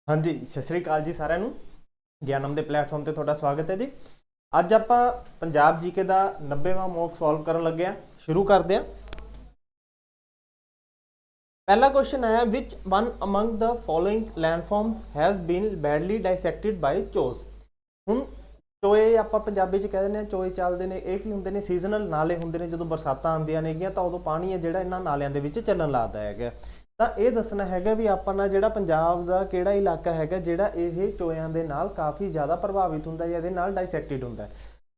हाँ जी, सत श्री अकाल जी साਰਿਆਂ ਨੂੰ। ਗਿਆਨਮ ਦੇ ਪਲੇਟਫਾਰਮ ਤੇ ਤੁਹਾਡਾ ਸਵਾਗਤ ਹੈ ਜੀ। ਅੱਜ ਆਪਾਂ ਪੰਜਾਬ ਜੀਕੇ ਦਾ 90ਵਾਂ ਮੌਕ ਸੋਲਵ ਕਰਨ ਲੱਗੇ ਆ। ਸ਼ੁਰੂ ਕਰਦੇ ਆ। ਪਹਿਲਾ ਕੁਐਸਚਨ ਹੈ which one among the following landforms has been badly dissected by chos। ਹੁਣ ਚੋਏ ਆਪਾਂ ਪੰਜਾਬੀ ਚ ਕਹਿ ਦਿੰਦੇ ਆ, ਚੋਏ ਚੱਲਦੇ ਨੇ। ਇਹ ਕੀ ਹੁੰਦੇ ਨੇ? ਸੀਜ਼ਨਲ ਨਾਲੇ ਹੁੰਦੇ ਨੇ। ਜਦੋਂ ਬਰਸਾਤਾਂ ਆਉਂਦੀਆਂ ਨੇਗੀਆਂ ਤਾਂ ਉਦੋਂ ਪਾਣੀ ਹੈ ਜਿਹੜਾ ਇਹਨਾਂ ਨਾਲਿਆਂ ਦੇ ਵਿੱਚ ਚੱਲਣ ਲੱਗਦਾ ਹੈਗਾ। ਤਾਂ ਇਹ ਦੱਸਣਾ ਹੈਗਾ ਵੀ ਆਪਣਾ ਜਿਹੜਾ ਪੰਜਾਬ ਦਾ ਕਿਹੜਾ ਇਲਾਕਾ ਹੈਗਾ ਜਿਹੜਾ ਇਹ ਚੋਇਆਂ ਦੇ ਨਾਲ ਕਾਫੀ ਜ਼ਿਆਦਾ ਪ੍ਰਭਾਵਿਤ ਹੁੰਦਾ ਜਾਂ ਇਹਦੇ ਨਾਲ ਡਾਇਸੈਕਟਿਡ ਹੁੰਦਾ।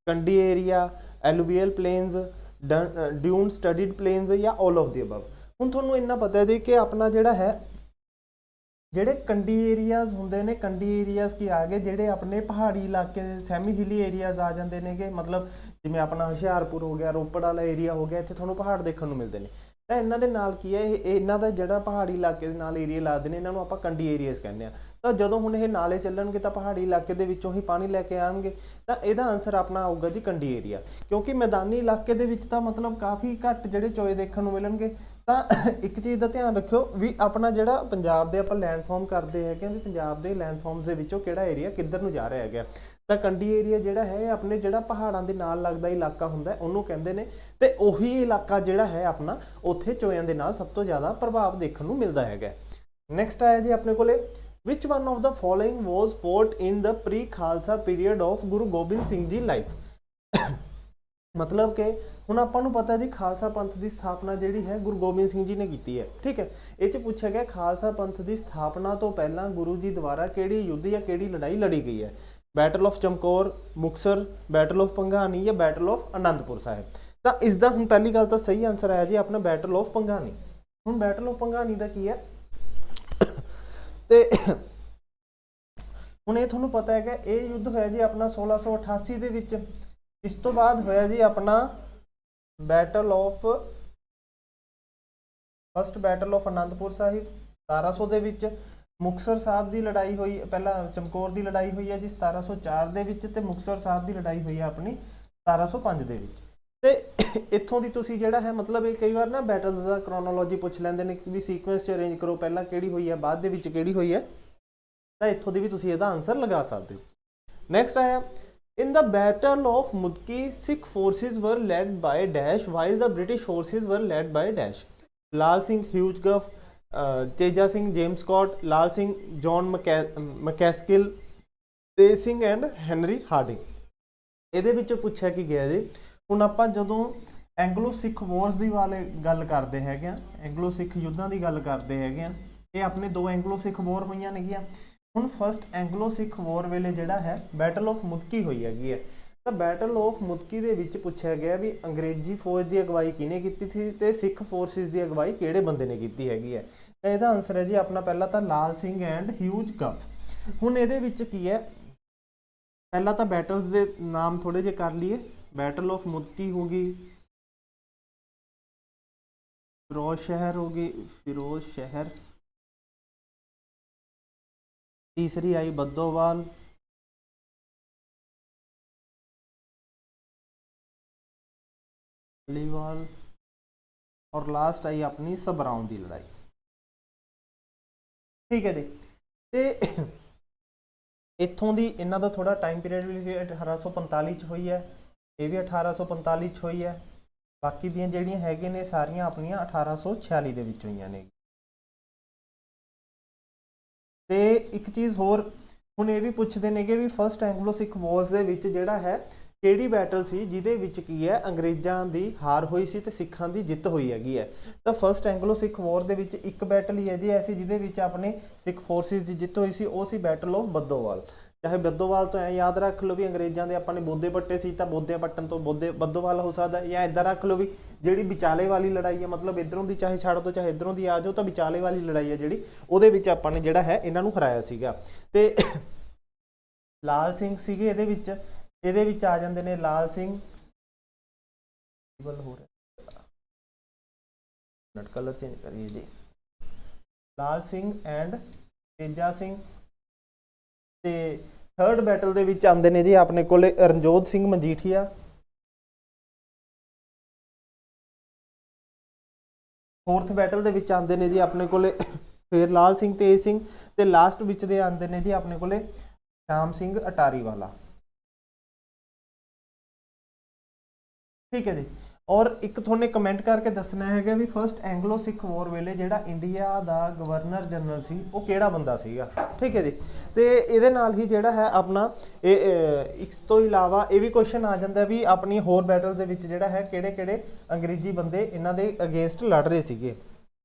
ਕੰਡੀ ਏਰੀਆ, ਐਲੂਵੀਅਲ ਪਲੇਨਸ, ਡਿਊਨ ਸਟੱਡੀਡ ਪਲੇਨਸ ਜਾਂ ਆਲ ਆਫ ਦੀ ਅਬਵ। ਹੁਣ ਤੁਹਾਨੂੰ ਇੰਨਾ ਪਤਾ ਜੀ ਕਿ ਆਪਣਾ ਜਿਹੜਾ ਹੈ ਜਿਹੜੇ ਕੰਡੀ ਏਰੀਆਜ਼ ਹੁੰਦੇ ਨੇ, ਕੰਡੀ ਏਰੀਆਜ਼ ਕੀ ਆ ਗਏ ਜਿਹੜੇ ਆਪਣੇ ਪਹਾੜੀ ਇਲਾਕੇ ਦੇ ਸੈਮੀ ਹਿਲੀ ਏਰੀਆਜ਼ ਆ ਜਾਂਦੇ ਨੇਗੇ। ਮਤਲਬ ਜਿਵੇਂ ਆਪਣਾ ਹੁਸ਼ਿਆਰਪੁਰ ਹੋ ਗਿਆ, ਰੋਪੜ ਵਾਲਾ ਏਰੀਆ ਹੋ ਗਿਆ, ਇੱਥੇ ਤੁਹਾਨੂੰ ਪਹਾੜ ਦੇਖਣ ਨੂੰ ਮਿਲਦੇ ਨੇ। ਤਾਂ ਇਹਨਾਂ ਦੇ ਨਾਲ ਕੀ ਹੈ, ਇਹ ਇਹਨਾਂ ਦਾ ਜਿਹੜਾ ਪਹਾੜੀ ਇਲਾਕੇ ਦੇ ਨਾਲ ਏਰੀਆ ਲੱਗਦੇ ਨੇ, ਇਹਨਾਂ ਨੂੰ ਆਪਾਂ ਕੰਡੀ ਏਰੀਆਜ਼ ਕਹਿੰਦੇ ਆ। ਤਾਂ ਜਦੋਂ ਹੁਣ ਇਹ ਨਾਲੇ ਚੱਲਣਗੇ ਤਾਂ ਪਹਾੜੀ ਇਲਾਕੇ ਦੇ ਵਿੱਚੋਂ ਹੀ ਪਾਣੀ ਲੈ ਕੇ ਆਉਣਗੇ। ਤਾਂ ਇਹਦਾ ਆਨਸਰ ਆਪਣਾ ਆਊਗਾ ਜੀ ਕੰਡੀ ਏਰੀਆ, ਕਿਉਂਕਿ ਮੈਦਾਨੀ ਇਲਾਕੇ ਦੇ ਵਿੱਚ ਤਾਂ ਮਤਲਬ ਕਾਫੀ ਘੱਟ ਜਿਹੜੇ ਚੋਏ ਦੇਖਣ ਨੂੰ ਮਿਲਣਗੇ। ਤਾਂ ਇੱਕ ਚੀਜ਼ ਦਾ ਧਿਆਨ ਰੱਖਿਓ ਵੀ ਆਪਣਾ ਜਿਹੜਾ ਪੰਜਾਬ ਦੇ ਆਪਾਂ ਲੈਂਡਫਾਰਮ ਕਰਦੇ ਹੈਗੇ ਵੀ ਪੰਜਾਬ ਦੇ ਲੈਂਡਫਾਰਮਸ ਦੇ ਵਿੱਚੋਂ ਕਿਹੜਾ ਏਰੀਆ ਕਿੱਧਰ ਨੂੰ ਜਾ ਰਿਹਾ ਹੈਗਾ। ਤਾਂ ਕੰਡੀ ਏਰੀਆ ਜਿਹੜਾ ਹੈ ਆਪਣੇ ਜਿਹੜਾ ਪਹਾੜਾਂ ਦੇ ਨਾਲ ਲੱਗਦਾ ਇਲਾਕਾ ਹੁੰਦਾ ਉਹਨੂੰ ਕਹਿੰਦੇ ਨੇ। ਤੇ ਉਹੀ ਇਲਾਕਾ ਜਿਹੜਾ ਹੈ ਆਪਣਾ ਉੱਥੇ ਚੋਇਆਂ ਦੇ ਨਾਲ ਸਭ ਤੋਂ ਜ਼ਿਆਦਾ ਪ੍ਰਭਾਵ ਦੇਖਣ ਨੂੰ ਮਿਲਦਾ ਹੈਗਾ। ਨੈਕਸਟ ਆਇਆ ਜੀ ਆਪਣੇ ਕੋਲੇ which one of the following was fought in the pre Khalsa period of Guru Gobind Singh ji life. ਮਤਲਬ ਕਿ ਹੁਣ ਆਪਾਂ ਨੂੰ ਪਤਾ ਜੀ ਖਾਲਸਾ ਪੰਥ ਦੀ ਸਥਾਪਨਾ ਜਿਹੜੀ ਹੈ ਗੁਰੂ ਗੋਬਿੰਦ ਸਿੰਘ ਜੀ ਨੇ ਕੀਤੀ ਹੈ। ਠੀਕ ਹੈ, ਇਹ 'ਚ ਪੁੱਛਿਆ ਗਿਆ ਖਾਲਸਾ ਪੰਥ ਦੀ ਸਥਾਪਨਾ ਤੋਂ ਪਹਿਲਾਂ ਗੁਰੂ ਜੀ ਦੁਆਰਾ ਕਿਹੜੀ ਯੁੱਧ ਜਾਂ ਕਿਹੜੀ ਲੜਾਈ ਲੜੀ ਗਈ ਹੈ। Battle of Chamkaur, Muktsar, battle of Bhangani ਜਾਂ ਬੈਟਲ ਆਫ ਅਨੰਦਪੁਰ ਸਾਹਿਬ। ਤਾਂ ਇਸ ਦਾ ਹੁਣ ਪਹਿਲੀ ਗੱਲ ਤਾਂ ਸਹੀ ਆਨਸਰ ਆਇਆ ਜੀ ਆਪਣਾ ਬੈਟਲ ਆਫ ਭੰਗਾਣੀ। ਹੁਣ ਬੈਟਲ ਆਫ ਭੰਗਾਣੀ ਦਾ ਕੀ ਹੈ ਤੇ ਹੁਣ ਇਹ ਤੁਹਾਨੂੰ ਪਤਾ ਹੈਗਾ ਇਹ ਯੁੱਧ ਹੋਇਆ ਜੀ ਆਪਣਾ 1688 ਦੇ ਵਿੱਚ। ਇਸ ਤੋਂ ਬਾਅਦ ਹੋਇਆ ਜੀ ਆਪਣਾ battle of first battle of Anandpur Sahib 1700 ਦੇ ਵਿੱਚ। ਮੁਕਤਸਰ ਸਾਹਿਬ ਦੀ ਲੜਾਈ ਹੋਈ, ਪਹਿਲਾਂ ਚਮਕੌਰ ਦੀ ਲੜਾਈ ਹੋਈ ਹੈ ਜੀ 1704 ਦੇ ਵਿੱਚ, ਤੇ ਮੁਕਤਸਰ ਸਾਹਿਬ ਦੀ ਲੜਾਈ ਹੋਈ ਹੈ ਆਪਣੀ 1705 ਦੇ ਵਿੱਚ। ਤੇ ਇੱਥੋਂ ਦੀ ਤੁਸੀਂ ਜਿਹੜਾ ਹੈ ਮਤਲਬ ਇਹ ਕਈ ਵਾਰ ਨਾ ਬੈਟਲਸ ਦਾ ਕ੍ਰੋਨੋਲੋਜੀ ਪੁੱਛ ਲੈਂਦੇ ਨੇ ਵੀ ਸੀਕੁਐਂਸ 'ਚ ਅਰੇਂਜ ਕਰੋ, ਪਹਿਲਾਂ ਕਿਹੜੀ ਹੋਈ ਹੈ ਬਾਅਦ ਦੇ ਵਿੱਚ ਕਿਹੜੀ ਹੋਈ ਹੈ। ਤਾਂ ਇੱਥੋਂ ਦੀ ਵੀ ਤੁਸੀਂ ਇਹਦਾ ਆਨਸਰ ਲਗਾ ਸਕਦੇ ਹੋ। ਨੈਕਸਟ ਆਇਆ in the battle of Mudki Sikh forces were led by dash while the British forces were led by dash। Lal Singh Hugh Gough, Teja Singh James Scott, Lal Singh John McCaskill, Tej Singh and Henry Hardinge. ਇਹਦੇ ਵਿੱਚੋਂ ਪੁੱਛਿਆ ਕੀ ਗਿਆ ਜੀ ਹੁਣ ਆਪਾਂ ਜਦੋਂ ਐਂਗਲੋ ਸਿੱਖ ਵੋਰਸ ਦੀ ਵਾਲੇ ਗੱਲ ਕਰਦੇ ਹੈਗੇ ਆ, ਐਂਗਲੋ ਸਿੱਖ ਯੁੱਧਾਂ ਦੀ ਗੱਲ ਕਰਦੇ ਹੈਗੇ ਆ, ਇਹ ਆਪਣੇ ਦੋ ਐਂਗਲੋ ਸਿੱਖ ਵੋਰ ਹੋਈਆਂ ਨੇਗੀਆਂ। ਹੁਣ ਫਸਟ ਐਂਗਲੋ ਸਿੱਖ ਵੋਰ ਵੇਲੇ ਜਿਹੜਾ ਹੈ ਬੈਟਲ ਆਫ ਮੁਦਕੀ ਹੋਈ ਹੈਗੀ ਹੈ। ਤਾਂ ਬੈਟਲ ਆਫ ਮੁਦਕੀ ਦੇ ਵਿੱਚ ਪੁੱਛਿਆ ਗਿਆ ਵੀ ਅੰਗਰੇਜ਼ੀ ਫੌਜ ਦੀ ਅਗਵਾਈ ਕਿਹਨੇ ਕੀਤੀ ਸੀ ਤੇ ਸਿੱਖ ਫੋਰਸਿਸ ਦੀ ਅਗਵਾਈ ਕਿਹੜੇ ਬੰਦੇ ਨੇ ਕੀਤੀ ਹੈਗੀ ਹੈ। ਤਾਂ ਇਹਦਾ ਆਨਸਰ ਹੈ ਜੀ ਆਪਣਾ ਪਹਿਲਾ ਤਾਂ ਲਾਲ ਸਿੰਘ ਐਂਡ ਹਿਊਜ ਗਫ। ਹੁਣ ਇਹਦੇ ਵਿੱਚ ਕੀ ਹੈ, ਪਹਿਲਾਂ ਤਾਂ ਬੈਟਲਸ ਦੇ ਨਾਮ ਥੋੜੇ ਜਿਹੇ ਕਰ ਲਈਏ। ਬੈਟਲ ਆਫ ਮੁਦਕੀ ਹੋ ਗਈ, ਫਿਰੋਜ਼ ਸ਼ਹਿਰ ਹੋ ਗਈ, ਫਿਰੋਜ਼ ਸ਼ਹਿਰ। तीसरी आई बद्दोवाल, अलीवाल, और लास्ट आई अपनी सबराउं की लड़ाई। ठीक है जी। ते इत्थों दी इन्हां दा थोड़ा टाइम पीरियड भी 1845 च हुई है, ये भी 1845 च हुई है। बाकी दियां जिहड़ियां हैगे ने सारियां अपनियां 1846 दे विच होईयां ने। ਤੇ ਇੱਕ ਚੀਜ਼ ਹੋਰ ਹੁਣ ਇਹ ਵੀ ਪੁੱਛਦੇ ਨੇਗੇ ਵੀ ਫਸਟ ਐਂਗਲੋ ਸਿੱਖ ਵੋਰਸ ਦੇ ਵਿੱਚ ਜਿਹੜਾ ਹੈ ਕਿਹੜੀ ਬੈਟਲ ਸੀ ਜਿਹਦੇ ਵਿੱਚ ਕੀ ਹੈ ਅੰਗਰੇਜ਼ਾਂ ਦੀ ਹਾਰ ਹੋਈ ਸੀ ਤੇ ਸਿੱਖਾਂ ਦੀ ਜਿੱਤ ਹੋਈ ਹੈਗੀ ਹੈ। ਤਾਂ ਫਸਟ ਐਂਗਲੋ ਸਿੱਖ ਵੋਰ ਦੇ ਵਿੱਚ ਇੱਕ ਬੈਟਲ ਹੀ ਹੈ ਜੀ ਐਸੀ ਜਿਹਦੇ ਵਿੱਚ ਆਪਣੇ ਸਿੱਖ ਫੋਰਸਿਸ ਦੀ ਜਿੱਤ ਹੋਈ ਸੀ, ਉਹ ਸੀ ਬੈਟਲ ਆਫ ਬੱਦੋਵਾਲ। ਚਾਹੇ ਬੱਦੋਵਾਲ ਤੋਂ ਐ ਯਾਦ ਰੱਖ ਲਓ ਵੀ ਅੰਗਰੇਜ਼ਾਂ ਦੇ ਆਪਾਂ ਨੇ ਬੋਦੇ ਪੱਟੇ ਸੀ ਤਾਂ ਬੋਦੇ ਪੱਟਣ ਤੋਂ ਬੱਦੋਵਾਲ ਹੋ ਸਕਦਾ, ਜਾਂ ਇੱਦਾਂ ਰੱਖ ਲਓ ਵੀ ਜਿਹੜੀ ਵਿਚਾਲੇ ਵਾਲੀ ਲੜਾਈ ਹੈ ਮਤਲਬ ਇੱਧਰੋਂ ਦੀ ਚਾਹੇ ਛੱਡ ਦੋ ਚਾਹੇ ਇੱਧਰੋਂ ਦੀ ਆ ਜਾਓ, ਤਾਂ ਵਿਚਾਲੇ ਵਾਲੀ ਲੜਾਈ ਹੈ ਜਿਹੜੀ ਉਹਦੇ ਵਿੱਚ ਆਪਾਂ ਨੇ ਜਿਹੜਾ ਹੈ ਇਹਨਾਂ ਨੂੰ ਹਰਾਇਆ ਸੀਗਾ। ਤੇ ਲਾਲ ਸਿੰਘ ਸੀਗੇ ਇਹਦੇ ਵਿੱਚ ਆ ਜਾਂਦੇ ਨੇ ਲਾਲ ਸਿੰਘ, ਹੋ ਰਿਹਾ ਕਲਰ ਚੇਂਜ ਕਰੀਏ ਜੀ, ਲਾਲ ਸਿੰਘ ਐਂਡ ਤੇਜਾ ਸਿੰਘ। ਤੇ ਥਰਡ ਬੈਟਲ ਦੇ ਵਿੱਚ ਆਉਂਦੇ ਨੇ ਜੀ ਆਪਣੇ ਕੋਲੇ ਰਣਜੋਧ ਸਿੰਘ ਮਜੀਠੀਆ, फोर्थ बैटल ਦੇ ਵਿੱਚ ਆਉਂਦੇ ਨੇ ਜੀ ਆਪਣੇ ਕੋਲੇ ਫਿਰ ਲਾਲ ਸਿੰਘ ਤੇਜ ਸਿੰਘ ਤੇ ਲਾਸਟ ਵਿੱਚ ਦੇ ਆਉਂਦੇ ਨੇ ਜੀ ਆਪਣੇ ਕੋਲੇ ਸ਼ਾਮ ਸਿੰਘ ਅਟਾਰੀ ਵਾਲਾ। ਠੀਕ ਹੈ ਜੀ। ਔਰ ਇੱਕ ਤੁਹਾਨੇ ਕਮੈਂਟ ਕਰਕੇ ਦੱਸਣਾ ਹੈਗਾ ਵੀ ਫਸਟ ਐਂਗਲੋ ਸਿੱਖ ਵਾਰ ਵੇਲੇ ਜਿਹੜਾ ਇੰਡੀਆ ਦਾ ਗਵਰਨਰ ਜਨਰਲ ਸੀ ਉਹ ਕਿਹੜਾ ਬੰਦਾ ਸੀਗਾ। ਠੀਕ ਹੈ ਜੀ। ਤੇ ਇਹਦੇ ਨਾਲ ਹੀ ਜਿਹੜਾ ਹੈ ਆਪਣਾ ਇਸ ਤੋਂ ਇਲਾਵਾ ਇਹ ਵੀ ਕੁਐਸਚਨ ਆ ਜਾਂਦਾ ਵੀ ਆਪਣੀ ਹੋਰ ਬੈਟਲ ਦੇ ਵਿੱਚ ਜਿਹੜਾ ਹੈ ਕਿਹੜੇ ਕਿਹੜੇ ਅੰਗਰੇਜ਼ੀ ਬੰਦੇ ਇਹਨਾਂ ਦੇ ਅਗੇਂਸਟ ਲੜ ਰਹੇ ਸੀਗੇ।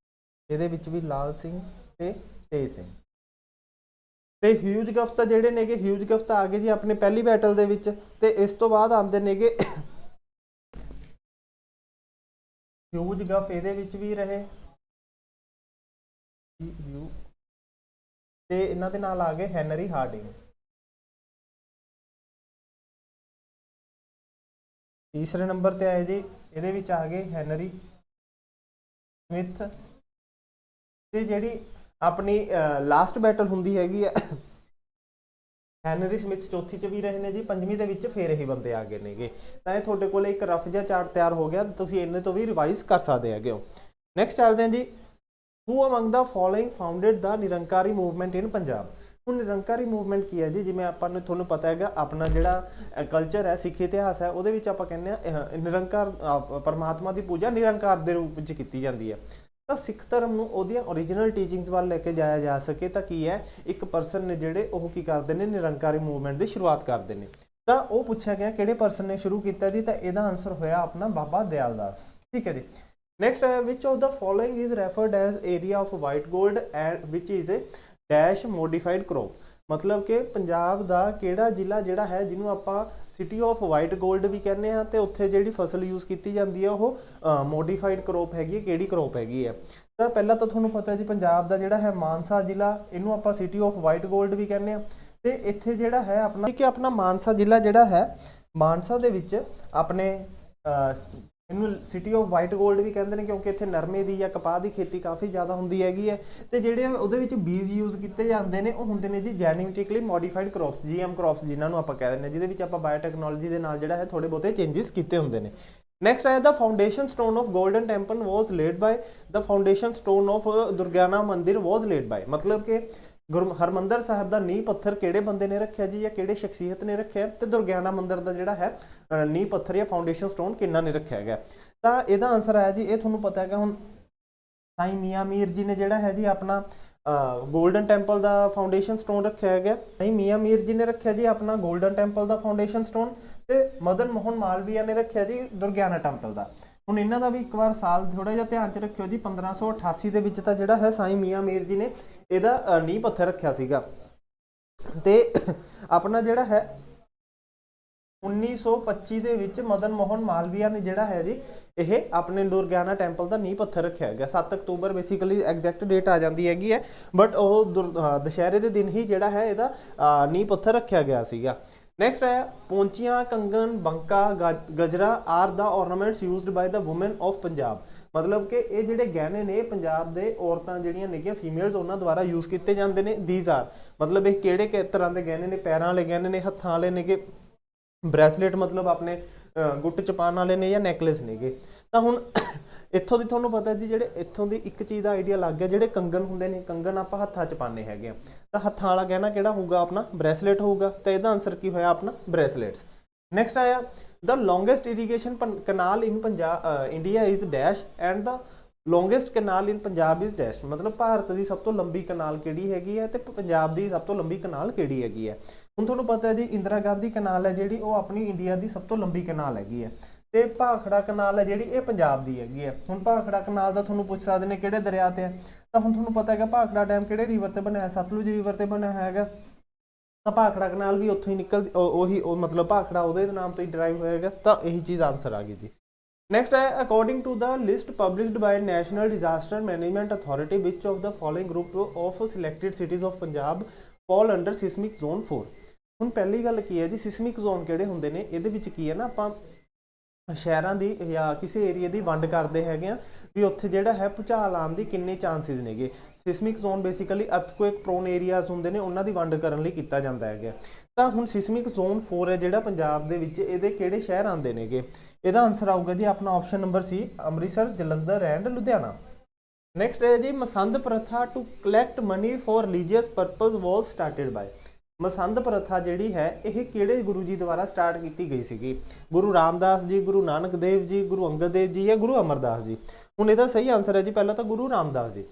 ਇਹਦੇ ਵਿੱਚ ਵੀ ਲਾਲ ਸਿੰਘ ਤੇ ਤੇਜ ਸਿੰਘ ਤੇ ਹਿਊਜ ਗਫਟ ਜਿਹੜੇ ਨੇਗੇ, ਹਿਊਜ ਗਫਟ ਆ ਗਏ ਜੀ ਆਪਣੇ ਪਹਿਲੀ ਬੈਟਲ ਦੇ ਵਿੱਚ। ਤੇ ਇਸ ਤੋਂ ਬਾਅਦ ਆਉਂਦੇ ਨੇਗੇ ਹਿਊਜ ਗਫ ਇਹਦੇ ਵਿੱਚ ਵੀ ਰਹੇ ਤੇ ਇਹਨਾਂ ਦੇ ਨਾਲ ਆ ਗਏ ਹੈਨਰੀ ਹਾਰਡਿੰਗ। ਤੀਸਰੇ ਨੰਬਰ ਤੇ ਆਏ ਜੀ ਇਹਦੇ ਵਿੱਚ ਆ ਗਏ ਹੈਨਰੀ ਸਮਿਥ। ਤੇ ਜਿਹੜੀ ਆਪਣੀ ਲਾਸਟ ਬੈਟਲ ਹੁੰਦੀ ਹੈਗੀ ਆ ਹੈਨਰੀ ਸਮਿਥ ਚੌਥੀ ਚ ਵੀ ਰਹੇ ਨੇ ਜੀ, ਪੰਜਵੀਂ ਦੇ ਵਿੱਚ ਫੇਰ ਇਹੀ ਬੰਦੇ ਆ ਗਏ ਨੇਗੇ। ਤਾਂ ਇਹ ਤੁਹਾਡੇ ਕੋਲ ਇੱਕ ਰਫ ਜਿਹਾ ਚਾਰਟ ਤਿਆਰ ਹੋ ਗਿਆ, ਤੁਸੀਂ ਇਹਨੇ ਤੋਂ ਵੀ ਰਿਵਾਈਜ਼ ਕਰ ਸਕਦੇ ਹੈਗੇ ਹੋ। ਨੈਕਸਟ ਚੱਲਦੇ ਹਾਂ ਜੀ, who among the following founded the Nirankari movement in Punjab. ਹੁਣ ਨਿਰੰਕਾਰੀ ਮੂਵਮੈਂਟ ਕੀ ਹੈ ਜੀ, ਜਿਵੇਂ ਆਪਾਂ ਨੂੰ ਤੁਹਾਨੂੰ ਪਤਾ ਹੈਗਾ ਆਪਣਾ ਜਿਹੜਾ ਕਲਚਰ ਹੈ ਸਿੱਖ ਇਤਿਹਾਸ ਹੈ ਉਹਦੇ ਵਿੱਚ ਆਪਾਂ ਕਹਿੰਦੇ ਹਾਂ ਨਿਰੰਕਾਰ ਪਰਮਾਤਮਾ ਦੀ ਪੂਜਾ ਨਿਰੰਕਾਰ ਦੇ ਰੂਪ ਵਿੱਚ ਕੀਤੀ ਜਾਂਦੀ ਹੈ। ਤਾਂ ਸਿੱਖ ਧਰਮ ਨੂੰ ਉਹਦੀਆਂ ਓਰੀਜਨਲ ਟੀਚਿੰਗਸ ਵੱਲ ਲੈ ਕੇ ਜਾਇਆ ਜਾ ਸਕੇ ਤਾਂ ਕੀ ਹੈ ਇੱਕ ਪਰਸਨ ਨੇ ਜਿਹੜੇ ਉਹ ਕੀ ਕਰਦੇ ਨੇ ਨਿਰੰਕਾਰੀ ਮੂਵਮੈਂਟ ਦੀ ਸ਼ੁਰੂਆਤ ਕਰਦੇ ਨੇ। ਤਾਂ ਉਹ ਪੁੱਛਿਆ ਗਿਆ ਕਿਹੜੇ ਪਰਸਨ ਨੇ ਸ਼ੁਰੂ ਕੀਤਾ ਜੀ, ਤਾਂ ਇਹਦਾ ਆਨਸਰ ਹੋਇਆ ਆਪਣਾ ਬਾਬਾ ਦਿਆਲ ਦਾਸ। ਠੀਕ ਹੈ ਜੀ। ਨੈਕਸਟ ਹੈ ਵਿਚ of the following is referred as area off white gold and which is a dash modified crop. ਮਤਲਬ ਕਿ ਪੰਜਾਬ ਦਾ ਕਿਹੜਾ ਜ਼ਿਲ੍ਹਾ ਜਿਹੜਾ ਹੈ ਜਿਹਨੂੰ ਆਪਾਂ ਸਿਟੀ ਆਫ ਵਾਈਟ ਗੋਲਡ ਵੀ ਕਹਿੰਦੇ ਆ ਤੇ ਉੱਥੇ ਜਿਹੜੀ ਫਸਲ ਯੂਜ਼ ਕੀਤੀ ਜਾਂਦੀ ਹੈ ਉਹ ਮੋਡੀਫਾਈਡ ਕਰੋਪ ਹੈਗੀ ਹੈ। ਕਿਹੜੀ ਕਰੋਪ ਹੈਗੀ ਹੈ? ਤਾਂ ਪਹਿਲਾਂ ਤਾਂ ਤੁਹਾਨੂੰ ਪਤਾ ਜੀ ਪੰਜਾਬ ਦਾ ਜਿਹੜਾ ਹੈ ਮਾਨਸਾ ਜ਼ਿਲ੍ਹਾ, ਇਹਨੂੰ ਆਪਾਂ ਸਿਟੀ ਆਫ ਵਾਈਟ ਗੋਲਡ ਵੀ ਕਹਿੰਦੇ ਆ। ਤੇ ਇੱਥੇ ਜਿਹੜਾ ਹੈ ਆਪਣਾ ਕਿ ਆਪਣਾ ਮਾਨਸਾ ਜ਼ਿਲ੍ਹਾ ਜਿਹੜਾ ਹੈ, ਮਾਨਸਾ ਦੇ ਵਿੱਚ ਆਪਣੇ ਇਹਨੂੰ ਸਿਟੀ ਆਫ ਵਾਈਟ ਗੋਲਡ ਵੀ ਕਹਿੰਦੇ ਨੇ ਕਿਉਂਕਿ ਇੱਥੇ ਨਰਮੇ ਦੀ ਜਾਂ ਕਪਾਹ ਦੀ ਖੇਤੀ ਕਾਫੀ ਜ਼ਿਆਦਾ ਹੁੰਦੀ ਹੈਗੀ ਹੈ। ਤੇ ਜਿਹੜੇ ਉਹਦੇ ਵਿੱਚ ਬੀਜ ਯੂਜ਼ ਕੀਤੇ ਜਾਂਦੇ ਨੇ ਉਹ ਹੁੰਦੇ ਨੇ ਜੀ genetically modified crops, GM crops ਜਿਨ੍ਹਾਂ ਨੂੰ ਆਪਾਂ ਕਹਿ ਦਿੰਦੇ ਹਾਂ, ਜਿਹਦੇ ਵਿੱਚ ਆਪਾਂ ਬਾਇਓਟੈਕਨੋਲੋਜੀ ਦੇ ਨਾਲ ਜਿਹੜਾ ਹੈ ਥੋੜੇ ਬਹੁਤੇ ਚੇਂਜਸ ਕੀਤੇ ਹੁੰਦੇ ਨੇ। ਨੈਕਸਟ ਹੈ the foundation stone of Golden Temple was laid by the foundation stone of Durgiana Mandir was laid ਬਾय। ਮਤਲਬ ਕਿ ਗੁਰੂ ਹਰਮੰਦਰ ਸਾਹਿਬ ਦਾ ਨੀਂਹ ਪੱਥਰ ਕਿਹੜੇ ਬੰਦੇ ਨੇ ਰੱਖਿਆ ਜੀ ਜਾਂ ਕਿਹੜੇ ਸ਼ਖਸੀਅਤ ਨੇ ਰੱਖਿਆ, ਤੇ ਦੁਰਗਿਆਨਾ ਮੰਦਿਰ ਦਾ ਜਿਹੜਾ ਹੈ ਨੀਂਹ ਪੱਥਰ ਜਾਂ ਫਾਊਂਡੇਸ਼ਨ ਸਟੋਨ ਕਿਹਨਾਂ ਨੇ ਰੱਖਿਆ ਹੈਗਾ। ਤਾਂ ਇਹਦਾ ਆਨਸਰ ਆਇਆ ਜੀ, ਇਹ ਤੁਹਾਨੂੰ ਪਤਾ ਹੈਗਾ ਹੁਣ ਸਾਈਂ ਮੀਆਂ ਮੀਰ ਜੀ ਨੇ ਜਿਹੜਾ ਹੈ ਜੀ ਆਪਣਾ ਗੋਲਡਨ ਟੈਂਪਲ ਦਾ ਫਾਊਂਡੇਸ਼ਨ ਸਟੋਨ ਰੱਖਿਆ ਹੈਗਾ। ਸਾਈਂ ਮੀਆਂ ਮੀਰ ਜੀ ਨੇ ਰੱਖਿਆ ਜੀ ਆਪਣਾ ਗੋਲਡਨ ਟੈਂਪਲ ਦਾ ਫਾਊਂਡੇਸ਼ਨ ਸਟੋਨ, ਤੇ ਮਦਨ ਮੋਹਨ ਮਾਲਵੀਆ ਨੇ ਰੱਖਿਆ ਜੀ ਦੁਰਗਿਆਨਾ ਟੈਂਪਲ ਦਾ। ਹੁਣ ਇਹਨਾਂ ਦਾ ਵੀ ਇੱਕ ਵਾਰ ਸਾਲ ਥੋੜਾ ਜਿਹਾ ਧਿਆਨ ਚ ਰੱਖਿਓ ਜੀ, 1588 ਦੇ ਵਿੱਚ ਤਾਂ ਜਿਹੜਾ ਹੈ ਸਾਈਂ ਮੀਆਂ ਮੀਰ ਜੀ ਨੇ ਇਹਦਾ ਨੀਂਹ ਪੱਥਰ ਰੱਖਿਆ ਸੀਗਾ। ਤੇ ਆਪਣਾ ਜਿਹੜਾ ਹੈ 1925 ਦੇ ਵਿੱਚ ਮਦਨ ਮੋਹਨ ਮਾਲਵੀਆ ਨੇ ਜਿਹੜਾ ਹੈ ਜੀ ਇਹ ਆਪਣੇ ਦੁਰਗਿਆਨਾ ਟੈਂਪਲ ਦਾ ਨੀਂਹ ਪੱਥਰ ਰੱਖਿਆ ਗਿਆ। 7 ਅਕਤੂਬਰ ਬੇਸਿਕਲੀ ਐਗਜ਼ੈਕਟ ਡੇਟ ਆ ਜਾਂਦੀ ਹੈਗੀ ਹੈ, ਬਟ ਉਹ ਦੁਸ਼ਹਿਰੇ ਦੇ ਦਿਨ ਹੀ ਜਿਹੜਾ ਹੈ ਇਹਦਾ ਨੀਂਹ ਪੱਥਰ ਰੱਖਿਆ ਗਿਆ ਸੀਗਾ। ਨੈਕਸਟ ਹੈ ਪੌਂਚੀਆਂ, kangan, banka, gajra are the ornaments used by the women of Punjab. ਮਤਲਬ ਕਿ ਇਹ ਜਿਹੜੇ ਗਹਿਣੇ ਨੇ ਪੰਜਾਬ ਦੇ ਔਰਤਾਂ ਜਿਹੜੀਆਂ ਨੇਗੀਆਂ ਫੀਮੇਲਸ ਉਹਨਾਂ ਦੁਆਰਾ ਯੂਜ਼ ਕੀਤੇ ਜਾਂਦੇ ਨੇ। ਥੀਸ ਆਰ ਮਤਲਬ ਇਹ ਕਿਹੜੇ ਤਰ੍ਹਾਂ ਦੇ ਗਹਿਣੇ ਨੇ, ਪੈਰਾਂ ਵਾਲੇ ਗਹਿਣੇ ਨੇ, ਹੱਥਾਂ ਵਾਲੇ ਨੇਗੇ, ਬ੍ਰੈਸਲੇਟ ਮਤਲਬ ਆਪਣੇ ਗੁੱਟ ਚ ਪਾਉਣ ਵਾਲੇ ਨੇ ਜਾਂ ਨੈਕਲੇਸ ਨੇਗੇ। ਤਾਂ ਹੁਣ ਇੱਥੋਂ ਦੀ ਤੁਹਾਨੂੰ ਪਤਾ ਜੀ ਜਿਹੜੇ ਇੱਥੋਂ ਦੀ ਇੱਕ ਚੀਜ਼ ਦਾ ਆਈਡੀਆ ਲੱਗ ਗਿਆ, ਜਿਹੜੇ ਕੰਗਨ ਹੁੰਦੇ ਨੇ, ਕੰਗਨ ਆਪਾਂ ਹੱਥਾਂ 'ਚ ਪਾਉਂਦੇ ਹੈਗੇ ਆ, ਤਾਂ ਹੱਥਾਂ ਵਾਲਾ ਗਹਿਣਾ ਕਿਹੜਾ ਹੋਊਗਾ ਆਪਣਾ ਬ੍ਰੈਸਲੇਟ ਹੋਊਗਾ। ਤਾਂ ਇਹਦਾ ਆਨਸਰ ਕੀ ਹੋਇਆ ਆਪਣਾ ਬ੍ਰੈਸਲੇਟਸ। ਨੈਕਸਟ ਆਇਆ the longest irrigation canal in Punjab India is dash and the longest canal in Punjab is dash. ਮਤਲਬ ਭਾਰਤ ਦੀ ਸਭ ਤੋਂ ਲੰਬੀ ਕਨਾਲ ਕਿਹੜੀ ਹੈਗੀ ਹੈ ਤੇ ਪੰਜਾਬ ਦੀ ਸਭ ਤੋਂ ਲੰਬੀ ਕਨਾਲ ਕਿਹੜੀ ਹੈਗੀ ਹੈ। ਹੁਣ ਤੁਹਾਨੂੰ ਪਤਾ ਹੈ ਜੀ ਇੰਦਰਾ ਗਾਂਧੀ ਕਨਾਲ ਹੈ ਜਿਹੜੀ ਉਹ ਆਪਣੀ ਇੰਡੀਆ ਦੀ ਸਭ ਤੋਂ ਲੰਬੀ ਕਨਾਲ ਹੈਗੀ ਹੈ, ਤੇ ਭਾਖੜਾ ਕਨਾਲ ਹੈ ਜਿਹੜੀ ਇਹ ਪੰਜਾਬ ਦੀ ਹੈਗੀ ਹੈ। ਹੁਣ ਭਾਖੜਾ ਕਨਾਲ ਦਾ ਤੁਹਾਨੂੰ ਪੁੱਛ ਸਕਦੇ ਨੇ ਕਿਹੜੇ ਦਰਿਆ ਤੇ ਹੈ, ਤਾਂ ਹੁਣ ਤੁਹਾਨੂੰ ਪਤਾ ਹੈਗਾ ਭਾਖੜਾ ਡੈਮ ਕਿਹੜੇ ਰਿਵਰ ਤੇ ਬਣਿਆ, ਸਤਲੁਜ ਰਿਵਰ ਤੇ ਬਣਿਆ ਹੈਗਾ। ਤਾਂ ਭਾਖੜਾ ਕਨਾਲ ਵੀ ਉੱਥੋਂ ਹੀ ਨਿਕਲ ਉਹੀ ਮਤਲਬ ਭਾਖੜਾ ਉਹਦੇ ਨਾਮ ਤੋਂ ਹੀ ਡਰਾਈਵ ਹੋਏਗਾ। ਤਾਂ ਇਹੀ ਚੀਜ਼ ਆਨਸਰ ਆ ਗਈ ਜੀ। ਨੈਕਸਟ ਹੈ according to the list published by national disaster management authority which of the following group of selected cities of Punjab fall under seismic zone 4। ਹੁਣ ਪਹਿਲੀ ਗੱਲ ਕੀ ਹੈ ਜੀ, ਸਿਸਮਿਕ ਜ਼ੋਨ ਕਿਹੜੇ ਹੁੰਦੇ ਨੇ, ਇਹਦੇ ਵਿੱਚ ਕੀ ਹੈ ਨਾ ਆਪਾਂ ਸ਼ਹਿਰਾਂ ਦੀ ਜਾਂ ਕਿਸੇ ਏਰੀਆ ਦੀ ਵੰਡ ਕਰਦੇ ਹੈਗੇ ਆ ਵੀ ਉੱਥੇ ਜਿਹੜਾ ਹੈ ਭੂਚਾਲ ਆਉਣ ਦੀ ਕਿੰਨੇ ਚਾਂਸਿਸ ਨੇਗੇ। ਸਿਸਮਿਕ ਜ਼ੋਨ ਬੇਸਿਕਲੀ ਅਰਥਕੁਏਕ ਪ੍ਰੋਨ ਏਰੀਆਜ਼ ਹੁੰਦੇ ਨੇ, ਉਹਨਾਂ ਦੀ ਵੰਡ ਕਰਨ ਲਈ ਕੀਤਾ ਜਾਂਦਾ ਹੈਗਾ। ਤਾਂ ਹੁਣ ਸਿਸਮਿਕ ਜ਼ੋਨ 4 ਹੈ ਜਿਹੜਾ ਪੰਜਾਬ ਦੇ ਵਿੱਚ, ਇਹਦੇ ਕਿਹੜੇ ਸ਼ਹਿਰ ਆਉਂਦੇ ਨੇਗੇ? ਇਹਦਾ ਆਨਸਰ ਆਊਗਾ ਜੀ ਆਪਣਾ option number C Amritsar, Jalandhar and Ludhiana. Next ਹੈ ਜੀ Masand pratha to collect money for religious purpose was started by. Masand ਪ੍ਰਥਾ ਜਿਹੜੀ ਹੈ ਇਹ ਕਿਹੜੇ ਗੁਰੂ ਜੀ ਦੁਆਰਾ ਸਟਾਰਟ ਕੀਤੀ ਗਈ ਸੀਗੀ? ਗੁਰੂ ਰਾਮਦਾਸ ਜੀ, ਗੁਰੂ ਨਾਨਕ ਦੇਵ ਜੀ, ਗੁਰੂ ਅੰਗਦ ਦੇਵ ਜੀ ਜਾਂ ਗੁਰੂ ਅਮਰਦਾਸ ਜੀ? ਹੁਣ ਇਹਦਾ ਸਹੀ ਆਨਸਰ ਹੈ ਜੀ ਪਹਿਲਾਂ ਤਾਂ ਗੁਰੂ ਰਾਮਦਾਸ ਜੀ।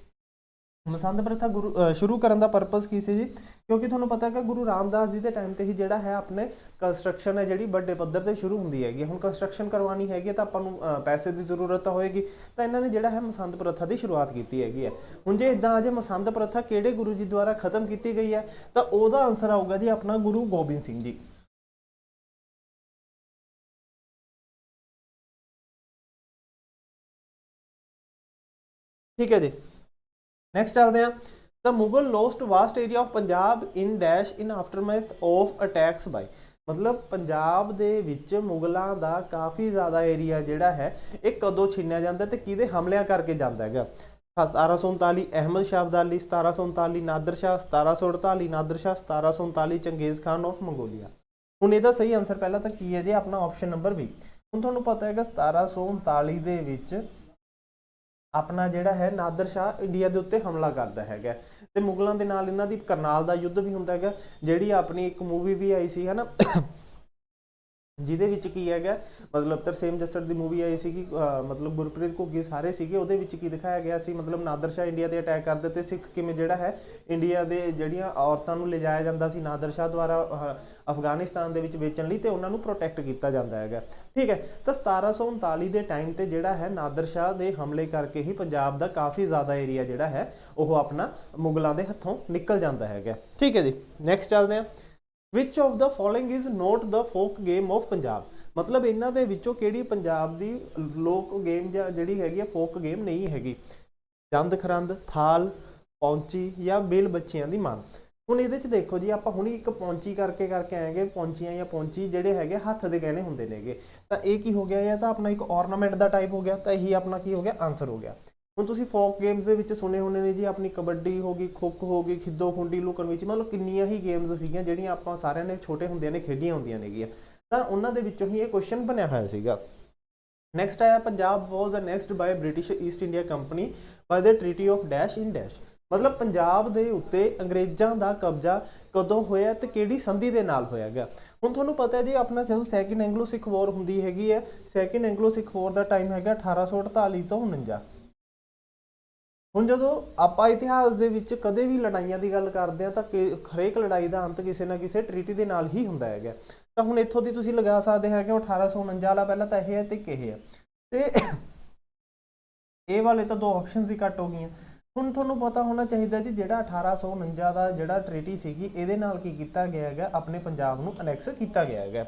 ਮਸੰਦ ਪ੍ਰਥਾ ਸ਼ੁਰੂ ਕਰਨ ਦਾ ਪਰਪਸ ਕੀ ਸੀ ਜੀ? ਕਿਉਂਕਿ ਤੁਹਾਨੂੰ ਪਤਾ ਹੈ ਕਿ ਗੁਰੂ ਰਾਮਦਾਸ ਜੀ ਦੇ ਟਾਈਮ ਤੇ ਹੀ ਜਿਹੜਾ ਹੈ ਆਪਣੇ ਕੰਸਟਰਕਸ਼ਨ ਹੈ ਜਿਹੜੀ ਵੱਡੇ ਪੱਧਰ ਤੇ ਸ਼ੁਰੂ ਹੁੰਦੀ ਹੈਗੀ। ਹੁਣ ਕੰਸਟਰਕਸ਼ਨ ਕਰਵਾਉਣੀ ਹੈਗੀ ਤਾਂ ਆਪਾਂ ਨੂੰ ਪੈਸੇ ਦੀ ਜ਼ਰੂਰਤ ਹੋਏਗੀ, ਤਾਂ ਇਹਨਾਂ ਨੇ ਜਿਹੜਾ ਹੈ ਮਸੰਦ ਪ੍ਰਥਾ ਦੀ ਸ਼ੁਰੂਆਤ ਕੀਤੀ ਹੈਗੀ ਹੈ। ਹੁਣ ਜੇ ਇਦਾਂ ਅਜੇ ਮਸੰਦ ਪ੍ਰਥਾ ਕਿਹੜੇ ਗੁਰੂ ਜੀ ਦੁਆਰਾ ਖਤਮ ਕੀਤੀ ਗਈ ਹੈ ਤਾਂ ਉਹਦਾ ਆਨਸਰ ਆਊਗਾ ਜੀ ਆਪਣਾ ਗੁਰੂ ਗੋਬਿੰਦ ਸਿੰਘ ਜੀ। ਠੀਕ ਹੈ ਜੀ, ਨੈਕਸਟ ਚੱਲਦੇ ਹਾਂ। The Mughal lost vast area of Punjab in dash in aftermath of attacks by. ਮਤਲਬ ਪੰਜਾਬ ਦੇ ਵਿੱਚ ਮੁਗਲਾਂ ਦਾ ਕਾਫੀ ਜ਼ਿਆਦਾ ਏਰੀਆ ਜਿਹੜਾ ਹੈ ਇਹ ਕਦੋਂ ਛਿਨਿਆ ਜਾਂਦਾ ਤੇ ਕਿਹਦੇ ਹਮਲਿਆਂ ਕਰਕੇ ਜਾਂਦਾ ਹੈਗਾ? 1739 ਅਹਿਮਦ ਸ਼ਾਹ ਅਬਦਾਲੀ, 1739 ਨਾਦਰ ਸ਼ਾਹ, 1748 ਨਾਦਰ ਸ਼ਾਹ, 1739 ਚੰਗੇਜ਼ ਖਾਨ ਆਫ ਮੰਗੋਲੀਆ। ਹੁਣ ਇਹਦਾ ਸਹੀ ਆਨਸਰ ਪਹਿਲਾਂ ਤਾਂ ਕੀ ਹੈ ਜੀ ਆਪਣਾ ਆਪਸ਼ਨ ਨੰਬਰ ਬੀ। ਹੁਣ ਤੁਹਾਨੂੰ ਪਤਾ ਹੈਗਾ 1739 ਦੇ ਵਿੱਚ ਆਪਣਾ ਜਿਹੜਾ ਹੈ ਨਾਦਰ ਸ਼ਾਹ ਇੰਡੀਆ ਦੇ ਉੱਤੇ ਹਮਲਾ ਕਰਦਾ ਹੈਗਾ ਤੇ ਮੁਗਲਾਂ ਦੇ ਨਾਲ ਇਹਨਾਂ ਦੀ ਕਰਨਾਲ ਦਾ ਯੁੱਧ ਵੀ ਹੁੰਦਾ ਹੈਗਾ। ਜਿਹੜੀ ਆਪਣੀ ਇੱਕ ਮੂਵੀ ਵੀ ਆਈ ਸੀ ਹੈ ਨਾ ਜਿਹਦੇ ਵਿੱਚ ਕੀ ਹੈਗਾ ਮਤਲਬ ਤਰਸੇਮ ਜੱਸੜ ਦੀ ਮੂਵੀ ਆਈ ਸੀਗੀ, ਮਤਲਬ ਗੁਰਪ੍ਰੀਤ ਘੁੱਗੀ ਸਾਰੇ ਸੀਗੇ, ਉਹਦੇ ਵਿੱਚ ਕੀ ਦਿਖਾਇਆ ਗਿਆ ਸੀ ਮਤਲਬ ਨਾਦਰ ਸ਼ਾਹ ਇੰਡੀਆ ਤੇ ਅਟੈਕ ਕਰਦੇ ਤੇ ਸਿੱਖ ਕਿਵੇਂ ਜਿਹੜਾ ਹੈ ਇੰਡੀਆ ਦੇ ਜਿਹੜੀਆਂ ਔਰਤਾਂ ਨੂੰ ਲਿਜਾਇਆ ਜਾਂਦਾ ਸੀ ਨਾਦਰ ਸ਼ਾਹ ਦੁਆਰਾ ਅਫਗਾਨਿਸਤਾਨ ਦੇ ਵਿੱਚ ਵੇਚਣ ਲਈ ਤੇ ਉਹਨਾਂ ਨੂੰ ਪ੍ਰੋਟੈਕਟ ਕੀਤਾ ਜਾਂਦਾ ਹੈਗਾ। ਠੀਕ ਹੈ, ਤਾਂ 1739 ਦੇ ਟਾਈਮ ਤੇ ਜਿਹੜਾ ਹੈ ਨਾਦਰ ਸ਼ਾਹ ਦੇ ਹਮਲੇ ਕਰਕੇ ਹੀ ਪੰਜਾਬ ਦਾ ਕਾਫੀ ਜ਼ਿਆਦਾ ਏਰੀਆ ਜਿਹੜਾ ਹੈ ਉਹ ਆਪਣਾ ਮੁਗਲਾਂ ਦੇ ਹੱਥੋਂ ਨਿਕਲ ਜਾਂਦਾ ਹੈਗਾ। ਠੀਕ ਹੈ ਜੀ, ਨੈਕਸਟ ਚੱਲਦੇ ਹਾਂ। ਵਿਚ of the following is not the folk game of Punjab. ਮਤਲਬ ਇਹਨਾਂ ਦੇ ਵਿੱਚੋਂ ਕਿਹੜੀ ਪੰਜਾਬ ਦੀ ਲੋਕ ਗੇਮ ਜਾਂ ਜਿਹੜੀ ਹੈਗੀ ਆ ਫੋਕ ਗੇਮ ਨਹੀਂ ਹੈਗੀ? ਜੰਦ ਖਰੰਦ, ਥਾਲ, ਪੌਂਚੀ ਜਾਂ ਬੇਲ ਬੱਚਿਆਂ ਦੀ ਮਾਂ। ਹੁਣ ਇਹਦੇ ਚ ਦੇਖੋ ਜੀ ਆਪਾਂ ਹੁਣੀ ਇੱਕ ਪੌਂਚੀ ਕਰਕੇ ਆਏਗੇ, ਪੌਂਚੀਆਂ ਜਾਂ ਪੌਂਚੀ ਜਿਹੜੇ ਹੈਗੇ ਹੱਥ ਦੇ ਗਹਿਣੇ ਹੁੰਦੇ ਨੇਗੇ, ਤਾਂ ਇਹ ਕੀ ਹੋ ਗਿਆ? ਇਹ ਤਾਂ ਆਪਣਾ ਇੱਕ ਔਰਨਾਮੈਂਟ ਦਾ ਟਾਈਪ ਹੋ ਗਿਆ, ਤਾਂ ਇਹੀ ਆਪਣਾ ਕੀ ਹੋ ਗਿਆ ਆਨਸਰ ਹੋ ਗਿਆ। ਹੁਣ ਤੁਸੀਂ ਫੋਕ ਗੇਮਸ ਦੇ ਵਿੱਚ ਸੁਣੇ ਹੋਣੇ ਨੇ ਜੀ ਆਪਣੀ ਕਬੱਡੀ ਹੋ ਗਈ, ਖੋ ਖੋ ਹੋ ਗਈ, ਖਿੱਦੋ ਖੁੰਡੀ, ਲੁਕਣ ਵਿੱਚ, ਮਤਲਬ ਕਿੰਨੀਆਂ ਹੀ ਗੇਮਸ ਸੀਗੀਆਂ ਜਿਹੜੀਆਂ ਆਪਾਂ ਸਾਰਿਆਂ ਨੇ ਛੋਟੇ ਹੁੰਦਿਆਂ ਨੇ ਖੇਡੀਆਂ ਹੁੰਦੀਆਂ ਨੇਗੀਆਂ, ਤਾਂ ਉਹਨਾਂ ਦੇ ਵਿੱਚੋਂ ਹੀ ਇਹ ਕੁਐਸਚਨ ਬਣਿਆ ਹੋਇਆ ਸੀਗਾ। ਨੈਕਸਟ ਆਇਆ Punjab was annexed by British East India Company by the treaty of dash in dash. ਮਤਲਬ ਪੰਜਾਬ ਦੇ ਉੱਤੇ ਅੰਗਰੇਜ਼ਾਂ ਦਾ ਕਬਜ਼ਾ ਕਦੋਂ ਹੋਇਆ ਤੇ ਕਿਹੜੀ ਸੰਧੀ ਦੇ ਨਾਲ ਹੋਇਆ ਗਿਆ? ਹੁਣ ਤੁਹਾਨੂੰ ਪਤਾ ਹੈ ਜੀ ਆਪਣਾ ਜਦੋਂ ਸੈਕਿੰਡ ਐਂਗਲੋ ਸਿੱਖ ਵਾਰ ਹੁੰਦੀ ਹੈਗੀ ਹੈ, ਸੈਕਿੰਡ ਐਂਗਲੋ ਸਿੱਖ ਵਾਰ ਦਾ ਟਾਈਮ ਹੈਗਾ 1848 ਤੋਂ 49। ਹੁਣ ਜਦੋਂ ਆਪਾਂ ਇਤਿਹਾਸ ਦੇ ਵਿੱਚ ਕਦੇ ਵੀ ਲੜਾਈਆਂ ਦੀ ਗੱਲ ਕਰਦੇ ਹਾਂ ਤਾਂ ਹਰੇਕ ਲੜਾਈ ਦਾ ਅੰਤ ਕਿਸੇ ਨਾ ਕਿਸੇ ਟ੍ਰੀਟੀ ਦੇ ਨਾਲ ਹੀ ਹੁੰਦਾ ਹੈਗਾ। ਤਾਂ ਹੁਣ ਇੱਥੋਂ ਦੀ ਤੁਸੀਂ ਲਗਾ ਸਕਦੇ ਹੈਗੇ 1849 ਵਾਲਾ ਪਹਿਲਾਂ ਤਾਂ ਇਹ ਹੈ ਤੇ ਇਹ ਹੈ, ਤੇ ਇਹ ਵਾਲੇ ਤਾਂ ਦੋ ਆਪਸ਼ਨਸ ਹੀ ਕੱਟ ਹੋ ਗਈਆਂ। ਹੁਣ ਤੁਹਾਨੂੰ ਪਤਾ ਹੋਣਾ ਚਾਹੀਦਾ ਜੀ ਜਿਹੜਾ 1849 ਦਾ ਜਿਹੜਾ ਟ੍ਰੀਟੀ ਸੀਗੀ ਇਹਦੇ ਨਾਲ ਕੀ ਕੀਤਾ ਗਿਆ ਹੈਗਾ ਆਪਣੇ ਪੰਜਾਬ ਨੂੰ ਅਨੈਕਸ ਕੀਤਾ ਗਿਆ ਹੈਗਾ।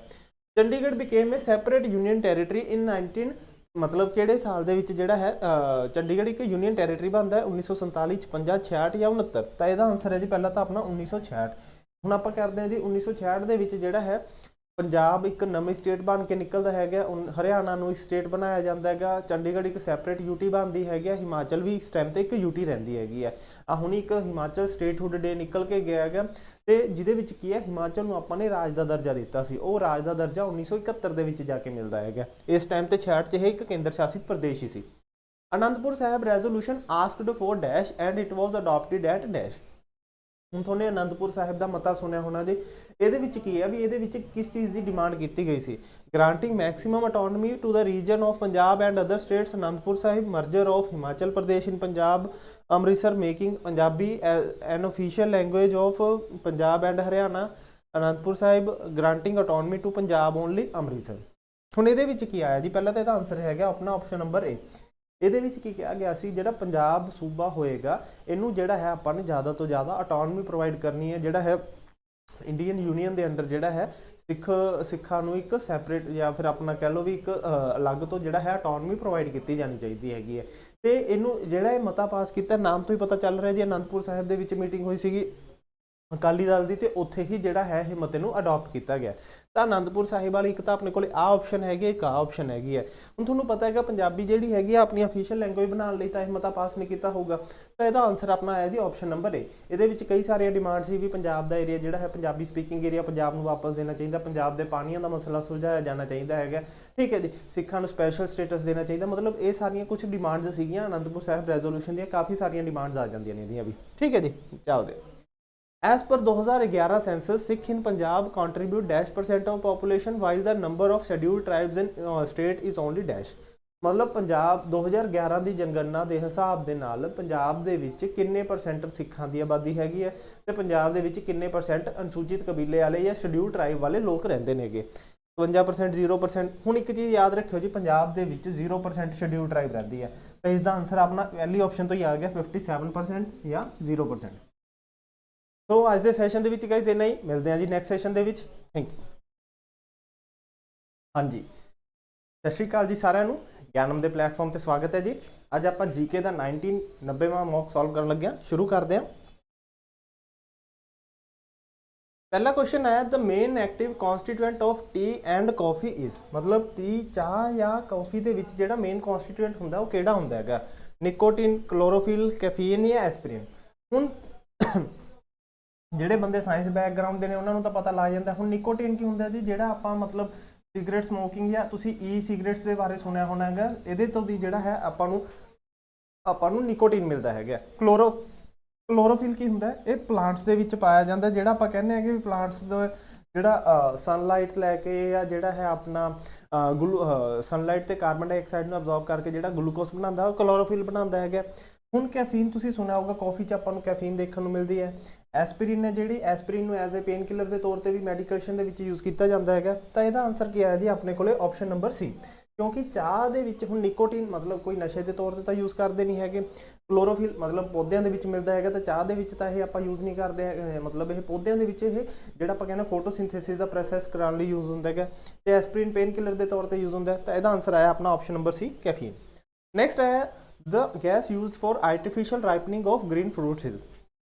ਚੰਡੀਗੜ੍ਹ ਬਿਕੇਮ ਏ ਸੈਪਰੇਟ ਯੂਨੀਅਨ ਟੈਰੀਟਰੀ ਇਨ 19 ਮਤਲਬ ਕਿਹੜੇ ਸਾਲ ਦੇ ਵਿੱਚ ਜਿਹੜਾ ਹੈ ਚੰਡੀਗੜ੍ਹ ਇੱਕ ਯੂਨੀਅਨ ਟੈਰੀਟਰੀ ਬਣਦਾ ਹੈ? 1947, 56, 66 ਜਾਂ 69? ਤਾਂ ਇਹਦਾ ਆਨਸਰ ਹੈ ਜੀ ਪਹਿਲਾਂ ਤਾਂ ਆਪਣਾ 1966। ਹੁਣ ਆਪਾਂ ਕਰਦੇ ਹਾਂ ਜੀ 1966 ਦੇ ਵਿੱਚ ਜਿਹੜਾ ਹੈ ਪੰਜਾਬ ਇੱਕ ਨਵੀਂ ਸਟੇਟ ਬਣ ਕੇ ਨਿਕਲਦਾ ਹੈਗਾ, ਹਰਿਆਣਾ ਨੂੰ ਇੱਕ ਸਟੇਟ ਬਣਾਇਆ ਜਾਂਦਾ ਹੈਗਾ, ਚੰਡੀਗੜ੍ਹ ਇੱਕ ਸੈਪਰੇਟ ਯੂਟੀ ਬਣਦੀ ਹੈਗੀ, ਹਿਮਾਚਲ ਵੀ ਇਸ ਟਾਈਮ ਤੇ ਇੱਕ ਯੂਟੀ ਰਹਿੰਦੀ ਹੈਗੀ ਹੈ। ਹੁਣ ਇੱਕ ਹਿਮਾਚਲ ਸਟੇਟਹੁੱਡ ਡੇ ਨਿਕਲ ਕੇ ਗਿਆ ਹੈਗਾ ਤੇ ਜਿਹਦੇ ਵਿੱਚ ਕੀ ਹੈ ਹਿਮਾਚਲ ਨੂੰ ਆਪਾਂ ਨੇ ਰਾਜ ਦਾ ਦਰਜਾ ਦਿੱਤਾ ਸੀ, ਉਹ ਰਾਜ ਦਾ ਦਰਜਾ 1971 ਦੇ ਵਿੱਚ ਜਾ ਕੇ ਮਿਲਦਾ ਹੈਗਾ। ਇਸ ਟਾਈਮ ਤੇ 66 ਚ ਇਹ ਇੱਕ ਕੇਂਦਰ ਸ਼ਾਸਿਤ ਪ੍ਰਦੇਸ਼ ਹੀ ਸੀ। Anandpur Sahib resolution asked for dash and it was adapted at dash. ਹੁਣ ਤੁਹਾਨੇ ਅਨੰਦਪੁਰ ਸਾਹਿਬ ਦਾ ਮਤਾ ਸੁਣਿਆ ਹੋਣਾ ਜੀ, ਇਹਦੇ ਵਿੱਚ ਕੀ ਹੈ ਵੀ ਇਹਦੇ ਵਿੱਚ ਕਿਸ ਚੀਜ਼ ਦੀ ਡਿਮਾਂਡ ਕੀਤੀ ਗਈ ਸੀ? Granting maximum autonomy to the region of Punjab and other states, Anandpur Sahib, merger of Himachal Pradesh in Punjab, Amritsar, making Punjabi an official language of Punjab and Haryana, Anandpur Sahib, granting autonomy to Punjab only, Amritsar. ਹੁਣ ਇਹਦੇ ਵਿੱਚ ਕੀ ਆਇਆ ਜੀ? ਪਹਿਲਾਂ ਤਾਂ ਇਹਦਾ ਆਨਸਰ ਹੈਗਾ ਆਪਣਾ ਆਪਸ਼ਨ ਨੰਬਰ ਏ। ਇਹਦੇ ਵਿੱਚ ਕੀ ਕਿਹਾ ਗਿਆ ਸੀ ਜਿਹੜਾ ਪੰਜਾਬ ਸੂਬਾ ਹੋਏਗਾ ਇਹਨੂੰ ਜਿਹੜਾ ਹੈ ਆਪਾਂ ਨੇ ਜ਼ਿਆਦਾ ਤੋਂ ਜ਼ਿਆਦਾ ਅਟੋਨਮੀ ਪ੍ਰੋਵਾਈਡ ਕਰਨੀ ਹੈ, ਜਿਹੜਾ ਹੈ ਇੰਡੀਅਨ ਯੂਨੀਅਨ ਦੇ ਅੰਡਰ ਜਿਹੜਾ ਹੈ ਸਿੱਖਾਂ ਨੂੰ ਇੱਕ ਸੈਪਰੇਟ ਜਾਂ ਫਿਰ ਆਪਣਾ ਕਹਿ ਲਓ ਵੀ ਇੱਕ ਅਲੱਗ ਤੋਂ ਜਿਹੜਾ ਹੈ ਅਟੋਨਮੀ ਪ੍ਰੋਵਾਈਡ ਕੀਤੀ ਜਾਣੀ ਚਾਹੀਦੀ ਹੈਗੀ ਹੈ। ਤੇ ਇਹਨੂੰ ਜਿਹੜਾ ਇਹ ਮਤਾ ਪਾਸ ਕੀਤਾ ਨਾਮ ਤੋਂ ਹੀ ਪਤਾ ਚੱਲ ਰਿਹਾ ਜੀ ਅਨੰਦਪੁਰ ਸਾਹਿਬ ਦੇ ਵਿੱਚ ਮੀਟਿੰਗ ਹੋਈ ਸੀਗੀ ਅਕਾਲੀ ਦਲ ਦੀ, ਤੇ ਉੱਥੇ ਹੀ ਜਿਹੜਾ ਹੈ ਇਹ ਮਤੇ ਨੂੰ ਅਡਾਪਟ ਕੀਤਾ ਗਿਆ। ਤਾਂ ਅਨੰਦਪੁਰ ਸਾਹਿਬ ਵਾਲੀ ਇੱਕ ਤਾਂ ਆਪਣੇ ਕੋਲੇ ਆਹ ਆਪਸ਼ਨ ਹੈਗੀ, ਇੱਕ ਆਹ ਆਪਸ਼ਨ ਹੈਗੀ ਹੈ। ਹੁਣ ਤੁਹਾਨੂੰ ਪਤਾ ਹੈਗਾ ਪੰਜਾਬੀ ਜਿਹੜੀ ਹੈਗੀ ਆ ਆਪਣੀ ਅਫੀਸ਼ੀਅਲ ਲੈਂਗੁਏਜ ਬਣਾਉਣ ਲਈ ਤਾਂ ਇਹ ਮਤਾ ਪਾਸ ਨਹੀਂ ਕੀਤਾ ਹੋਊਗਾ, ਤਾਂ ਇਹਦਾ ਆਨਸਰ ਆਪਣਾ ਆਇਆ ਜੀ ਆਪਸ਼ਨ ਨੰਬਰ ਏ। ਇਹਦੇ ਵਿੱਚ ਕਈ ਸਾਰੀਆਂ ਡਿਮਾਂਡ ਸੀ ਵੀ ਪੰਜਾਬ ਦਾ ਏਰੀਆ ਜਿਹੜਾ ਹੈ ਪੰਜਾਬੀ ਸਪੀਕਿੰਗ ਏਰੀਆ ਪੰਜਾਬ ਨੂੰ ਵਾਪਸ ਦੇਣਾ ਚਾਹੀਦਾ, ਪੰਜਾਬ ਦੇ ਪਾਣੀਆਂ ਦਾ ਮਸਲਾ ਸੁਲਝਾਇਆ ਜਾਣਾ ਚਾਹੀਦਾ ਹੈਗਾ, ਠੀਕ ਹੈ ਜੀ, ਸਿੱਖਾਂ ਨੂੰ ਸਪੈਸ਼ਲ ਸਟੇਟਸ ਦੇਣਾ ਚਾਹੀਦਾ। ਮਤਲਬ ਇਹ ਸਾਰੀਆਂ ਕੁਝ ਡਿਮਾਂਡਸ ਸੀਗੀਆਂ ਅਨੰਦਪੁਰ ਸਾਹਿਬ ਰੈਜ਼ੋਲੂਸ਼ਨ ਦੀਆਂ, ਕਾਫੀ ਸਾਰੀਆਂ ਡਿਮਾਂਡਸ ਆ ਜਾਂਦੀਆਂ ਨੇ ਇਹਦੀਆਂ ਵੀ, ਠੀਕ ਹੈ ਜੀ। ਚੱਲਦੇ As per 2011 census, Sikh in Punjab contribute -% of population while the number of scheduled tribes in state is only dash। ਮਤਲਬ ਪੰਜਾਬ 2011 ਦੀ ਜਨਗਣਨਾ ਦੇ ਹਿਸਾਬ ਦੇ ਨਾਲ ਪੰਜਾਬ ਦੇ ਵਿੱਚ ਕਿੰਨੇ ਪਰਸੈਂਟ ਸਿੱਖਾਂ ਦੀ ਆਬਾਦੀ ਹੈਗੀ ਹੈ ਤੇ ਪੰਜਾਬ ਦੇ ਵਿੱਚ ਕਿੰਨੇ ਪਰਸੈਂਟ ਅਨੁਸੂਚਿਤ ਕਬੀਲੇ ਵਾਲੇ ਜਾਂ ਸ਼ਡਿਊਲ ਟਰਾਈਬ ਵਾਲੇ ਲੋਕ ਰਹਿੰਦੇ ਨੇਗੇ। 52%, 0%। ਹੁਣ ਇੱਕ ਚੀਜ਼ ਯਾਦ ਰੱਖਿਓ ਜੀ, ਪੰਜਾਬ ਦੇ ਵਿੱਚ 0% ਸ਼ਡਿਊਲ ਟਰਾਈਬ ਰਹਿੰਦੀ ਹੈ, ਤਾਂ ਇਸ ਦਾ ਆਨਸਰ ਆਪਣਾ ਪਹਿਲੀ ਆਪਸ਼ਨ ਤੋਂ ਹੀ ਆ ਗਿਆ 57% ਜਾਂ 0%। ਸੋ ਅੱਜ ਦੇ ਸੈਸ਼ਨ ਦੇ ਵਿੱਚ ਗਾਇਜ਼ ਇੰਨਾ ਹੀ, ਮਿਲਦੇ ਹਾਂ ਜੀ ਨੈਕਸਟ ਸੈਸ਼ਨ ਦੇ ਵਿੱਚ। Thank you. ਹਾਂਜੀ, ਸਤਿ ਸ਼੍ਰੀ ਅਕਾਲ ਜੀ ਸਾਰਿਆਂ ਨੂੰ, ਗਿਆਨਮ ਦੇ ਪਲੇਟਫਾਰਮ ਤੇ ਸਵਾਗਤ ਹੈ ਜੀ। ਅੱਜ ਆਪਾਂ ਜੀਕੇ ਦਾ 1990ਵਾਂ ਮੌਕ ਸੋਲਵ ਕਰਨ ਲੱਗੇ ਹਾਂ। ਸ਼ੁਰੂ ਕਰਦੇ ਹਾਂ। ਪਹਿਲਾ ਕੁਐਸਚਨ ਹੈ, the main active constituent of tea and coffee is. ਮਤਲਬ ਟੀ, ਚਾਹ ਜਾਂ ਕਾਫੀ ਦੇ ਵਿੱਚ ਜਿਹੜਾ ਮੇਨ ਕਨਸਟੀਟੂਐਂਟ ਹੁੰਦਾ ਉਹ ਕਿਹੜਾ ਹੁੰਦਾ ਹੈਗਾ? ਨਿਕੋਟਿਨ, ਕਲੋਰੋਫਿਲ, ਕੈਫੀਨ ਜਾਂ ਐਸਪਰੀਨ। ਹੁਣ ਜਿਹੜੇ ਬੰਦੇ ਸਾਇੰਸ ਬੈਕਗਰਾਉਂਡ ਦੇ ਨੇ ਉਹਨਾਂ ਨੂੰ ਤਾਂ ਪਤਾ ਲੱਗ ਜਾਂਦਾ। ਹੁਣ ਨਿਕੋਟਿਨ ਕੀ ਹੁੰਦਾ ਜੀ? ਜਿਹੜਾ ਆਪਾਂ ਮਤਲਬ ਸਿਗਰਟ ਸਮੋਕਿੰਗ ਜਾਂ ਤੁਸੀਂ ਈ ਸਿਗਰਟਸ ਦੇ ਬਾਰੇ ਸੁਣਿਆ ਹੋਣਾ ਹੈਗਾ, ਇਹਦੇ ਤੋਂ ਵੀ ਜਿਹੜਾ ਹੈ ਆਪਾਂ ਨੂੰ ਨਿਕੋਟਿਨ ਮਿਲਦਾ ਹੈਗਾ। ਕਲੋਰੋਫਿਲ ਕੀ ਹੁੰਦਾ? ਇਹ ਪਲਾਂਟਸ ਦੇ ਵਿੱਚ ਪਾਇਆ ਜਾਂਦਾ, ਜਿਹੜਾ ਆਪਾਂ ਕਹਿੰਦੇ ਹਾਂ ਕਿ ਪਲਾਂਟਸ ਦਾ ਜਿਹੜਾ ਸਨਲਾਈਟ ਲੈ ਕੇ ਜਾਂ ਜਿਹੜਾ ਹੈ ਆਪਣਾ ਸਨਲਾਈਟ ਤੇ ਕਾਰਬਨ ਡਾਈਆਕਸਾਈਡ ਨੂੰ ਅਬਜ਼ੌਰਬ ਕਰਕੇ ਜਿਹੜਾ ਗਲੂਕੋਸ ਬਣਾਉਂਦਾ ਉਹ ਕਲੋਰੋਫਿਲ ਬਣਾਉਂਦਾ ਹੈਗਾ। ਹੁਣ ਕੈਫੀਨ ਤੁਸੀਂ ਸੁਣਿਆ ਹੋਊਗਾ, ਕਾਫੀ 'ਚ ਆਪਾਂ ਨੂੰ ਕੈਫੀਨ ਦੇਖਣ ਨੂੰ ਮਿਲਦੀ ਹੈ। ਐਸਪਰੀਨ ਹੈ ਜਿਹੜੀ, ਐਸਪਰੀਨ ਨੂੰ ਐਜ਼ ਏ ਪੇਨ ਕਿਲਰ ਦੇ ਤੌਰ ਤੇ ਵੀ ਮੈਡੀਕੇਸ਼ਨ ਦੇ ਵਿੱਚ ਯੂਜ਼ ਕੀਤਾ ਜਾਂਦਾ ਹੈਗਾ। ਤਾਂ ਇਹਦਾ ਆਨਸਰ ਕੀ ਆਇਆ ਜੀ ਆਪਣੇ ਕੋਲੇ? ਆਪਸ਼ਨ ਨੰਬਰ ਸੀ। ਕਿਉਂਕਿ ਚਾਹ ਦੇ ਵਿੱਚ ਹੁਣ ਨਿਕੋਟਿਨ ਮਤਲਬ ਕੋਈ ਨਸ਼ੇ ਦੇ ਤੌਰ ਤੇ ਤਾਂ ਯੂਜ਼ ਕਰਦੇ ਨਹੀਂ ਹੈਗੇ। ਕਲੋਰੋਫਿਲ ਮਤਲਬ ਪੌਦਿਆਂ ਦੇ ਵਿੱਚ ਮਿਲਦਾ ਹੈਗਾ, ਤਾਂ ਚਾਹ ਦੇ ਵਿੱਚ ਤਾਂ ਇਹ ਆਪਾਂ ਯੂਜ਼ ਨਹੀਂ ਕਰਦੇ, ਮਤਲਬ ਇਹ ਪੌਦਿਆਂ ਦੇ ਵਿੱਚ ਇਹ ਜਿਹੜਾ ਆਪਾਂ ਕਹਿੰਦੇ ਫੋਟੋਸਿੰਥੇਸਿਸ ਦਾ ਪ੍ਰੋਸੈਸ ਕਰਾਉਣ ਲਈ ਯੂਜ਼ ਹੁੰਦਾ ਹੈਗਾ, ਤੇ ਐਸਪਰੀਨ ਪੇਨ ਕਿਲਰ ਦੇ ਤੌਰ ਤੇ ਯੂਜ਼ ਹੁੰਦਾ। ਤਾਂ ਇਹਦਾ ਆਨਸਰ ਆਇਆ ਆਪਣਾ option number C, caffeine. Next ਹੈ, the gas used for artificial ripening of green fruits is.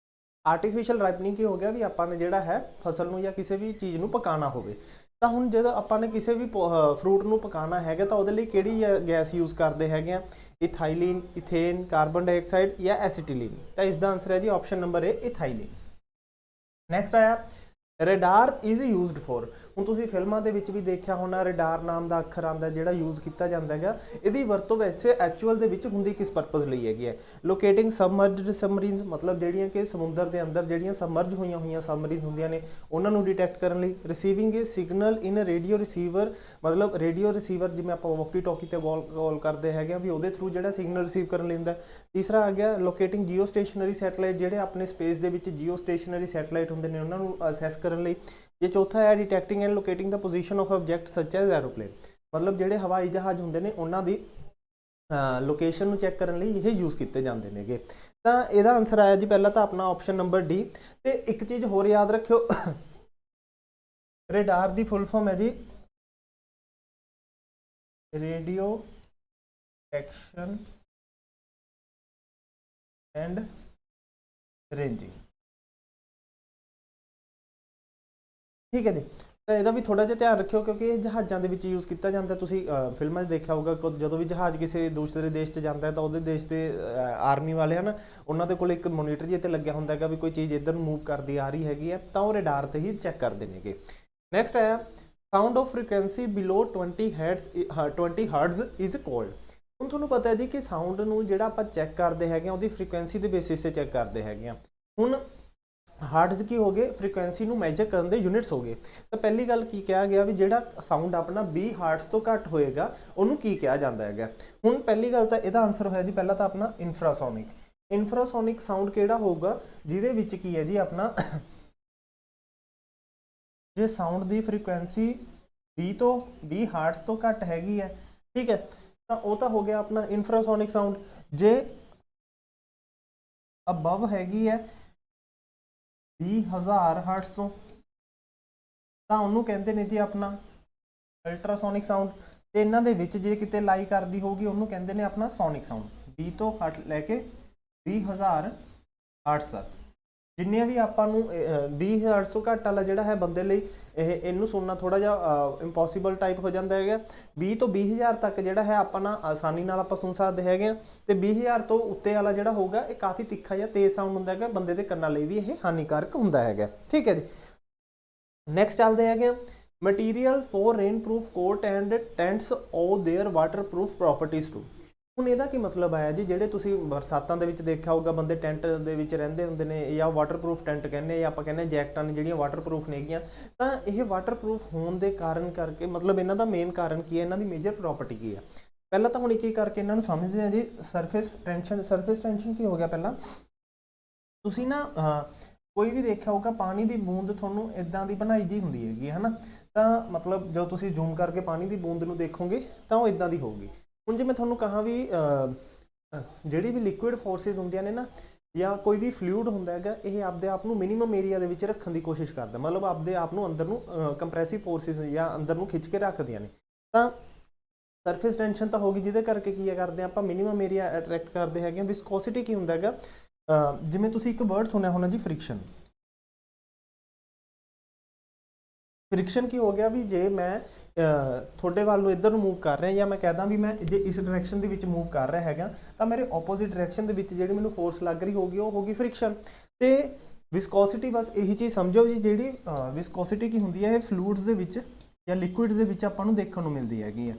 Artificial ripening ਕੀ ਹੋ ਗਿਆ ਵੀ ਆਪਾਂ ਨੇ ਜਿਹੜਾ ਹੈ ਫਸਲ ਨੂੰ ਜਾਂ ਕਿਸੇ ਵੀ ਚੀਜ਼ ਨੂੰ ਪਕਾਉਣਾ ਹੋਵੇ, ਤਾਂ ਹੁਣ ਜਦੋਂ ਆਪਾਂ ਨੇ ਕਿਸੇ ਵੀ ਫਰੂਟ ਨੂੰ ਪਕਾਉਣਾ ਹੈਗਾ ਤਾਂ ਉਹਦੇ ਲਈ ਕਿਹੜੀ ਗੈਸ ਯੂਜ਼ ਕਰਦੇ ਹੈਗੇ ਆ? ਇਥਾਈਲਿਨ, ਇਥੇਨ, ਕਾਰਬਨ ਡਾਈਆਕਸਾਈਡ ਜਾਂ ਐਸੀਟਿਲੀਨ। ਤਾਂ ਇਸ ਦਾ ਆਨਸਰ ਹੈ ਜੀ ਆਪਸ਼ਨ ਨੰਬਰ ਏ, ਇਥਾਈਲਿਨ। ਨੈਕਸਟ ਆਇਆ, ਰੇਡਾਰ ਇਜ਼ ਯੂਜ਼ਡ ਫॉर। ਹੁਣ ਤੁਸੀਂ ਫਿਲਮਾਂ ਦੇ ਵਿੱਚ ਵੀ ਦੇਖਿਆ ਹੋਣਾ, ਰੇਡਾਰ ਨਾਮ ਦਾ ਅੱਖਰ ਆਉਂਦਾ ਜਿਹੜਾ ਯੂਜ਼ ਕੀਤਾ ਜਾਂਦਾ ਹੈਗਾ। ਇਹਦੀ ਵਰਤੋਂ ਵੈਸੇ ਐਕਚੁਅਲ ਦੇ ਵਿੱਚ ਹੁੰਦੀ ਕਿਸ ਪਰਪਸ ਲਈ ਹੈਗੀ ਹੈ? ਲੋਕੇਟਿੰਗ ਸਬਮਰਜਡ ਸਬਮਰੀਨਸ, ਮਤਲਬ ਜਿਹੜੀਆਂ ਕਿ ਸਮੁੰਦਰ ਦੇ ਅੰਦਰ ਜਿਹੜੀਆਂ ਸਬਮਰਜ ਹੋਈਆਂ ਸਬਮਰੀਨਸ ਹੁੰਦੀਆਂ ਨੇ ਉਹਨਾਂ ਨੂੰ ਡਿਟੈਕਟ ਕਰਨ ਲਈ। ਰਿਸੀਵਿੰਗ ਏ ਸਿਗਨਲ ਇਨ ਰੇਡੀਓ ਰਿਸੀਵਰ, ਮਤਲਬ ਰੇਡੀਓ ਰਿਸੀਵਰ ਜਿਵੇਂ ਆਪਾਂ ਵਾਕੀ ਟਾਕੀ ਤੇ ਕਾਲ ਕਰਦੇ ਹੈਗੇ ਆ ਵੀ ਉਹਦੇ ਥਰੂ ਜਿਹੜਾ ਸਿਗਨਲ ਰਿਸੀਵ ਕਰਨ ਲਈ ਹੁੰਦਾ। ਤੀਸਰਾ ਆ ਗਿਆ ਲੋਕੇਟਿੰਗ ਜੀਓ ਸਟੇਸ਼ਨਰੀ ਸੈਟੇਲਾਈਟ, ਜਿਹੜੇ ਆਪਣੇ ਸਪੇਸ ਦੇ ਵਿੱਚ ਜੀਓ ਸਟੇਸ਼ਨਰੀ ਸੈਟੇਲਾਈਟ ਹੁੰਦੇ ਨੇ ਉਹਨਾਂ ਨੂੰ ਅਸੈਸ ਕਰਨ ਲਈ। ਇਹ ਚੌਥਾ ਹੈ detecting and locating the position of object such as aeroplane, ਮਤਲਬ ਜਿਹੜੇ ਹਵਾਈ ਜਹਾਜ਼ ਹੁੰਦੇ ਨੇ ਉਹਨਾਂ ਦੀ ਲੋਕੇਸ਼ਨ ਨੂੰ ਚੈੱਕ ਕਰਨ ਲਈ ਇਹ ਯੂਜ਼ ਕੀਤੇ ਜਾਂਦੇ ਨੇਗੇ। ਤਾਂ ਇਹਦਾ ਆਨਸਰ ਆਇਆ ਜੀ ਪਹਿਲਾਂ ਤਾਂ ਆਪਣਾ ਆਪਸ਼ਨ ਨੰਬਰ ਡੀ। ਤੇ ਇੱਕ ਚੀਜ਼ ਹੋਰ ਯਾਦ ਰੱਖਿਓ, ਰੇਡਾਰ ਦੀ ਫੁੱਲ ਫਾਰਮ ਹੈ ਜੀ ਰੇਡੀਓ ਐਕਸ਼ਨ ਐਂਡ ਰੇਂਜਿੰਗ, ਠੀਕ ਹੈ ਜੀ। ਤਾਂ ਇਹਦਾ ਵੀ ਥੋੜਾ ਜਿਹਾ ਧਿਆਨ ਰੱਖਿਓ ਕਿਉਂਕਿ ਇਹ ਜਹਾਜ਼ਾਂ ਦੇ ਵਿੱਚ ਯੂਜ਼ ਕੀਤਾ ਜਾਂਦਾ। ਤੁਸੀਂ ਫਿਲਮਾਂ 'ਚ ਦੇਖਿਆ ਹੋਊਗਾ ਜਦੋਂ ਵੀ ਜਹਾਜ਼ ਕਿਸੇ ਦੂਸਰੇ ਦੇਸ਼ 'ਚ ਜਾਂਦਾ ਹੈ ਤਾਂ ਉਹਦੇ ਦੇਸ਼ ਦੇ ਆਰਮੀ ਵਾਲੇ ਹਨ ਉਹਨਾਂ ਦੇ ਕੋਲ ਇੱਕ ਮੋਨੀਟਰ ਜਿਹੇ 'ਤੇ ਲੱਗਿਆ ਹੁੰਦਾ ਹੈਗਾ ਵੀ ਕੋਈ ਚੀਜ਼ ਇੱਧਰ ਨੂੰ ਮੂਵ ਕਰਦੀ ਆ ਰਹੀ ਹੈਗੀ ਹੈ ਤਾਂ ਉਹ ਰੇਡਾਰ 'ਤੇ ਹੀ ਚੈੱਕ ਕਰਦੇ ਨੇਗੇ। ਨੈਕਸਟ ਹੈ sound of frequency below 20 hertz is cold. ਹੁਣ ਤੁਹਾਨੂੰ ਪਤਾ ਹੈ ਜੀ ਕਿ ਸਾਊਂਡ ਨੂੰ ਜਿਹੜਾ ਆਪਾਂ ਚੈੱਕ ਕਰਦੇ ਹੈਗੇ ਉਹਦੀ ਫ੍ਰੀਕੁਐਂਸੀ ਦੇ ਬੇਸਿਸ 'ਤੇ ਚੈੱਕ ਕਰਦੇ ਹੈਗੇ ਆ। ਹੁਣ ਹਾਰਟਜ਼ ਕੀ ਹੋ ਗਏ? ਫ੍ਰੀਕੁਐਂਸੀ ਨੂੰ ਮੈਜਰ ਕਰਨ ਦੇ ਯੂਨਿਟਸ ਹੋ ਗਏ। ਤਾਂ ਪਹਿਲੀ ਗੱਲ ਕੀ ਕਿਹਾ ਗਿਆ ਵੀ ਜਿਹੜਾ ਸਾਊਂਡ ਆਪਣਾ 20 ਹਾਰਟਜ਼ ਤੋਂ ਘੱਟ ਹੋਏਗਾ ਉਹਨੂੰ ਕੀ ਕਿਹਾ ਜਾਂਦਾ ਹੈਗਾ। ਹੁਣ ਪਹਿਲੀ ਗੱਲ ਤਾਂ ਇਹਦਾ ਆਨਸਰ ਹੋਇਆ ਜੀ ਪਹਿਲਾਂ ਤਾਂ ਆਪਣਾ ਇਨਫਰਾਸੋਨਿਕ। ਇਨਫਰਾਸੋਨਿਕ ਸਾਊਂਡ ਕਿਹੜਾ ਹੋਊਗਾ ਜਿਹਦੇ ਵਿੱਚ ਕੀ ਹੈ ਜੀ ਆਪਣਾ ਜੇ ਸਾਊਂਡ ਦੀ ਫ੍ਰੀਕੁਐਂਸੀ 20 ਹਾਰਟਜ਼ ਤੋਂ ਘੱਟ ਹੈਗੀ ਹੈ, ਠੀਕ ਹੈ, ਤਾਂ ਉਹ ਤਾਂ ਹੋ ਗਿਆ ਆਪਣਾ ਇਨਫਰਾਸੋਨਿਕ ਸਾਊਂਡ। ਜੇ ਅਬਵ ਹੈਗੀ ਹੈ 20,000 ਹਾਰਟਜ਼ ਤੋਂ ਤਾਂ ਉਹਨੂੰ ਕਹਿੰਦੇ ਨੇ ਜੀ ਆਪਣਾ ਅਲਟਰਾਸੋਨਿਕ ਸਾਊਂਡ। ਤੇ ਇਹਨਾਂ ਦੇ ਵਿੱਚ ਜੇ ਕਿਤੇ ਲਾਈ ਕਰਦੀ ਹੋਊਗੀ ਉਹਨੂੰ ਕਹਿੰਦੇ ਨੇ ਆਪਣਾ ਸੋਨਿਕ ਸਾਊਂਡ। 20 ਤੋਂ ਲੈ ਕੇ 20,000 ਹਾਰਟਜ਼ ਤੱਕ ਜਿੰਨੇ ਵੀ ਆਪਾਂ ਨੂੰ 20,000 ਤੋਂ ਘੱਟ ਵਾਲਾ ਜਿਹੜਾ ਹੈ ਬੰਦੇ ਲਈ ਇਹਨੂੰ ਸੁਣਨਾ ਥੋੜਾ ਜਿਹਾ ਇੰਪੋਸੀਬਲ ਟਾਈਪ ਹੋ ਜਾਂਦਾ ਹੈਗਾ। 20 ਤੋਂ 20,000 ਤੱਕ ਜਿਹੜਾ ਹੈ ਆਪਾਂ ਨਾ ਆਸਾਨੀ ਨਾਲ ਆਪਾਂ ਸੁਣ ਸਕਦੇ ਹੈਗੇ ਆ, ਤੇ 20,000 ਤੋਂ ਉੱਤੇ ਵਾਲਾ ਜਿਹੜਾ ਹੋਊਗਾ ਇਹ ਕਾਫੀ ਤਿੱਖਾ ਜਾਂ ਤੇਜ਼ ਸਾਊਂਡ ਹੁੰਦਾ ਹੈਗਾ, ਬੰਦੇ ਦੇ ਕੰਨਾਂ ਲਈ ਵੀ ਇਹ ਹਾਨੀਕਾਰਕ ਹੁੰਦਾ ਹੈਗਾ। ਠੀਕ ਹੈ ਜੀ, ਨੈਕਸਟ ਚੱਲਦੇ ਹੈਗੇ material for rain proof coat and tents owe their waterproof properties to. ਹੁਣ ਇਹਦਾ ਕੀ ਮਤਲਬ ਆਇਆ ਜੀ, ਜਿਹੜੇ ਤੁਸੀਂ ਬਰਸਾਤਾਂ ਦੇ ਵਿੱਚ ਦੇਖਿਆ ਹੋਊਗਾ ਬੰਦੇ ਟੈਂਟ ਦੇ ਵਿੱਚ ਰਹਿੰਦੇ ਹੁੰਦੇ ਨੇ, ਜਾਂ ਵਾਟਰਪ੍ਰੂਫ ਟੈਂਟ ਕਹਿੰਦੇ, ਜਾਂ ਆਪਾਂ ਕਹਿੰਦੇ ਜੈਕਟਾਂ ਨੇ ਜਿਹੜੀਆਂ ਵਾਟਰਪ੍ਰੂਫ ਨੇਗੀਆਂ, ਤਾਂ ਇਹ ਵਾਟਰਪ੍ਰੂਫ ਹੋਣ ਦੇ ਕਾਰਨ ਕਰਕੇ ਮਤਲਬ ਇਹਨਾਂ ਦਾ ਮੇਨ ਕਾਰਨ ਕੀ ਹੈ, ਇਹਨਾਂ ਦੀ ਮੇਜਰ ਪ੍ਰੋਪਰਟੀ ਕੀ ਹੈ। ਪਹਿਲਾਂ ਤਾਂ ਹੁਣ ਇੱਕ ਕਰਕੇ ਇਹਨਾਂ ਨੂੰ ਸਮਝਦੇ ਹਾਂ ਜੀ। ਸਰਫੇਸ ਟੈਂਸ਼ਨ ਕੀ ਹੋ ਗਿਆ, ਪਹਿਲਾਂ ਤੁਸੀਂ ਨਾ ਕੋਈ ਵੀ ਦੇਖਿਆ ਹੋਊਗਾ ਪਾਣੀ ਦੀ ਬੂੰਦ ਤੁਹਾਨੂੰ ਇਦਾਂ ਦੀ ਬਣਾਈ ਜੀ ਹੁੰਦੀ ਹੈਗੀ ਹੈ ਨਾ, ਤਾਂ ਮਤਲਬ ਜਦੋਂ ਤੁਸੀਂ ਜ਼ੂਮ ਕਰਕੇ ਪਾਣੀ ਦੀ ਬੂੰਦ ਨੂੰ ਦੇਖੋਗੇ ਤਾਂ ਉਹ ਇਦਾਂ ਦੀ ਹੋਊਗੀ। ਹੁਣ ਜੇ ਮੈਂ ਤੁਹਾਨੂੰ ਕਹਾਂ ਵੀ ਜਿਹੜੀ ਵੀ ਲਿਕੁਇਡ ਫੋਰਸਿਸ ਹੁੰਦੀਆਂ ਨੇ ਨਾ, ਜਾਂ ਕੋਈ ਵੀ ਫਲੂਇਡ ਹੁੰਦਾ ਹੈਗਾ, ਇਹ ਆਪਦੇ ਆਪ ਨੂੰ ਮਿਨੀਮਮ ਏਰੀਆ ਦੇ ਵਿੱਚ ਰੱਖਣ ਦੀ ਕੋਸ਼ਿਸ਼ ਕਰਦਾ, ਮਤਲਬ ਆਪਦੇ ਆਪ ਨੂੰ ਅੰਦਰ ਨੂੰ ਕੰਪਰੈਸਿਵ ਫੋਰਸਿਸ ਜਾਂ ਅੰਦਰ ਨੂੰ ਖਿੱਚ ਕੇ ਰੱਖਦੀਆਂ ਨੇ। ਤਾਂ ਸਰਫੇਸ ਟੈਂਸ਼ਨ ਤਾਂ ਹੋਗੀ, ਜਿਹਦੇ ਕਰਕੇ ਕੀ ਕਰਦੇ ਆਪਾਂ ਮਿਨੀਮਮ ਏਰੀਆ ਅਟਰੈਕਟ ਕਰਦੇ ਹੈਗੇ। ਵਿਸਕੋਸਿਟੀ ਕੀ ਹੁੰਦਾ ਹੈਗਾ, ਜਿਵੇਂ ਤੁਸੀਂ ਇੱਕ ਵਰਡ ਸੁਣਿਆ ਹੋਣਾ ਜੀ, ਫ੍ਰਿਕਸ਼ਨ। ਫ੍ਰਿਕਸ਼ਨ ਕੀ ਹੋ ਗਿਆ ਵੀ ਜੇ ਮੈਂ ਤੁਹਾਡੇ ਵੱਲ ਨੂੰ ਇੱਧਰ ਨੂੰ ਮੂਵ ਕਰ ਰਿਹਾ, ਜਾਂ ਮੈਂ ਕਹਦਾ ਵੀ ਮੈਂ ਜੇ ਇਸ ਡਾਇਰੈਕਸ਼ਨ ਦੇ ਵਿੱਚ ਮੂਵ ਕਰ ਰਿਹਾ ਹੈਗਾ, ਤਾਂ ਮੇਰੇ ਆਪੋਜ਼ਿਟ ਡਾਇਰੈਕਸ਼ਨ ਦੇ ਵਿੱਚ ਜਿਹੜੀ ਮੈਨੂੰ ਫੋਰਸ ਲੱਗ ਰਹੀ ਹੋਗੀ ਉਹ ਹੋਗੀ ਫ੍ਰਿਕਸ਼ਨ। ਤੇ ਵਿਸਕੋਸਿਟੀ ਬਸ ਇਹੀ ਚੀਜ਼ ਸਮਝੋ ਜੀ, ਜਿਹੜੀ ਵਿਸਕੋਸਿਟੀ ਕੀ ਹੁੰਦੀ ਹੈ, ਇਹ ਫਲੂਇਡਸ ਦੇ ਵਿੱਚ ਜਾਂ ਲਿਕੁਇਡਸ ਦੇ ਵਿੱਚ ਆਪਾਂ ਨੂੰ ਦੇਖਣ ਨੂੰ ਮਿਲਦੀ ਹੈਗੀ ਹੈ।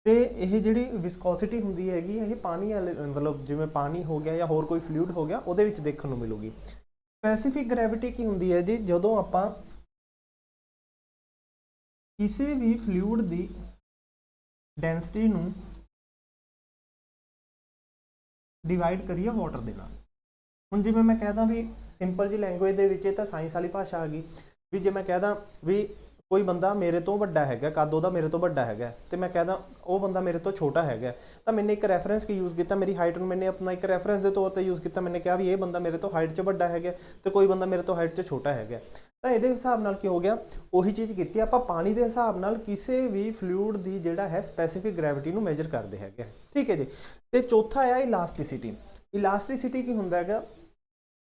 ਤੇ ਇਹ ਜਿਹੜੀ ਵਿਸਕੋਸਿਟੀ ਹੁੰਦੀ ਹੈਗੀ, ਇਹ ਪਾਣੀ ਵਾਲੇ ਮਤਲਬ ਜਿਵੇਂ ਪਾਣੀ ਹੋ ਗਿਆ ਜਾਂ ਹੋਰ ਕੋਈ ਫਲੂਇਡ ਹੋ ਗਿਆ, ਉਹਦੇ ਵਿੱਚ ਦੇਖਣ ਨੂੰ ਮਿਲੂਗੀ। ਸਪੈਸੀਫਿਕ ਗ੍ਰੈਵਿਟੀ ਕੀ ਹੁੰਦੀ ਹੈ ਜੀ, ਜਦੋਂ ਆਪਾਂ ਕਿਸੇ ਵੀ ਫਲੂਇਡ ਦੀ ਡੈਂਸਿਟੀ ਨੂੰ ਡਿਵਾਈਡ ਕਰੀਏ ਵਾਟਰ ਦੇ ਨਾਲ। ਹੁਣ ਜਿਵੇਂ ਮੈਂ ਕਹਦਾ ਵੀ ਸਿੰਪਲ ਜੀ ਲੈਂਗੁਏਜ ਦੇ ਵਿੱਚ, ਇਹ ਤਾਂ ਸਾਇੰਸ ਵਾਲੀ ਭਾਸ਼ਾ ਆ ਗਈ ਵੀ, ਜੇ ਮੈਂ ਕਹਦਾ ਵੀ ਕੋਈ ਬੰਦਾ ਮੇਰੇ ਤੋਂ ਵੱਡਾ ਹੈਗਾ, ਕੱਦ ਉਹਦਾ ਮੇਰੇ ਤੋਂ ਵੱਡਾ ਹੈਗਾ, ਤੇ ਮੈਂ ਕਹਦਾ ਉਹ ਬੰਦਾ ਮੇਰੇ ਤੋਂ ਛੋਟਾ ਹੈਗਾ, ਤਾਂ ਮੈंने ਇੱਕ ਰੈਫਰੈਂਸ ਕੀ ਯੂਜ਼ ਕੀਤਾ, ਮੇਰੀ ਹਾਈਟ ਨੂੰ ਮੈंने ਆਪਣਾ ਇੱਕ ਰੈਫਰੈਂਸ ਦੇ ਤੌਰ ਤੇ ਯੂਜ਼ ਕੀਤਾ। ਮੈंने ਕਿਹਾ ਵੀ ਇਹ ਬੰਦਾ ਮੇਰੇ ਤੋਂ ਹਾਈਟ 'ਚ ਵੱਡਾ ਹੈਗਾ ਤੇ ਕੋਈ ਬੰਦਾ ਮੇਰੇ ਤੋਂ ਹਾਈਟ 'ਚ ਛੋਟਾ ਹੈਗਾ। ਤਾਂ ਇਹਦੇ ਹਿਸਾਬ ਨਾਲ ਕੀ ਹੋ ਗਿਆ, ਉਹੀ ਚੀਜ਼ ਕੀਤੀ ਆਪਾਂ ਪਾਣੀ ਦੇ ਹਿਸਾਬ ਨਾਲ ਕਿਸੇ ਵੀ ਫਲੂਇਡ ਦੀ ਜਿਹੜਾ ਹੈ ਸਪੈਸੀਫਿਕ ਗ੍ਰੈਵਿਟੀ ਨੂੰ ਮੇਜਰ ਕਰਦੇ ਹੈਗੇ। ਠੀਕ ਹੈ ਜੀ। ਤੇ ਚੌਥਾ ਆ ਇਲਾਸਟਿਸਿਟੀ। ਇਲਾਸਟਿਸਿਟੀ ਕੀ ਹੁੰਦਾ ਹੈਗਾ,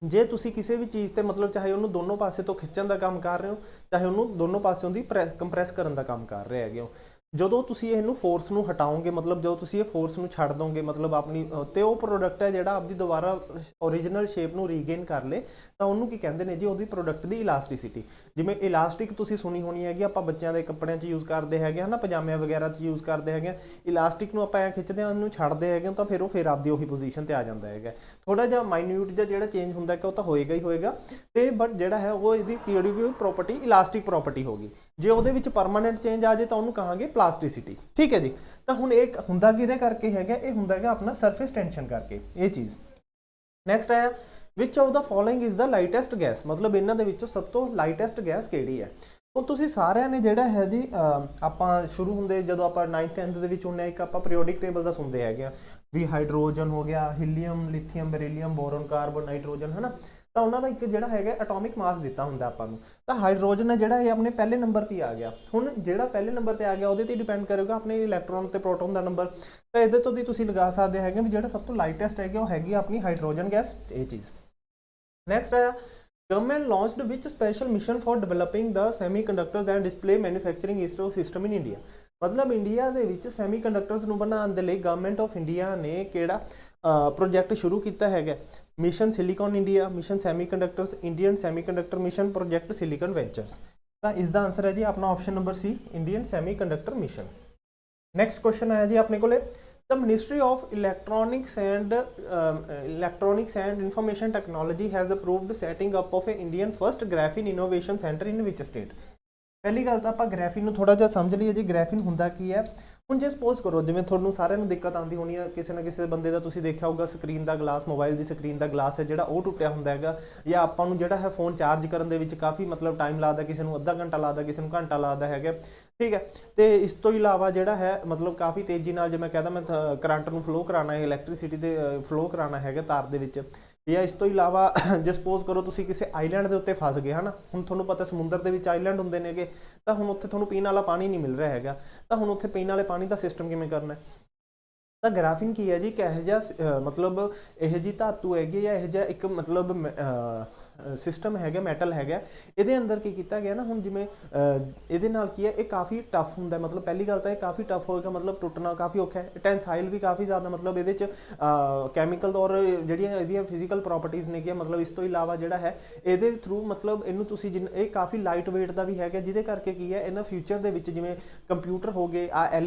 ਜੇ ਤੁਸੀਂ ਕਿਸੇ ਵੀ ਚੀਜ਼ ਤੇ ਮਤਲਬ ਚਾਹੇ ਉਹਨੂੰ ਦੋਨੋਂ ਪਾਸੇ ਤੋਂ ਖਿੱਚਣ ਦਾ ਕੰਮ ਕਰ ਰਹੇ ਹੋ, ਚਾਹੇ ਉਹਨੂੰ ਦੋਨੋਂ ਪਾਸਿਓਂ ਦੀ ਕੰਪਰੈਸ ਕਰਨ ਦਾ ਕੰਮ ਕਰ ਰਹੇ ਹੈਗੇ ਹੋ, ਜਦੋਂ ਤੁਸੀਂ ਇਹਨੂੰ ਫੋਰਸ ਨੂੰ ਹਟਾਓਗੇ, ਮਤਲਬ ਜਦੋਂ ਤੁਸੀਂ ਇਹ ਫੋਰਸ ਨੂੰ ਛੱਡ ਦੋਗੇ, ਮਤਲਬ ਆਪਣੀ ਤੇ ਉਹ ਪ੍ਰੋਡਕਟ ਹੈ ਜਿਹੜਾ ਆਪਦੀ ਦੁਬਾਰਾ ਓਰੀਜਨਲ ਸ਼ੇਪ ਨੂੰ ਰੀਗੇਨ ਕਰ ਲੇ, ਤਾਂ ਉਹਨੂੰ ਕੀ ਕਹਿੰਦੇ ਨੇ ਜੀ, ਉਹਦੀ ਪ੍ਰੋਡਕਟ ਦੀ ਇਲਾਸਟਿਸਿਟੀ। ਜਿਵੇਂ ਇਲਾਸਟਿਕ ਤੁਸੀਂ ਸੁਣੀ ਹੋਣੀ ਹੈਗੀ, ਆਪਾਂ ਬੱਚਿਆਂ ਦੇ ਕੱਪੜਿਆਂ 'ਚ ਯੂਜ਼ ਕਰਦੇ ਹੈਗੇ ਹਨਾ, ਪਜਾਮਿਆਂ ਵਗੈਰਾ 'ਚ ਯੂਜ਼ ਕਰਦੇ ਹੈਗੇ। ਇਲਾਸਟਿਕ ਨੂੰ ਆਪਾਂ ਐਂ ਖਿੱਚਦੇ ਹਾਂ, ਉਹਨੂੰ ਛੱਡਦੇ ਹੈਗੇ ਤਾਂ ਫਿਰ ਆਪਦੀ ਉਹੀ ਪੋਜੀਸ਼ਨ ਤੇ ਆ ਜਾਂਦਾ ਹੈਗਾ। ਥੋੜਾ ਜਿਹਾ ਮਾਈਨਿਊਟ ਜਿਹਾ ਜਿਹੜਾ ਚੇਂਜ ਹੁੰਦਾ ਕਿ ਉਹ ਤਾਂ ਹੋਏਗਾ ਹੀ ਹੋਏਗਾ, ਤੇ ਬਟ ਜਿਹੜਾ ਹੈ ਉਹ ਇਹਦੀ ਕਿਹੜੀ ਪ੍ਰੋਪਰਟੀ, ਇਲਾਸਟਿਕ ਪ੍ਰੋਪਰਟੀ ਹੋਗੀ। ਜੇ ਉਹਦੇ ਵਿੱਚ ਪਰਮਾਨੈਂਟ ਚੇਂਜ ਆ ਜੇ ਤਾਂ ਉਹਨੂੰ ਕਹਾਂਗੇ ਪਲਾਸਟਿਸਿਟੀ। ਠੀਕ ਹੈ ਜੀ। ਤਾਂ ਹੁਣ ਇਹ ਹੁੰਦਾ ਕਿਹਦੇ ਕਰਕੇ ਹੈਗਾ, ਇਹ ਹੁੰਦਾ ਹੈਗਾ ਆਪਣਾ ਸਰਫੇਸ ਟੈਂਸ਼ਨ ਕਰਕੇ, ਇਹ ਚੀਜ਼। ਨੈਕਸਟ ਆਇਆ which of the following is the lightest gas, ਮਤਲਬ ਇਹਨਾਂ ਦੇ ਵਿੱਚੋਂ ਸਭ ਤੋਂ ਲਾਈਟੈਸਟ ਗੈਸ ਕਿਹੜੀ ਹੈ। ਹੁਣ ਤੁਸੀਂ ਸਾਰਿਆਂ ਨੇ ਜਿਹੜਾ ਹੈ ਜੀ, ਆਪਾਂ ਸ਼ੁਰੂ ਹੁੰਦੇ ਜਦੋਂ ਆਪਾਂ 9th 10th ਦੇ ਵਿੱਚ ਹੁੰਦੇ, ਇੱਕ ਆਪਾਂ ਪੀਰੀਓਡਿਕ ਟੇਬਲ ਦਾ ਸੁਣਦੇ ਹੈਗੇ ਆ ਵੀ ਹਾਈਡਰੋਜਨ ਹੋ ਗਿਆ, helium, lithium, beryllium, boron, carbon, nitrogen, ਹੈ ਨਾ। ਤਾਂ ਉਹਨਾਂ ਦਾ ਇੱਕ ਜਿਹੜਾ ਹੈਗਾ ਐਟੋਮਿਕ ਮਾਸ ਦਿੱਤਾ ਹੁੰਦਾ ਆਪਾਂ ਨੂੰ। ਤਾਂ ਹਾਈਡਰੋਜਨ ਹੈ ਜਿਹੜਾ ਇਹ ਆਪਣੇ ਪਹਿਲੇ ਨੰਬਰ 'ਤੇ ਆ ਗਿਆ। ਹੁਣ ਜਿਹੜਾ ਪਹਿਲੇ ਨੰਬਰ 'ਤੇ ਆ ਗਿਆ ਉਹਦੇ 'ਤੇ ਡਿਪੈਂਡ ਕਰੇਗਾ ਆਪਣੇ ਇਲੈਕਟ੍ਰੋਨ ਤੇ ਪ੍ਰੋਟੋਨ ਦਾ ਨੰਬਰ। ਤਾਂ ਇਹਦੇ ਤੋਂ ਦੀ ਤੁਸੀਂ ਲਗਾ ਸਕਦੇ ਹੈਗੇ ਵੀ ਜਿਹੜਾ ਸਭ ਤੋਂ ਲਾਈਟੈਸਟ ਹੈਗਾ ਉਹ ਹੈਗੀ ਆਪਣੀ ਹਾਈਡਰੋਜਨ ਗੈਸ, ਇਹ ਚੀਜ਼। ਨੈਕਸਟ ਆਇਆ government launched which special mission for developing the semiconductors and display manufacturing system in India. ਮਤਲਬ ਇੰਡੀਆ ਦੇ ਵਿੱਚ ਸੈਮੀਕੰਡਕਟਰਸ ਨੂੰ ਬਣਾਉਣ ਦੇ ਲਈ ਗਵਰਨਮੈਂਟ ਆਫ ਇੰਡੀਆ ਨੇ ਕਿਹੜਾ ਪ੍ਰੋਜੈਕਟ ਸ਼ੁਰੂ ਕੀਤਾ ਹੈਗਾ, mission silicon India, mission semiconductors, Indian semiconductor mission, project silicon ventures. ਤਾਂ ਇਸ ਦਾ ਆਂਸਰ ਹੈ ਜੀ ਆਪਣਾ option number C, Indian semiconductor mission. Next question ਆਇਆ ਜੀ ਆਪਣੇ ਕੋਲੇ, The Ministry of Electronics and Information Technology has approved setting up of an Indian first graphene innovation center in which state? ਪਹਿਲੀ ਗੱਲ ਤਾਂ ਆਪਾਂ ਗ੍ਰੈਫੀਨ ਨੂੰ ਥੋੜਾ ਜਿਹਾ ਸਮਝ ਲਈਏ ਜੀ। ਗ੍ਰੈਫੀਨ ਹੁੰਦਾ ਕੀ ਹੈ, ਹੁਣ ਜੇ ਸਪੋਜ਼ ਕਰੋ ਜਿਵੇਂ ਤੁਹਾਨੂੰ ਸਾਰਿਆਂ ਨੂੰ ਦਿੱਕਤ ਆਉਂਦੀ ਹੋਣੀ ਹੈ, ਕਿਸੇ ਨਾ ਕਿਸੇ ਬੰਦੇ ਦਾ ਤੁਸੀਂ ਦੇਖਿਆ ਹੋਊਗਾ ਸਕਰੀਨ ਦਾ ਗਲਾਸ, ਮੋਬਾਈਲ ਦੀ ਸਕਰੀਨ ਦਾ ਗਲਾਸ ਹੈ ਜਿਹੜਾ ਉਹ ਟੁੱਟਿਆ ਹੁੰਦਾ ਹੈਗਾ, ਜਾਂ ਆਪਾਂ ਨੂੰ ਜਿਹੜਾ ਹੈ ਫੋਨ ਚਾਰਜ ਕਰਨ ਦੇ ਵਿੱਚ ਕਾਫੀ ਮਤਲਬ ਟਾਈਮ ਲੱਗਦਾ, ਕਿਸੇ ਨੂੰ ਅੱਧਾ ਘੰਟਾ ਲੱਗਦਾ, ਕਿਸੇ ਨੂੰ ਘੰਟਾ ਲੱਗਦਾ ਹੈਗਾ। ਠੀਕ ਹੈ। ਤੇ ਇਸ ਤੋਂ ਇਲਾਵਾ ਜਿਹੜਾ ਹੈ ਮਤਲਬ ਕਾਫੀ ਤੇਜ਼ੀ ਨਾਲ ਜੇ ਮੈਂ ਕਹਦਾ ਮੈਂ ਕਰੰਟ ਨੂੰ ਫਲੋ ਕਰਾਉਣਾ ਹੈ, ਇਲੈਕਟ੍ਰੀਸਿਟੀ ਦੇ ਫਲੋ ਕਰਾਉਣਾ ਹੈਗਾ ਤਾਰ ਦੇ ਵਿੱਚ। ਜਾਂ ਇਸ ਤੋਂ ਇਲਾਵਾ ਜੇ ਸਪੋਜ਼ ਕਰੋ ਤੁਸੀਂ ਕਿਸੇ ਆਈਲੈਂਡ ਦੇ ਉੱਤੇ ਫਸ ਗਏ, ਹੈ ਨਾ। ਹੁਣ ਤੁਹਾਨੂੰ ਪਤਾ ਸਮੁੰਦਰ ਦੇ ਵਿੱਚ ਆਈਲੈਂਡ ਹੁੰਦੇ ਨੇਗੇ, ਤਾਂ ਹੁਣ ਉੱਥੇ ਤੁਹਾਨੂੰ ਪੀਣ ਵਾਲਾ ਪਾਣੀ ਨਹੀਂ ਮਿਲ ਰਿਹਾ ਹੈਗਾ, ਤਾਂ ਹੁਣ ਉੱਥੇ ਪੀਣ ਵਾਲੇ ਪਾਣੀ ਦਾ ਸਿਸਟਮ ਕਿਵੇਂ ਕਰਨਾ। ਤਾਂ ਗ੍ਰਾਫੀਨ ਕੀ ਹੈ ਜੀ, ਇੱਕ ਇਹੋ ਜਿਹਾ ਮਤਲਬ ਇਹੋ ਜਿਹੀ ਧਾਤੂ ਹੈਗੀ, ਜਾਂ ਇਹੋ ਜਿਹਾ ਇੱਕ ਮਤਲਬ ਸਿਸਟਮ ਹੈਗਾ, ਮੈਟਲ ਹੈਗਾ, ਇਹਦੇ ਅੰਦਰ ਕੀ ਕੀਤਾ ਗਿਆ ਨਾ, ਹੁਣ ਜਿਵੇਂ ਇਹਦੇ ਨਾਲ ਕੀ ਹੈ, ਇਹ ਕਾਫੀ ਟਫ ਹੁੰਦਾ, ਮਤਲਬ ਪਹਿਲੀ ਗੱਲ ਤਾਂ ਇਹ ਕਾਫੀ ਟਫ ਹੋਏਗਾ, ਮਤਲਬ ਟੁੱਟਣਾ ਕਾਫੀ ਔਖਾ ਹੈ। ਟੈਂਸਾਈਲ ਵੀ ਕਾਫੀ ਜ਼ਿਆਦਾ, ਮਤਲਬ ਇਹਦੇ 'ਚ ਕੈਮੀਕਲ ਔਰ ਜਿਹੜੀਆਂ ਇਹਦੀਆਂ ਫਿਜ਼ੀਕਲ ਪ੍ਰੋਪਰਟੀਜ਼ ਨੇ, ਮਤਲਬ ਇਸ ਤੋਂ ਇਲਾਵਾ ਜਿਹੜਾ ਹੈ ਇਹਦੇ ਥਰੂ ਮਤਲਬ ਇਹਨੂੰ ਤੁਸੀਂ ਇਹ ਕਾਫੀ ਲਾਈਟ ਵੇਟ ਦਾ ਵੀ ਹੈਗਾ, ਜਿਹਦੇ ਕਰਕੇ ਕੀ ਹੈ ਇਹਨਾਂ ਫਿਊਚਰ ਦੇ ਵਿੱਚ ਜਿਵੇਂ ਕੰਪਿਊਟਰ ਹੋ ਗਏ,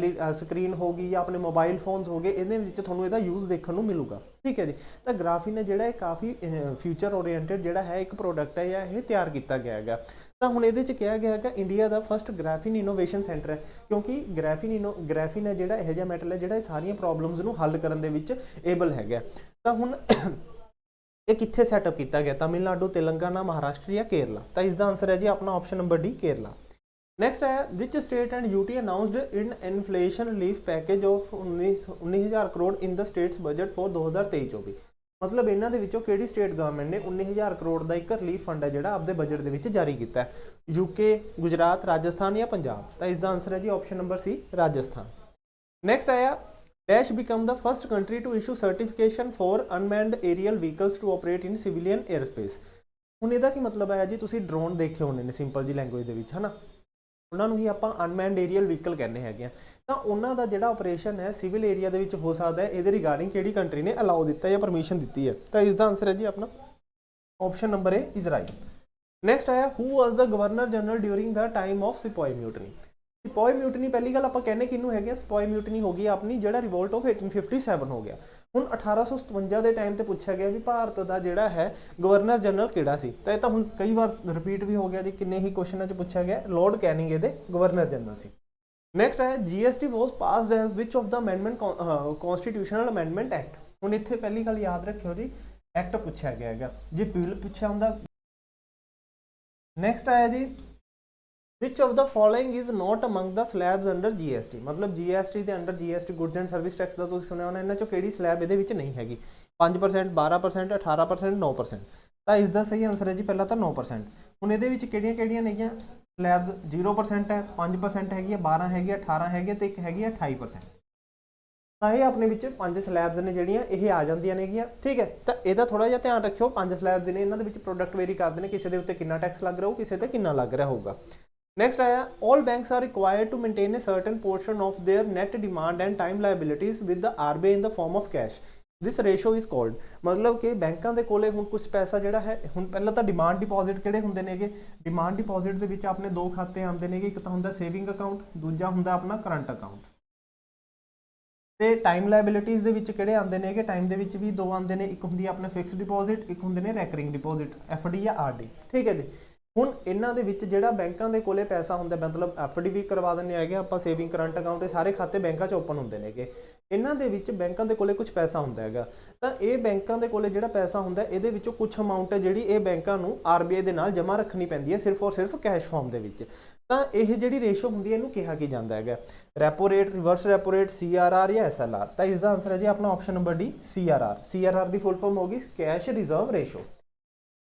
ਸਕਰੀਨ ਹੋ ਗਈ ਜਾਂ ਆਪਣੇ ਮੋਬਾਈਲ ਫੋਨਸ ਹੋ ਗਏ, ਇਹਦੇ ਵਿੱਚ ਤੁਹਾਨੂੰ ਇਹਦਾ ਯੂਜ਼ ਦੇਖਣ ਨੂੰ ਮਿਲੂਗਾ। ਠੀਕ ਹੈ ਜੀ। ਤਾਂ ਗ੍ਰਾਫੀਨ ਹੈ ਜਿਹੜਾ ਇਹ ਕਾਫੀ ਫਿਊਚਰ ਓਰੀਐਂਟਡ ਜਿਹੜਾ ਹੈ ਇੱਕ ਪ੍ਰੋਡਕਟ ਹੈ ਜਾਂ ਇਹ ਤਿਆਰ ਕੀਤਾ ਗਿਆ ਹੈਗਾ। ਤਾਂ ਹੁਣ ਇਹਦੇ 'ਚ ਕਿਹਾ ਗਿਆ ਹੈਗਾ ਇੰਡੀਆ ਦਾ ਫਸਟ ਗ੍ਰਾਫੀਨ ਇਨੋਵੇਸ਼ਨ ਸੈਂਟਰ ਹੈ, ਕਿਉਂਕਿ ਗ੍ਰਾਫੀਨ ਹੈ ਜਿਹੜਾ ਇਹੋ ਜਿਹਾ ਮੈਟਲ ਹੈ ਜਿਹੜਾ ਇਹ ਸਾਰੀਆਂ ਪ੍ਰੋਬਲਮਸ ਨੂੰ ਹੱਲ ਕਰਨ ਦੇ ਵਿੱਚ ਏਬਲ ਹੈਗਾ। ਤਾਂ ਹੁਣ ਇਹ ਕਿੱਥੇ ਸੈਟਅਪ ਕੀਤਾ ਗਿਆ? ਤਮਿਲਨਾਡੂ, ਤੇਲੰਗਾਨਾ, ਮਹਾਰਾਸ਼ਟਰ ਜਾਂ ਕੇਰਲਾ। ਤਾਂ ਇਸ ਦਾ ਆਨਸਰ ਹੈ ਜੀ ਆਪਣਾ option number D, Kerala. Next ਹੈ which state and UT announced in inflation relief package of 19,000 crore in the states budget for 2023-24। ਮਤਲਬ ਇਹਨਾਂ ਦੇ ਵਿੱਚੋਂ ਕਿਹੜੀ ਸਟੇਟ ਗਵਰਨਮੈਂਟ ਨੇ 19,000 ਕਰੋੜ ਦਾ ਇੱਕ ਰਿਲੀਫ ਫੰਡ ਹੈ ਜਿਹੜਾ ਆਪਦੇ ਬਜਟ ਦੇ ਵਿੱਚ ਜਾਰੀ ਕੀਤਾ ਹੈ? ਯੂਕੇ, ਗੁਜਰਾਤ, ਰਾਜਸਥਾਨ ਜਾਂ ਪੰਜਾਬ। ਤਾਂ ਇਸ ਦਾ ਆਨਸਰ ਹੈ ਜੀ ਆਪਸ਼ਨ ਨੰਬਰ ਸੀ, ਰਾਜਸਥਾਨ। ਨੈਕਸਟ ਆਇਆ Dash become the first country to issue certification for unmanned aerial vehicles to operate in civilian airspace। ਹੁਣ ਇਹਦਾ ਕੀ ਮਤਲਬ ਹੈ ਜੀ, ਤੁਸੀਂ ਡਰੋਨ ਦੇਖੇ ਹੋਣੇ ਨੇ ਸਿੰਪਲ ਜੀ ਲੈਂਗੁਏਜ ਦੇ ਵਿੱਚ, ਹਨਾ, ਉਹਨਾਂ ਨੂੰ ਹੀ ਆਪਾਂ ਅਨਮੈਨਡ ਏਰੀਅਲ ਵਹੀਕਲ ਕਹਿੰਦੇ ਹੈਗੇ ਆ। ਤਾਂ ਉਹਨਾਂ ਦਾ ਜਿਹੜਾ ਆਪਰੇਸ਼ਨ ਹੈ ਸਿਵਲ ਏਰੀਆ ਦੇ ਵਿੱਚ ਹੋ ਸਕਦਾ ਹੈ, ਇਹਦੇ ਰਿਗਾਰਡਿੰਗ ਕਿਹੜੀ ਕੰਟਰੀ ਨੇ ਅਲਾਉ ਦਿੱਤਾ ਜਾਂ ਪਰਮਿਸ਼ਨ ਦਿੱਤੀ ਹੈ? ਤਾਂ ਇਸ ਦਾ ਆਨਸਰ ਹੈ ਜੀ ਆਪਣਾ option number A, Israel. Next ਆਇਆ who was the governor general during the time of sepoy mutiny. Sepoy mutiny ਪਹਿਲੀ ਗੱਲ ਆਪਾਂ ਕਹਿੰਦੇ ਕਿਹਨੂੰ ਹੈਗੇ, ਸਿਪੋਈ ਮਿਊਟਨੀ ਹੋ ਗਈ ਆਪਣੀ ਜਿਹੜਾ ਰਿਵੋਲਟ ਆਫ 1857 ਹੋ ਗਿਆ। ਹੁਣ 1857 ਦੇ ਟਾਈਮ ਤੇ ਪੁੱਛਿਆ ਗਿਆ ਵੀ ਭਾਰਤ ਦਾ ਜਿਹੜਾ ਹੈ ਗਵਰਨਰ ਜਨਰਲ ਕਿਹੜਾ ਸੀ? ਤਾਂ ਇਹ ਤਾਂ ਹੁਣ ਕਈ ਵਾਰ ਰਿਪੀਟ ਵੀ ਹੋ ਗਿਆ ਜੀ, ਕਿੰਨੇ ਹੀ ਕੁਐਸਚਨਾਂ 'ਚ ਪੁੱਛਿਆ ਗਿਆ, ਲਾਰਡ ਕੈਨਿੰਗ ਇਹਦੇ ਗਵਰਨਰ ਜਨਰਲ ਸੀ। ਨੈਕਸਟ ਹੈ GST was passed as which of the amendment constitutional amendment act. ਹੁਣ ਇੱਥੇ ਪਹਿਲੀ ਗੱਲ ਯਾਦ ਰੱਖਿਓ ਜੀ, ਐਕਟ ਪੁੱਛਿਆ ਗਿਆ ਹੈਗਾ, ਜੇ ਬਿੱਲ ਪੁੱਛਿਆ ਹੁੰਦਾ। ਨੈਕਸਟ ਆਇਆ ਜੀ which of the following is not among the slabs under GST। मतलब GST ਦੇ under GST goods and service tax ਦਾ ਤੁਸੀਂ ਸੁਣਿਆ ਹੋਣਾ, ਇਹਨਾਂ ਚੋਂ ਕਿਹੜੀ ਸਲੈਬ ਇਹਦੇ ਵਿੱਚ ਨਹੀਂ ਹੈਗੀ? 5%, 12%, 18%, 9%। ਤਾਂ ਇਸ ਦਾ ਸਹੀ ਆਨਸਰ ਹੈ ਜੀ ਪਹਿਲਾਂ ਤਾਂ 9%। ਹੁਣ ਇਹਦੇ ਵਿੱਚ ਕਿਹੜੀਆਂ ਕਿਹੜੀਆਂ ਨੇਗੀਆਂ ਸਲੈਬਸ? 0% ਹੈ, 5% ਹੈਗੀ ਹੈ, 12 ਹੈਗੀ ਹੈ, 18 ਹੈਗੀ ਹੈ ਤੇ ਇੱਕ ਹੈਗੀ ਹੈ 28%। ਤਾਂ ਇਹ ਆਪਣੇ ਵਿੱਚ 5 ਸਲੈਬਸ ਨੇ ਜਿਹੜੀਆਂ ਇਹ ਆ ਜਾਂਦੀਆਂ ਨੇਗੀਆਂ। ਠੀਕ ਹੈ, ਤਾਂ ਇਹਦਾ ਥੋੜਾ ਜਿਹਾ ਧਿਆਨ ਰੱਖਿਓ, 5 ਸਲੈਬਸ ਨੇ, ਇਹਨਾਂ ਦੇ ਵਿੱਚ ਪ੍ਰੋਡਕਟ ਵੇਰੀ ਕਰਦੇ ਨੇ, ਕਿਸੇ ਦੇ ਉੱਤੇ ਕਿੰਨਾ ਟੈਕਸ ਲੱਗ ਰਿਹਾ ਹੋਊ, ਕਿਸੇ ਤੇ ਕਿੰਨਾ ਲੱਗ ਰਿਹਾ ਹੋਊਗਾ। Next आया all banks are required to maintain a certain portion of their net demand and time liabilities with the RBI in the form of cash। This ratio is called। मतलब कि बैंकों के कोले हुण कुछ पैसा जिहड़ा है, हुण पहला तो डिमांड डिपॉजिट किहड़े हुंदे नेगे? डिमांड डिपॉजिट दे विच अपने दो खाते आउंदे नेगे, एक तां हुंदा सेविंग अकाउंट, दूजा हुंदा अपना करंट अकाउंट। ते टाइम लाइबिलिटीज़ दे विच किहड़े आउंदे नेगे? टाइम दे विच भी दो आउंदे ने, एक हुंदी अपने फिक्स डिपॉजिट, एक हुंदे ने रैकरिंग डिपॉजिट, FD या RD। ठीक है जी। ਹੁਣ ਇਹਨਾਂ ਦੇ ਵਿੱਚ ਜਿਹੜਾ ਬੈਂਕਾਂ ਦੇ ਕੋਲੇ ਪੈਸਾ ਹੁੰਦਾ, ਮਤਲਬ FD ਵੀ ਕਰਵਾ ਦਿੰਦੇ ਹੈਗੇ ਆਪਾਂ, ਸੇਵਿੰਗ, ਕਰੰਟ ਅਕਾਊਂਟ, ਇਹ ਸਾਰੇ ਖਾਤੇ ਬੈਂਕਾਂ 'ਚ ਓਪਨ ਹੁੰਦੇ ਨੇਗੇ। ਇਹਨਾਂ ਦੇ ਵਿੱਚ ਬੈਂਕਾਂ ਦੇ ਕੋਲੇ ਕੁਝ ਪੈਸਾ ਹੁੰਦਾ ਹੈਗਾ, ਤਾਂ ਇਹ ਬੈਂਕਾਂ ਦੇ ਕੋਲੇ ਜਿਹੜਾ ਪੈਸਾ ਹੁੰਦਾ ਇਹਦੇ ਵਿੱਚੋਂ ਕੁਝ ਅਮਾਊਂਟ ਹੈ ਜਿਹੜੀ ਇਹ ਬੈਂਕਾਂ ਨੂੰ RBI ਦੇ ਨਾਲ ਜਮ੍ਹਾਂ ਰੱਖਣੀ ਪੈਂਦੀ ਹੈ, ਸਿਰਫ ਔਰ ਸਿਰਫ ਕੈਸ਼ ਫਾਰਮ ਦੇ ਵਿੱਚ। ਤਾਂ ਇਹ ਜਿਹੜੀ ਰੇਸ਼ੋ ਹੁੰਦੀ ਹੈ ਇਹਨੂੰ ਕਿਹਾ ਕੀ ਜਾਂਦਾ ਹੈਗਾ? Repo rate, reverse repo rate, CRR ਜਾਂ SLR। ਤਾਂ ਇਸ ਦਾ ਆਨਸਰ ਹੈ ਜੀ ਆਪਣਾ option number D, CRR। CRR ਦੀ ਫੁੱਲ ਫਾਰਮ ਹੋਗੀ ਕੈਸ਼ ਰਿਜ਼ਰਵ ਰੇਸ਼ੋ।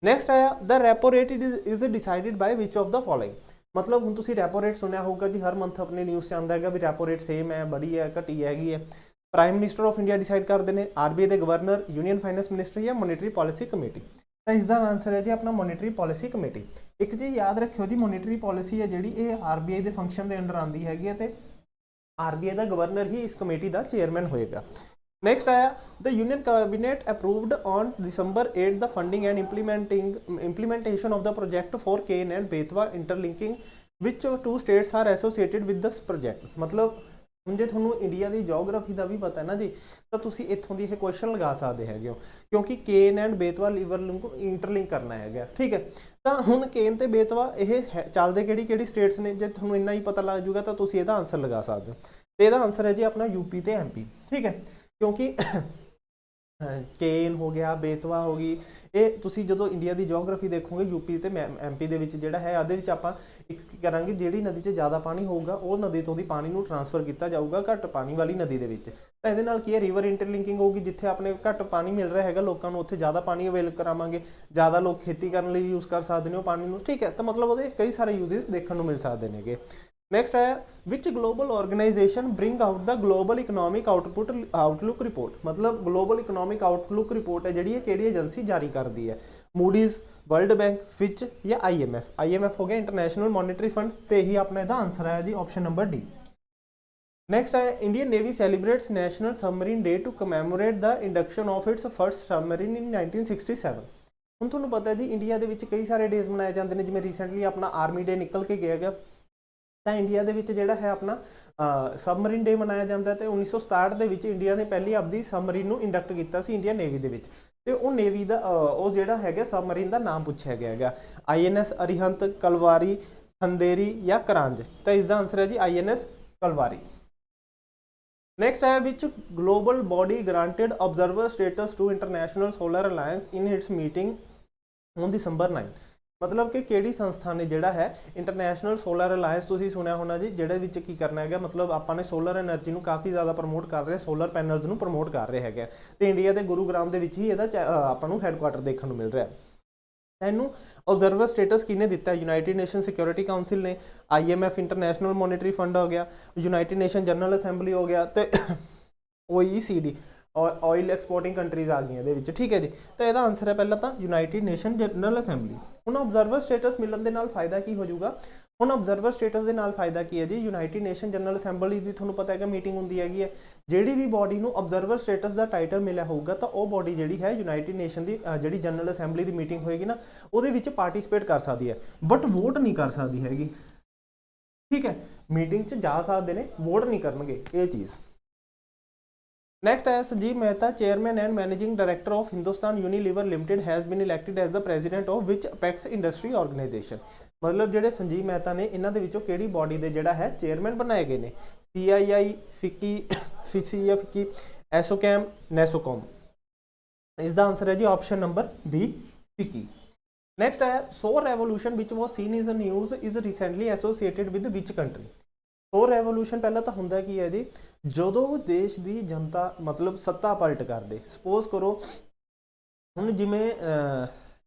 ਨੈਕਸਟ ਆਇਆ the repo rate is decided by which of the following. ਮਤਲਬ ਹੁਣ ਤੁਸੀਂ ਰੈਪੋ ਰੇਟ ਸੁਣਿਆ ਹੋਊਗਾ ਜੀ, ਹਰ ਮੰਥ ਆਪਣੇ ਨਿਊਜ਼ 'ਚ ਆਉਂਦਾ ਹੈਗਾ ਵੀ ਰੈਪੋ ਰੇਟ ਸੇਮ ਹੈ, ਬੜੀ ਹੈ, ਘਟੀ ਹੈਗੀ ਹੈ। Prime minister of India decide ਕਰਦੇ ਨੇ, RBI ਦੇ ਗਵਰਨਰ, ਯੂਨੀਅਨ ਫਾਈਨੈਂਸ ਮਿਨਿਸਟਰ ਜਾਂ ਮੋਨੀਟਰੀ ਪਾਲਿਸੀ ਕਮੇਟੀ। ਤਾਂ ਇਸ ਦਾ ਆਨਸਰ ਹੈ ਜੀ ਆਪਣਾ ਮੋਨੀਟਰੀ ਪਾਲਿਸੀ ਕਮੇਟੀ। ਇੱਕ ਚੀਜ਼ ਯਾਦ ਰੱਖਿਓ ਜੀ, ਮੋਨੀਟਰੀ ਪਾਲਿਸੀ ਹੈ ਜਿਹੜੀ ਇਹ RBI ਦੇ ਫੰਕਸ਼ਨ ਦੇ ਅੰਡਰ ਆਉਂਦੀ ਹੈਗੀ ਹੈ, ਤੇ RBI ਦਾ ਗਵਰਨਰ ਹੀ ਇਸ ਕਮੇਟੀ ਦਾ ਚੇਅਰਮੈਨ ਹੋਏਗਾ। Next आया the Union Cabinet approved on December 8 the funding and implementation of the project for Kane and Betwa interlinking which two states are associated with this project। मतलब ਹੁਣ ਜੇ ਤੁਹਾਨੂੰ India ਦੀ geography ਦਾ ਵੀ ਪਤਾ ਹੈ ਨਾ ਜੀ, ਤਾਂ ਤੁਸੀਂ ਇੱਥੋਂ ਦੀ ਇਹ ਕੁਐਸਚਨ ਲਗਾ ਸਕਦੇ ਹੈਗੇ ਹੋ, ਕਿਉਂਕਿ ਕੇਨ ਐਂਡ ਬੇਤਵਾ ਲੀਵਰ ਨੂੰ ਇੰਟਰਲਿੰਕ ਕਰਨਾ ਹੈਗਾ। ਠੀਕ ਹੈ, ਤਾਂ ਹੁਣ ਕੇਨ ਤੇ ਬੇਤਵਾ ਇਹ ਚੱਲਦੇ ਕਿਹੜੀ ਕਿਹੜੀ ਸਟੇਟਸ ਨੇ? ਜੇ ਤੁਹਾਨੂੰ ਇੰਨਾ ਹੀ ਪਤਾ ਲੱਗ ਜੂਗਾ ਤਾਂ ਤੁਸੀਂ ਇਹਦਾ ਆਨਸਰ ਲਗਾ ਸਕਦੇ ਹੋ, ਤੇ ਇਹਦਾ ਆਨਸਰ ਹੈ ਜੀ ਆਪਣਾ UP ਤੇ MP। ਠੀਕ ਹੈ, ਕਿਉਂਕਿ ਕੇਨ ਹੋ ਗਿਆ, ਬੇਤਵਾ ਹੋ ਗਈ, ਇਹ ਤੁਸੀਂ ਜਦੋਂ ਇੰਡੀਆ ਦੀ ਜੀਓਗ੍ਰਾਫੀ ਦੇਖੋਗੇ UP ਤੇ MP ਦੇ ਵਿੱਚ ਜਿਹੜਾ ਹੈ, ਉਹਦੇ ਵਿੱਚ ਆਪਾਂ ਇੱਕ ਕੀ ਕਰਾਂਗੇ, ਜਿਹੜੀ ਨਦੀ 'ਚ ਜ਼ਿਆਦਾ ਪਾਣੀ ਹੋਊਗਾ ਉਹ ਨਦੀ ਤੋਂ ਦੀ ਪਾਣੀ ਨੂੰ ਟ੍ਰਾਂਸਫਰ ਕੀਤਾ ਜਾਊਗਾ ਘੱਟ ਪਾਣੀ ਵਾਲੀ ਨਦੀ ਦੇ ਵਿੱਚ। ਤਾਂ ਇਹਦੇ ਨਾਲ ਕੀ ਹੈ, ਰਿਵਰ ਇੰਟਰਲਿੰਕਿੰਗ ਹੋਊਗੀ, ਜਿੱਥੇ ਆਪਣੇ ਘੱਟ ਪਾਣੀ ਮਿਲ ਰਿਹਾ ਹੈਗਾ ਲੋਕਾਂ ਨੂੰ, ਉੱਥੇ ਜ਼ਿਆਦਾ ਪਾਣੀ ਅਵੇਲ ਕਰਾਵਾਂਗੇ, ਜ਼ਿਆਦਾ ਲੋਕ ਖੇਤੀ ਕਰਨ ਲਈ ਯੂਜ਼ ਕਰ ਸਕਦੇ ਨੇ ਉਹ ਪਾਣੀ ਨੂੰ। ਠੀਕ ਹੈ, ਤਾਂ ਮਤਲਬ ਉਹਦੇ ਕਈ ਸਾਰੇ ਯੂਜ਼ਸ ਦੇਖਣ ਨੂੰ ਮਿਲ ਸਕਦੇ ਨੇਗੇ। नेक्स्ट है which global organization bring out the global economic outlook report. मतलब ग्लोबल इकोनॉमिक आउटलुक रिपोर्ट है जी, किहड़ी एजेंसी जारी करती है। ਮੂਡੀਜ਼, ਵਰਲਡ ਬੈਂਕ, ਫਿਚ ਜਾਂ IMF ਹੋ ਗਿਆ ਇੰਟਰਨੈਸ਼ਨਲ ਮੋਨਿਟਰੀ ਫੰਡ, ਤੇ ਇਹੀ ਆਪਣਾ ਇਹਦਾ ਆਂਸਰ ਹੈ ਜੀ ਆਪਸ਼ਨ ਨੰਬਰ ਡੀ। नेक्स्ट है Indian navy celebrates national submarine day to commemorate the induction of its first submarine in 1967। ਹੁਣ ਤੁਹਾਨੂੰ ਪਤਾ ਹੈ ਜੀ ਇੰਡੀਆ ਦੇ ਵਿੱਚ ਕਈ ਸਾਰੇ ਡੇਜ਼ ਮਨਾਏ ਜਾਂਦੇ ਨੇ, ਜਿਵੇਂ ਰੀਸੈਂਟਲੀ ਆਪਣਾ ਆਰਮੀ ਡੇ ਨਿਕਲ ਕੇ ਗਿਆ ਗਾ, ਤਾਂ ਇੰਡੀਆ ਦੇ ਵਿੱਚ ਜਿਹੜਾ ਹੈ ਆਪਣਾ ਸਬਮਰੀਨ ਡੇ ਮਨਾਇਆ ਜਾਂਦਾ। ਤੇ 1967 ਦੇ ਵਿੱਚ ਇੰਡੀਆ ਨੇ ਪਹਿਲੀ ਆਪਦੀ ਸਬਮਰੀਨ ਨੂੰ ਇੰਡਕਟ ਕੀਤਾ ਸੀ ਇੰਡੀਅਨ ਨੇਵੀ ਦੇ ਵਿੱਚ, ਤੇ ਉਹ ਨੇਵੀ ਦਾ ਉਹ ਜਿਹੜਾ ਹੈਗਾ ਸਬਮਰੀਨ ਦਾ ਨਾਮ ਪੁੱਛਿਆ ਗਿਆ ਹੈਗਾ INS ਅਰਿਹੰਤ, ਕਲਵਾਰੀ, ਖੰਦੇਰੀ ਜਾਂ ਕਰਾਂਜ। ਤਾਂ ਇਸ ਦਾ ਆਨਸਰ ਹੈ ਜੀ INS ਕਲਵਾਰੀ। नेक्स्ट है which global body granted observer status to international solar alliance in its meeting on December 9। मतलब कि किहड़ी संस्था ने जिहड़ा है इंटरनेशनल सोलर अलायंस, तुसीं सुनिया होना जी, जिहड़े विच की करना है, मतलब आपां ने सोलर एनर्जी नूं काफ़ी ज़्यादा प्रमोट कर रहे, सोलर पैनल्स नूं प्रमोट कर रहे हैं, तो इंडिया के गुरुग्राम दे विच ही इहदा आपां नूं हैडकुआटर देखने को मिल रहा है। ਇਹਨੂੰ ऑब्जर्वर स्टेटस किने दिता है? यूनाइटेड नेशन सिक्योरिटी काउंसिल ने, IMF इंटरनेशनल मॉनिटरी फंड हो गया, यूनाइटेड नेशन जनरल असैंबली हो गया, तो OECD और ऑयल एक्सपोर्टिंग कंट्रीज आ गई ये, ठीक है जी। तो यदा आंसर है पहला तो यूनाइटेड नेशन जनरल असैंबली। हुण ऑब्जर्वर स्टेटस मिलने के नाल फायदा की हो जाऊगा? हुण ऑब्जर्वर स्टेटस के नाल फायदा की है जी, यूनाइटेड नेशन जनरल असैंबली की तुहानूं पता है मीटिंग होंदी हैगी है, जिहड़ी भी बॉडी नूं ऑब्जर्वर स्टेटस का टाइटल मिलिया होगा तो वह बॉडी जिहड़ी है यूनाइटेड नेशन की जिहड़ी जनरल असैंबली की मीटिंग होएगी ना, उहदे विच पार्टिसिपेट कर सकती है, बट वोट नहीं कर सकती हैगी, ठीक है। मीटिंग च जा सकते हैं, वोट नहीं करनगे, ये चीज़। नेक्स्ट है Sanjiv Mehta, chairman and managing director of Hindustan Unilever limited has been elected as the president of which apex industry organisation. मतलब ਜਿਹੜੇ संजीव मेहता ने इन्हों के विचों किहड़ी बॉडी के जिहड़ा है चेयरमैन बनाए गए हैं? CII, फिक्की, फिसी या फिक्की, एसोकैम, नेसोकॉम। इसका आंसर है जी option number B, FICCI. Next है सौर revolution which was scene is news is recently एसोसीएटेड with which country. सौर रेवोल्यूशन पहला तो होंदा की है जी, जो देश की जनता मतलब सत्ता पलट कर दे, सपोज करो हुण जिमें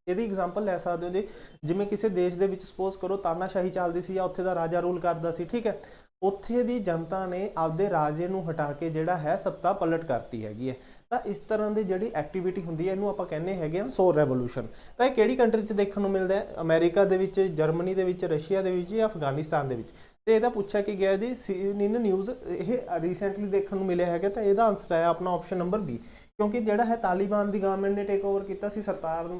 ਇਹਦੀ एग्जाम्पल ਲੈ ਸਕਦੇ ਹੋ ਜੀ, ਜਿਵੇਂ ਕਿਸੇ ਦੇਸ਼ ਦੇ ਵਿੱਚ ਸਪੋਜ਼ ਕਰੋ ਤਾਨਾਸ਼ਾਹੀ ਚੱਲਦੀ ਸੀ ਜਾਂ ਉੱਥੇ ਦਾ ਰਾਜਾ ਰੂਲ ਕਰਦਾ ਸੀ, ਠੀਕ ਹੈ, ਉੱਥੇ ਦੀ ਜਨਤਾ ਨੇ ਆਪਦੇ ਰਾਜੇ ਨੂੰ ਹਟਾ ਕੇ ਜਿਹੜਾ ਹੈ ਸੱਤਾ ਪਲਟ ਕਰਤੀ ਹੈਗੀ ਹੈ। ਤਾਂ ਇਸ ਤਰ੍ਹਾਂ ਦੀ ਜਿਹੜੀ ਐਕਟੀਵਿਟੀ ਹੁੰਦੀ ਹੈ ਇਹਨੂੰ ਆਪਾਂ ਕਹਿੰਦੇ ਹੈਗੇ ਆ ਸੌਰ ਰੈਵੋਲੂਸ਼ਨ। ਤਾਂ ਇਹ ਕਿਹੜੀ ਕੰਟਰੀ 'ਚ ਦੇਖਣ ਨੂੰ ਮਿਲਦਾ ਹੈ? ਅਮਰੀਕਾ ਦੇ ਵਿੱਚ, ਜਰਮਨੀ ਦੇ ਵਿੱਚ, ਰਸ਼ੀਆ ਦੇ ਵਿੱਚ ਜਾਂ ਅਫਗਾਨਿਸਤਾਨ ਦੇ ਵਿੱਚ। ਤੇ ਇਹਦਾ ਪੁੱਛਿਆ ਕਿ ਗਿਆ ਜੀ ਸੀਐਨਐਨ ਨਿਊਜ਼, ਇਹ ਰੀਸੈਂਟਲੀ ਦੇਖਣ ਨੂੰ ਮਿਲਿਆ ਹੈਗਾ। ਤਾਂ ਇਹਦਾ ਆਨਸਰ ਹੈ ਆਪਣਾ ਆਪਸ਼ਨ ਨੰਬਰ ਬੀ, क्योंकि जिहड़ा है तालीबान की गवर्नमेंट ने टेक ओवर किया सी,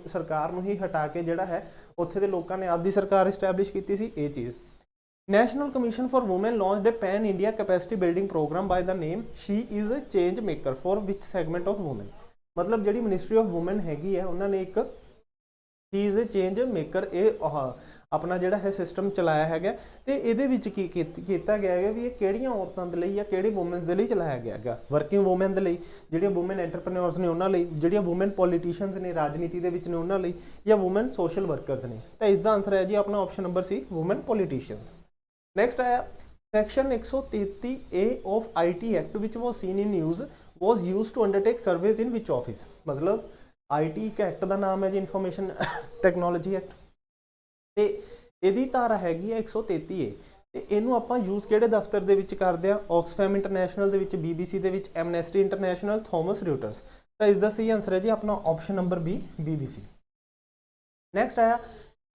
सरकार ही हटा के जिहड़ा है उत्थे दे लोकां ने आपदी सरकार इस्टैबलिश की सी, ये चीज़। National commission for women launched a pan India capacity building programme by the name she is a change maker for which segment of women. मतलब जिहड़ी मिनिस्ट्री ऑफ वूमेन हैगी है उन्होंने एक she is a change maker ये अपना जिहड़ा है सिस्टम चलाया हैगा। तो ये किया गया है भी ये किहड़ियां औरतां दे लई या किहड़े वूमेनस दे लई चलाया गया है? वर्किंग वूमेन दे लई, जिहड़ियां वूमेन एंटरप्रेन्योर्स ने उन्हां लई, जिहड़ियां वूमेन पॉलिटिशियंस ने राजनीति दे विच ने उन्हां लई, या वूमेन सोशल वर्कर्स ने। तो इसका आंसर है जी अपना option number C, women politicians. Next है section 133A of IT act which was seen in news was use to undertake service in which office. मतलब IT एक एक्ट का नाम है जी, इन्फॉर्मेशन टैक्नोलॉजी एक्ट, तो यदी धारा हैगी 133A। तो इनू आपां यूज़ किहड़े दफ्तर दे विच करदे आ? ऑक्सफैम इंटरनैशनल दे विच, BBC दे विच, एमनेस्टी इंटरनैशनल, थॉमस रॉयटर्स। तो इसका सही आंसर है जी अपना option number B, BBC। Next आया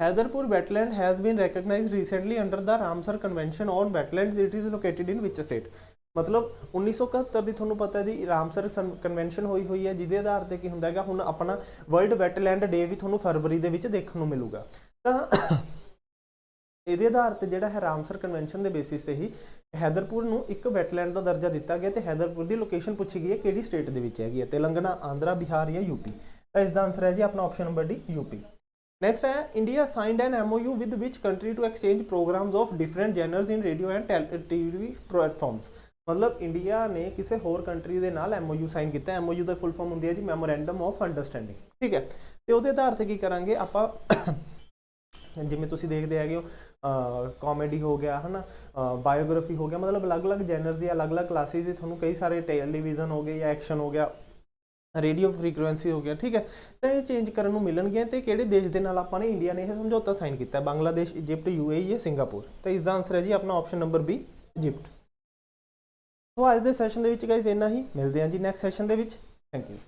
Haiderpur wetland has been recognised recently under the Ramsar convention on wetlands, it is located in which state. मतलब 1971 की तुहानूं पता जी रामसर कन्वेंशन हुई हुई है, जिहदे आधार पर की हुंदा हैगा हुण अपना वर्ल्ड वैटलैंड डे भी तुहानूं फरवरी दे विच देखण नूं मिलूगा। तो ਇਹਦੇ आधार पर ਜਿਹੜਾ है रामसर कन्वेंशन के बेसिस से ही हैदरपुर ਨੂੰ एक वैटलैंड का दर्जा दिता गया। तो हैदरपुर की लोकेशन पूछी गई है किहड़ी स्टेट ਦੇ ਵਿੱਚ ਹੈਗੀ ਹੈ, तेलंगाना, आंध्रा, बिहार या यूपी। तो इसका आंसर है जी अपना option number D, UP. Next है India signed an MOU with which country to exchange programmes of different genres in radio and TV platforms. मतलब इंडिया ने किसी होर कंट्री के नाल MOU साइन किया। MOU का फुल फॉर्म होंदी है जी मैमोरेंडम ऑफ अंडरस्टैंडिंग, ठीक है। तो उसके आधार पर की करांगे आपां जिमें तुसीं देखते हैगे हो कॉमेडी हो गया है ना, बायोग्राफी हो गया, मतलब अलग अलग जैनर्स की अलग अलग क्लासिस की थोड़ा कई सारे टेलीविजन हो गए या एक्शन हो गया, रेडियो फ्रीकुएंसी हो गया, ठीक है। तो ये चेंज करने मिलणगे। तो किहड़े देश के नाल आपां ने इंडिया ने यह समझौता साइन किया? बांग्लादेश, इजिप्ट, UAE या सिंगापुर। तो इसका आंसर है जी अपना ऑप्शन नंबर बी, इजिप्ट। तो आज के सैशन के गाइस इन्ना ही, मिलते हैं जी नैक्सट सैशन के। Thank you.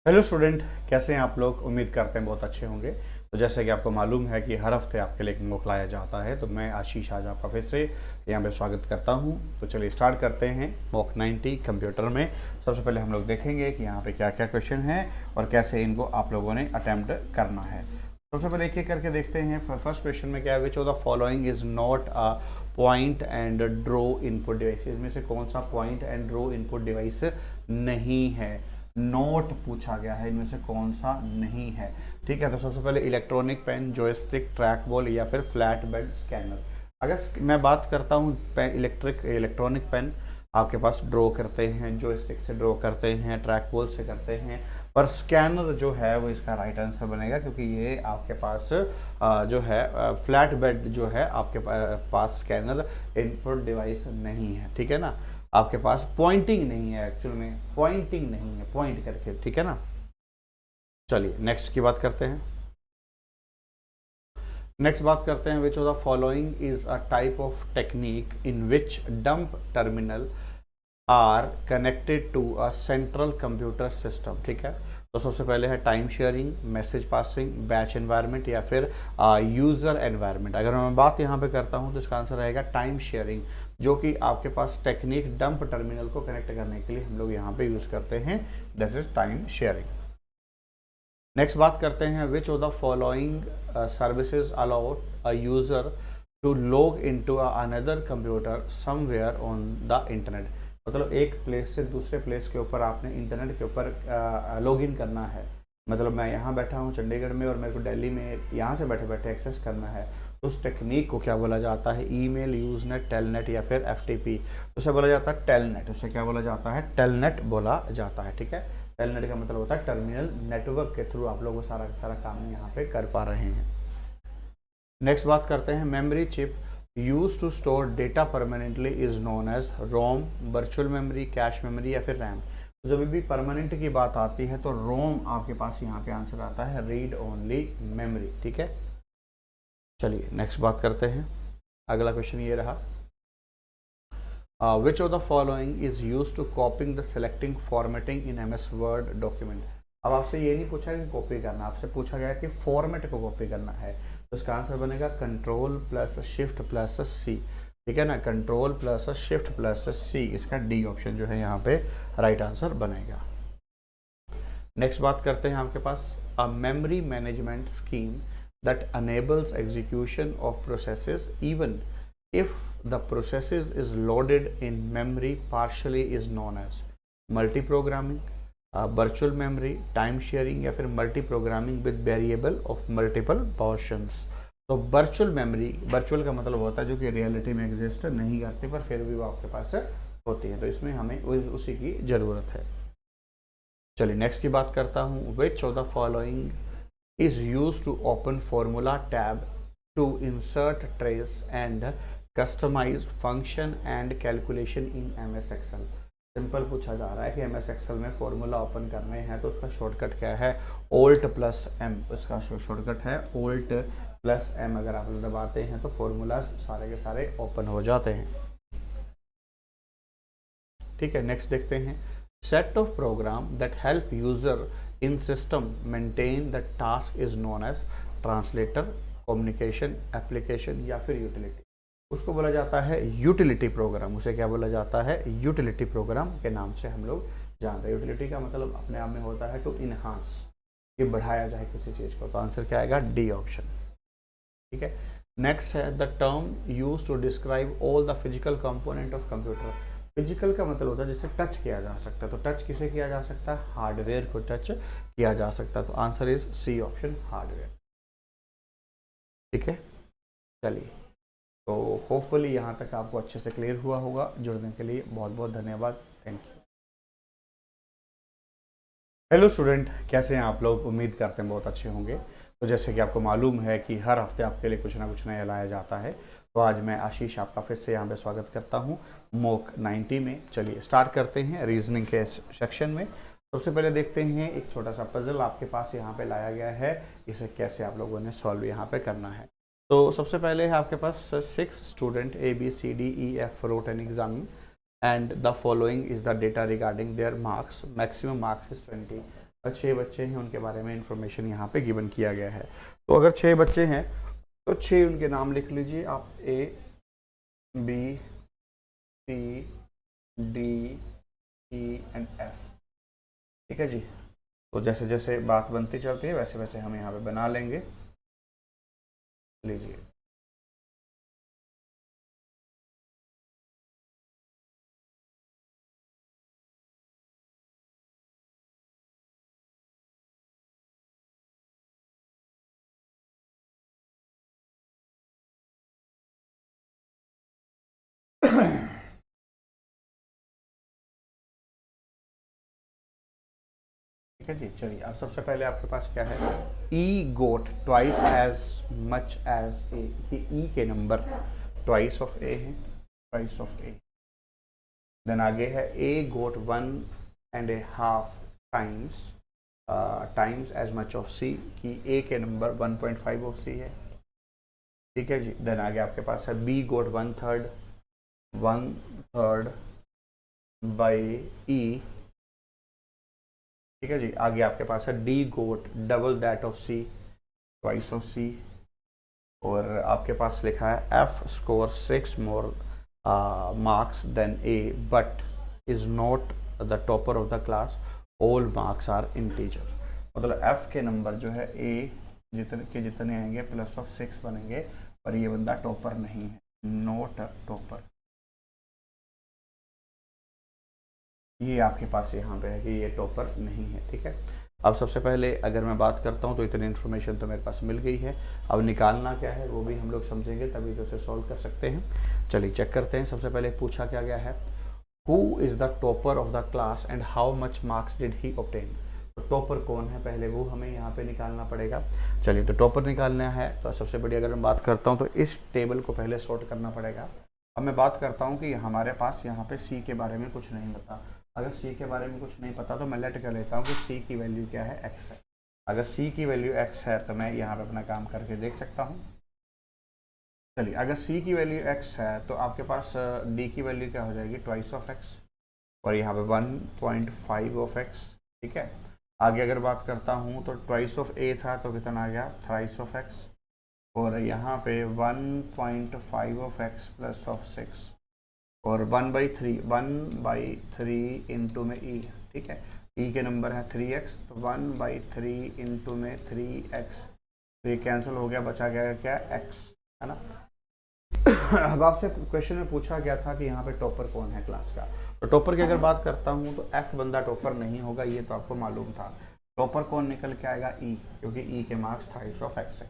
हेलो स्टूडेंट, कैसे हैं आप लोग। उम्मीद करते हैं बहुत अच्छे होंगे। तो जैसे कि आपको मालूम है कि हर हफ्ते आपके लिए एक मॉक लाया जाता है, तो मैं आशीष आज आपका फिर से यहाँ पे स्वागत करता हूँ। तो चलिए स्टार्ट करते हैं मॉक 90 कंप्यूटर में। सबसे पहले हम लोग देखेंगे कि यहाँ पे क्या क्या क्वेश्चन हैं और कैसे इनको आप लोगों ने अटैम्प्ट करना है। सबसे पहले एक एक करके देखते हैं। फर्स्ट क्वेश्चन में क्या है, which of the following is not a point and draw input device. इसमें से कौन सा point and draw input device नहीं है। नोट पूछा गया है, इनमें से कौन सा नहीं है। ठीक है, तो सबसे पहले electronic pen, joystick, track ball या फिर फ्लैट बेड स्कैनर। अगर मैं बात करता हूँ इलेक्ट्रॉनिक पेन, आपके पास ड्रॉ करते हैं, जॉयस्टिक से ड्रॉ करते हैं, ट्रैक बॉल से करते हैं, पर स्कैनर जो है वो इसका राइट आंसर बनेगा, क्योंकि ये आपके पास जो है फ्लैट बेड जो है आपके पास स्कैनर इनपुट डिवाइस नहीं है। ठीक है ना, आपके पास पॉइंटिंग नहीं है, एक्चुअल में पॉइंटिंग नहीं है, पॉइंट करके। ठीक है ना, चलिए नेक्स्ट की बात करते हैं। नेक्स्ट बात करते हैं, which of the following is a type of technique in which dump terminal are connected to a central computer system. ठीक है, तो सबसे पहले है time sharing, message passing, batch environment या फिर यूजर एनवायरनमेंट। अगर मैं बात यहाँ पे करता हूँ तो इसका आंसर रहेगा टाइम शेयरिंग, जो कि आपके पास टेक्निक डंप टर्मिनल को कनेक्ट करने के लिए हम लोग यहाँ पे यूज करते हैं, that is time sharing. Next बात करते हैं, which of the following services allow a user to log into another computer somewhere on the internet. मतलब एक प्लेस से दूसरे प्लेस के ऊपर आपने इंटरनेट के ऊपर लॉगिन करना है। मतलब मैं यहाँ बैठा हूँ चंडीगढ़ में और मेरे को दिल्ली में यहाँ से बैठे बैठे एक्सेस करना है, तो उस टेक्निक को क्या बोला जाता है, ईमेल, यूजनेट, टेलनेट या फिर एफटीपी। तो उसे बोला जाता है टेलनेट। उसे क्या बोला जाता है, टेलनेट बोला जाता है। ठीक है, टेलनेट का मतलब होता है टर्मिनल नेटवर्क के थ्रू आप लोग वो सारा सारा काम यहाँ पे कर पा रहे हैं। नेक्स्ट बात करते हैं, memory chip use to store data permanently is known as ROM, virtual memory, cache memory या फिर रैम। तो जब भी परमानेंट की बात आती है तो रोम आपके पास यहाँ पे आंसर आता है, रीड ओनली मेमोरी। ठीक है, चलिए नेक्स्ट बात करते हैं। अगला क्वेश्चन ये रहा, which of the following is use to copying the selecting formatting in MS Word document. अब आपसे ये नहीं पूछा कि कॉपी करना, आपसे पूछा गया कि फॉर्मेट को कॉपी करना है। तो इसका आंसर बनेगा कंट्रोल प्लस शिफ्ट प्लस सी। ठीक है ना, कंट्रोल प्लस शिफ्ट प्लस सी, इसका डी ऑप्शन जो है यहाँ पे राइट आंसर बनेगा। नेक्स्ट बात करते हैं आपके पास, a memory management scheme that enables execution of processes even if the processes is loaded in memory partially is known as multi-programming, virtual memory, time sharing या फिर multi-programming with variable of multiple portions। तो virtual memory, virtual का मतलब होता है जो कि reality में एग्जिस्ट नहीं करती पर फिर भी वो आपके पास होती है, तो इसमें हमें उसी की ज़रूरत है। चलिए नेक्स्ट की बात करता हूँ, which of the following is use to open formula tab to insert trace and customise function and calculation in MS Excel. Simple पूछा जा रहा है कि एमएस एक्सेल में फॉर्मूला ओपन करने हैं तो उसका शॉर्टकट क्या है, ओल्ट प्लस एम। उसका शॉर्टकट है ओल्ट प्लस एम। अगर आप दबाते हैं तो फॉर्मूला सारे के सारे ओपन हो जाते हैं। ठीक है, नेक्स्ट देखते हैं, set of program that help user in system maintain the task is known as translator, communication, application या फिर यूटिलिटी। उसको बोला जाता है यूटिलिटी प्रोग्राम। उसे क्या बोला जाता है, यूटिलिटी प्रोग्राम के नाम से हम लोग जानते हैं। यूटिलिटी का मतलब अपने आप में होता है टू इनहांस, कि बढ़ाया जाए किसी चीज़ को। तो आंसर क्या आएगा, डी ऑप्शन। ठीक है, नेक्स्ट है the term use to describe all the physical component of computer. Physical का मतलब होता है जिसे टच किया जा सकता है। तो टच किसे किया जा सकता है, हार्डवेयर को टच किया जा सकता है। तो answer is C option, hardware. ठीक है, चलिए, तो होपफुली यहाँ तक आपको अच्छे से क्लियर हुआ होगा। जुड़ने के लिए बहुत बहुत धन्यवाद, थैंक यू। हेलो स्टूडेंट, कैसे हैं आप लोग। उम्मीद करते हैं बहुत अच्छे होंगे। तो जैसे कि आपको मालूम है कि हर हफ्ते आपके लिए कुछ ना कुछ नया लाया जाता है, तो आज मैं आशीष आपका फिर से यहाँ पे स्वागत करता हूँ मॉक 90 में। चलिए स्टार्ट करते हैं रीजनिंग के सेक्शन में। सबसे पहले देखते हैं, एक छोटा सा पजल आपके पास यहाँ पे लाया गया है, इसे कैसे आप लोगों ने सॉल्व यहाँ पे करना है। तो सबसे पहले है आपके पास 6 student ABCDEF wrote an exam and the following is the data regarding their marks. Maximum marks is 20. और 6 बच्चे हैं उनके बारे में इंफॉर्मेशन यहाँ पे गिवन किया गया है। तो अगर 6 बच्चे हैं तो 6 उनके नाम लिख लीजिए आप, A B C D E and F। ठीक है जी। तो जैसे जैसे बात बनती चलती है वैसे वैसे हम यहाँ पे बना लेंगे। लीजिए ठीक है जी। चलिए अब सबसे पहले आपके पास क्या है, E got twice as much as A. ये ई के नंबर ट्वाइस ऑफ ए है, ट्वाइस ऑफ ए। देन आगे है A got 1.5 times times as much of C, कि ए के नंबर 1.5 ऑफ सी है। ठीक है जी। देन आगे आपके पास है बी गोट 1/3 बाई ई। ठीक है जी। आगे आपके पास है D got double that of C, twice of C. और आपके पास लिखा है F score 6 more marks than A but is not the topper of the class, all marks are integer. मतलब एफ के नंबर जो है ए जितने आएंगे प्लस ऑफ 6 बनेंगे, पर ये बंदा टॉपर नहीं है, नॉट टॉपर। ये आपके पास यहाँ पे है कि ये टॉपर नहीं है। ठीक है। अब सबसे पहले अगर मैं बात करता हूँ तो इतनी इन्फॉर्मेशन तो मेरे पास मिल गई है। अब निकालना क्या है वो भी हम लोग समझेंगे, तभी तो उसे सॉल्व कर सकते हैं। चलिए चेक करते हैं। सबसे पहले पूछा क्या गया है, who is the topper of the class and how much marks did he obtain. तो टॉपर कौन है पहले वो हमें यहाँ पे निकालना पड़ेगा। चलिए तो टॉपर निकालना है तो सबसे बड़ी अगर मैं बात करता हूँ तो इस टेबल को पहले सॉर्ट करना पड़ेगा। अब मैं बात करता हूँ कि हमारे पास यहाँ पे सी के बारे में कुछ नहीं पता। अगर सी के बारे में कुछ नहीं पता तो मैं लेट कर लेता हूँ कि सी की वैल्यू क्या है, एक्स है। अगर सी की वैल्यू एक्स है तो मैं यहाँ पे अपना काम करके देख सकता हूँ। चलिए अगर सी की वैल्यू एक्स है तो आपके पास डी की वैल्यू क्या हो जाएगी, ट्वाइस ऑफ एक्स, और यहाँ पे 1.5 ऑफ एक्स। ठीक है। आगे अगर बात करता हूँ तो ट्वाइस ऑफ ए था तो कितना आ गया, थ्राइस ऑफ एक्स, और यहाँ पे 1.5 ऑफ एक्स प्लस ऑफ 6, और 1/3 इंटू में ई। ठीक है। ई के नंबर है 3x, तो 1/3 इंटू में 3x, तो ये कैंसिल हो गया, बचा गया क्या, x, है ना। अब आपसे क्वेश्चन में पूछा गया था कि यहाँ पे टॉपर कौन है क्लास का। तो टॉपर की अगर बात करता हूँ तो f बंदा टॉपर नहीं होगा, ये तो आपको मालूम था। टॉपर कौन निकल के आएगा, e, क्योंकि e के मार्क्स 2.5 ऑफ x है।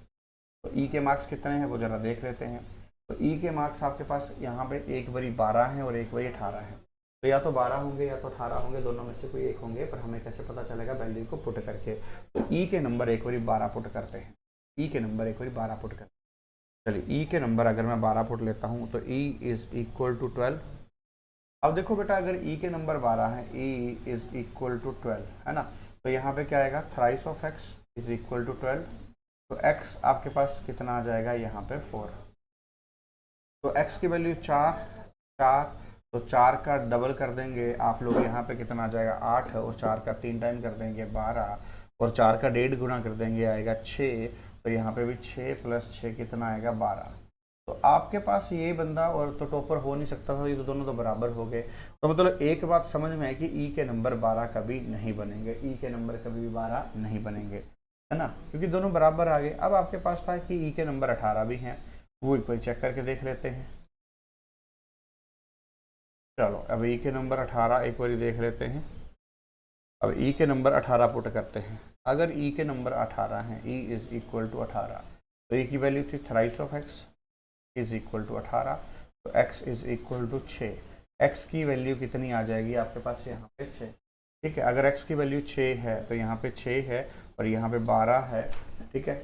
तो e के मार्क्स कितने हैं वो जरा देख लेते हैं। तो ई के मार्क्स आपके पास यहाँ पे एक बारी 12 है और एक बारी 18 है। तो या तो 12 होंगे या तो 18 होंगे, दोनों में से कोई एक होंगे, पर हमें कैसे पता चलेगा, वैल्यू को पुट करके। तो ई के नंबर एक बारी 12 पुट करते हैं। ई के नंबर एक बारी 12 पुट करते हैं। चलिए ई के नंबर अगर मैं 12 पुट लेता हूँ तो ई इज इक्वल टू 12। अब देखो बेटा अगर ई के नंबर 12 है, ई इज इक्वल टू 12, है ना। तो यहाँ पे क्या आएगा, thrice of x is equal to 12। तो एक्स आपके पास कितना आ जाएगा, यहाँ पे 4। तो x की वैल्यू 4, तो 4 का डबल कर देंगे आप लोग, यहाँ पे कितना आ जाएगा 8, और 4 का 3 टाइम कर देंगे 12, और 4 का 1.5 गुना कर देंगे आएगा 6। तो यहाँ पे भी 6 + 6 कितना आएगा 12। तो आपके पास ये बंदा और तो टॉपर हो नहीं सकता था, ये तो दोनों तो बराबर हो गए। तो मतलब एक बात समझ में है कि ई के नंबर 12 कभी नहीं बनेंगे, ई के नंबर कभी भी 12 नहीं बनेंगे, है ना, क्योंकि दोनों बराबर आ गए। अब आपके पास था कि ई के नंबर 18 भी हैं, वो एक बार चेक करके देख लेते हैं। चलो अब ई के नंबर 18 एक बार देख लेते हैं। अब ई के नंबर 18 पुट करते हैं। अगर ई के नंबर 18 हैं, ई इज इक्वल टू 18, तो ई की वैल्यू थी thrice of x is equal to 18, तो x is equal to 6। X की वैल्यू कितनी आ जाएगी आपके पास, यहाँ पे 6। ठीक है। अगर एक्स की वैल्यू 6 है तो यहाँ पे 6 है और यहाँ पे 12 है। ठीक है।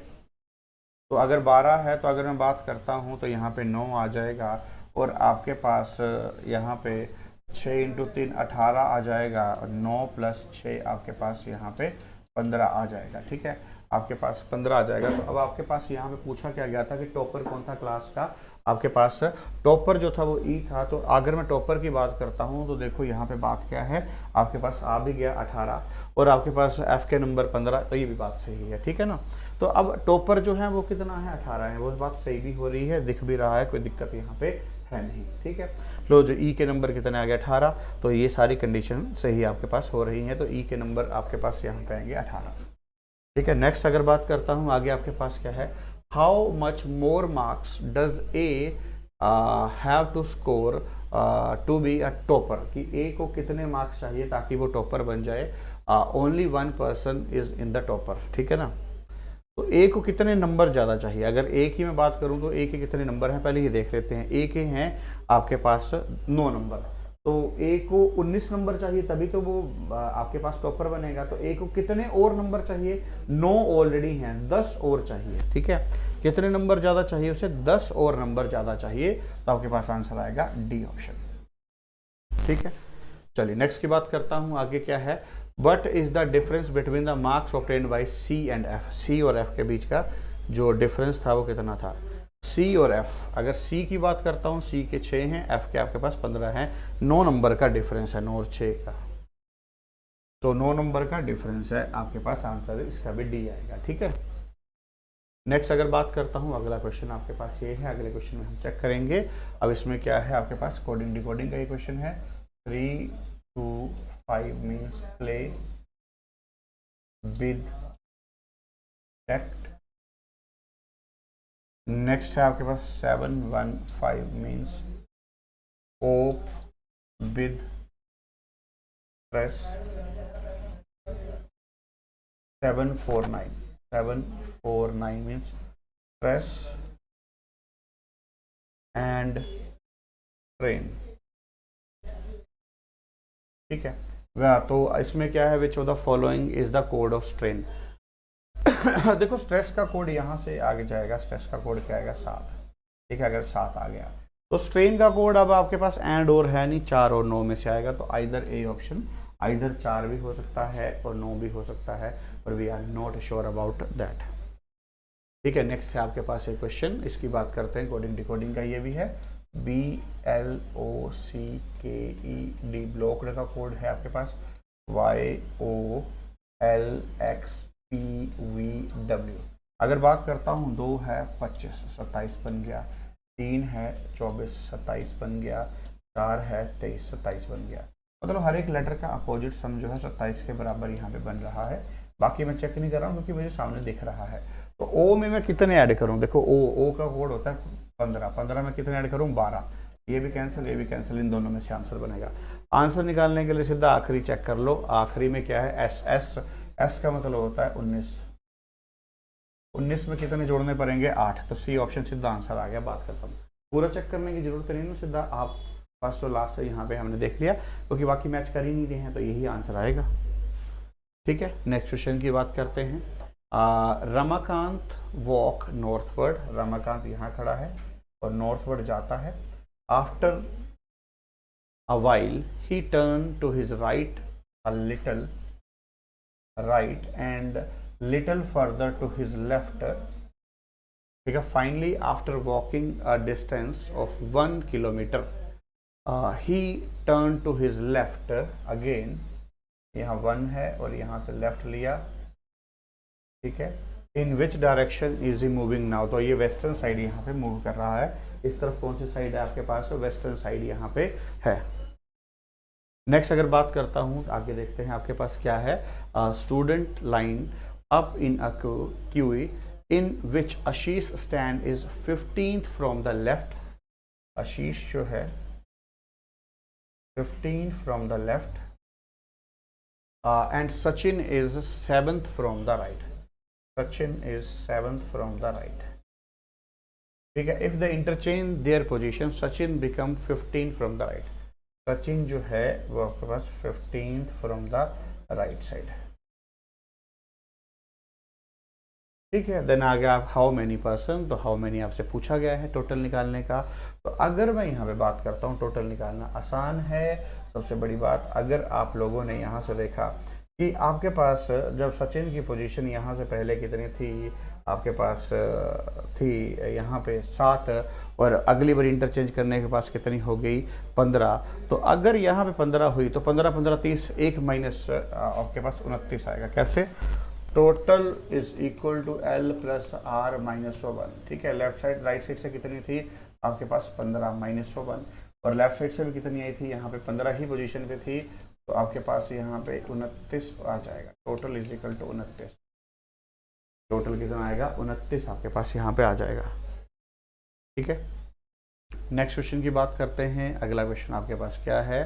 तो अगर 12 है तो अगर मैं बात करता हूँ तो यहाँ पे 9 आ जाएगा, और आपके पास यहाँ पे 6 × 3 18 आ जाएगा, और 9 + 6 आपके पास यहाँ पे 15 आ जाएगा। ठीक है। आपके पास 15 आ जाएगा। तो अब आपके पास यहाँ पे पूछा क्या गया था कि टॉपर कौन था क्लास का, आपके पास टॉपर जो था वो ई था। तो अगर मैं टॉपर की बात करता हूँ तो देखो यहाँ पे बात क्या है, आपके पास आ भी गया 18 और आपके पास एफ के नंबर 15, तो ये भी बात सही है, ठीक है ना। तो अब टॉपर जो है वो कितना है, 18 है, वो बात सही भी हो रही है, दिख भी रहा है, कोई दिक्कत यहाँ पे है नहीं, ठीक है। लो जो ई के नंबर कितने आ गए 18, तो ये सारी कंडीशन सही आपके पास हो रही है, तो ई के नंबर आपके पास यहाँ पे आएंगे 18, ठीक है। नेक्स्ट अगर बात करता हूँ आगे आपके पास क्या है, how much more marks does A have to score to be a topper, कि ए को कितने मार्क्स चाहिए ताकि वो टॉपर बन जाए। Only one person is in the topper, ठीक है ना। तो ए को कितने नंबर ज़्यादा चाहिए, अगर ए की मैं बात करूं तो ए के कितने नंबर हैं पहले ये देख लेते हैं। ए के हैं आपके पास 9 नंबर, तो ए को 19 नंबर चाहिए तभी तो वो आपके पास टॉपर बनेगा। तो ए को कितने और नंबर चाहिए, 9 ऑलरेडी हैं, 10 और चाहिए, ठीक है। कितने नंबर ज़्यादा चाहिए उसे, 10 और नंबर ज़्यादा चाहिए, तो आपके पास आंसर आएगा डी ऑप्शन, ठीक है। चलिए नेक्स्ट की बात करता हूँ, आगे क्या है, what is the difference between the marks obtained by C and F, C और एफ के बीच का जो डिफरेंस था वो कितना था, सी और एफ। अगर सी की बात करता हूँ, सी के 6 हैं, एफ के आपके पास 15 हैं, 9 नंबर का डिफरेंस है, 9 और 6 का, तो 9 नंबर का डिफरेंस है आपके पास, आंसर इसका भी डी आएगा, ठीक है। नेक्स्ट अगर बात करता हूँ, अगला क्वेश्चन आपके पास ये है, अगले क्वेश्चन में हम चेक करेंगे। अब इसमें क्या है आपके पास, कोडिंग डिकोडिंग का ये क्वेश्चन है। 3 to 5 means play with tact। Next है आपके पास 715 means cope with stress। 749 means stress and train, ठीक है। वह तो इसमें क्या है, which of the following is the code of strain. देखो स्ट्रेस का कोड यहाँ से आगे जाएगा, स्ट्रेस का कोड क्या आएगा 7, ठीक है। अगर 7 आ गया तो स्ट्रेन का कोड अब आपके पास एंड और है नहीं, 4 और 9 में से आएगा, तो आइदर ए ऑप्शन, आइदर 4 भी हो सकता है और 9 भी हो सकता है, पर we are not sure about that, ठीक है। नेक्स्ट है आपके पास एक क्वेश्चन, इसकी बात करते हैं, कोडिंग डिकोडिंग का ये भी है। BLOCKED ब्लॉक्ड का कोड है आपके पास, YOLXPVW। अगर बात करता हूँ, 2 है 25 27 बन गया, 3 है 24 27 बन गया, 4 है 23 27 बन गया। मतलब हर एक लेटर का अपोजिट सम जो है 27 के बराबर यहाँ पे बन रहा है। बाकी मैं चेक नहीं कर रहा हूँ क्योंकि मुझे सामने दिख रहा है। तो ओ में मैं कितने ऐड करूँ, देखो ओ का कोड होता है 15 में कितने ऐड करूँ 12, ये भी कैंसिल ये भी कैंसिल, इन दोनों में से आंसर बनेगा। आंसर निकालने के लिए सीधा आखिरी चेक कर लो, आखिरी में क्या है एस का मतलब होता है 19 में कितने जोड़ने पड़ेंगे 8, तो सी ऑप्शन सीधा आंसर आ गया। बात करता हूँ, पूरा चेक करने की जरूरत नहीं है, सीधा आप फर्स्ट और लास्ट से यहाँ पे हमने देख लिया क्योंकि बाकी मैच कर ही नहीं रहे हैं, तो यही आंसर आएगा, ठीक है। नेक्स्ट क्वेश्चन की बात करते हैं। रमाकांत वॉक नॉर्थवर्ड, रमाकांत यहाँ खड़ा है और नॉर्थवर्ड जाता है। After a while he turn to his right a little right and little further to his left, ठीक है। Finally after walking a distance of 1 kilometre he turn to his left again, यहाँ 1 है और यहाँ से left लिया, ठीक है। In which direction is he moving now, तो ये वेस्टर्न साइड यहाँ पे मूव कर रहा है। इस तरफ कौन सी साइड है आपके पास, वेस्टर्न साइड यहाँ पे है। नेक्स्ट अगर बात करता हूँ, आगे देखते हैं आपके पास क्या है। Student line up in a queue in which Ashish stand is 15th from the left, Ashish जो है 15th from the left and Sachin is 7th from the right, Sachin is 7th from the right, ठीक है। if they interchange their position Sachin become 15th from the right, Sachin जो है वो आपके पास 15th from the right side, ठीक है। Then आ गया आप हाउ मेनी पर्सन, तो हाउ मेनी आपसे पूछा गया है टोटल निकालने का। तो अगर मैं यहाँ पे बात करता हूँ, टोटल निकालना आसान है। सबसे बड़ी बात, अगर आप लोगों ने यहाँ से देखा कि आपके पास जब सचिन की पोजीशन यहाँ से पहले कितनी थी, आपके पास थी यहाँ पे 7, और अगली बार इंटरचेंज करने के पास कितनी हो गई 15। तो अगर यहाँ पे 15 हुई तो 15 15 30, एक माइनस आपके पास 29 आएगा। कैसे? Total is equal to L plus R minus 1। ठीक है, लेफ्ट साइड राइट साइड से कितनी थी आपके पास 15 माइनस 1, और लेफ्ट साइड से भी कितनी आई थी, यहाँ पे 15 ही पोजीशन पे थी, तो आपके पास यहाँ पे 29 आ जाएगा। Total is equal to 29। Total कितना आएगा 29 आपके पास यहाँ पे आ जाएगा। ठीक है, नेक्स्ट क्वेश्चन की बात करते हैं। अगला क्वेश्चन आपके पास क्या है,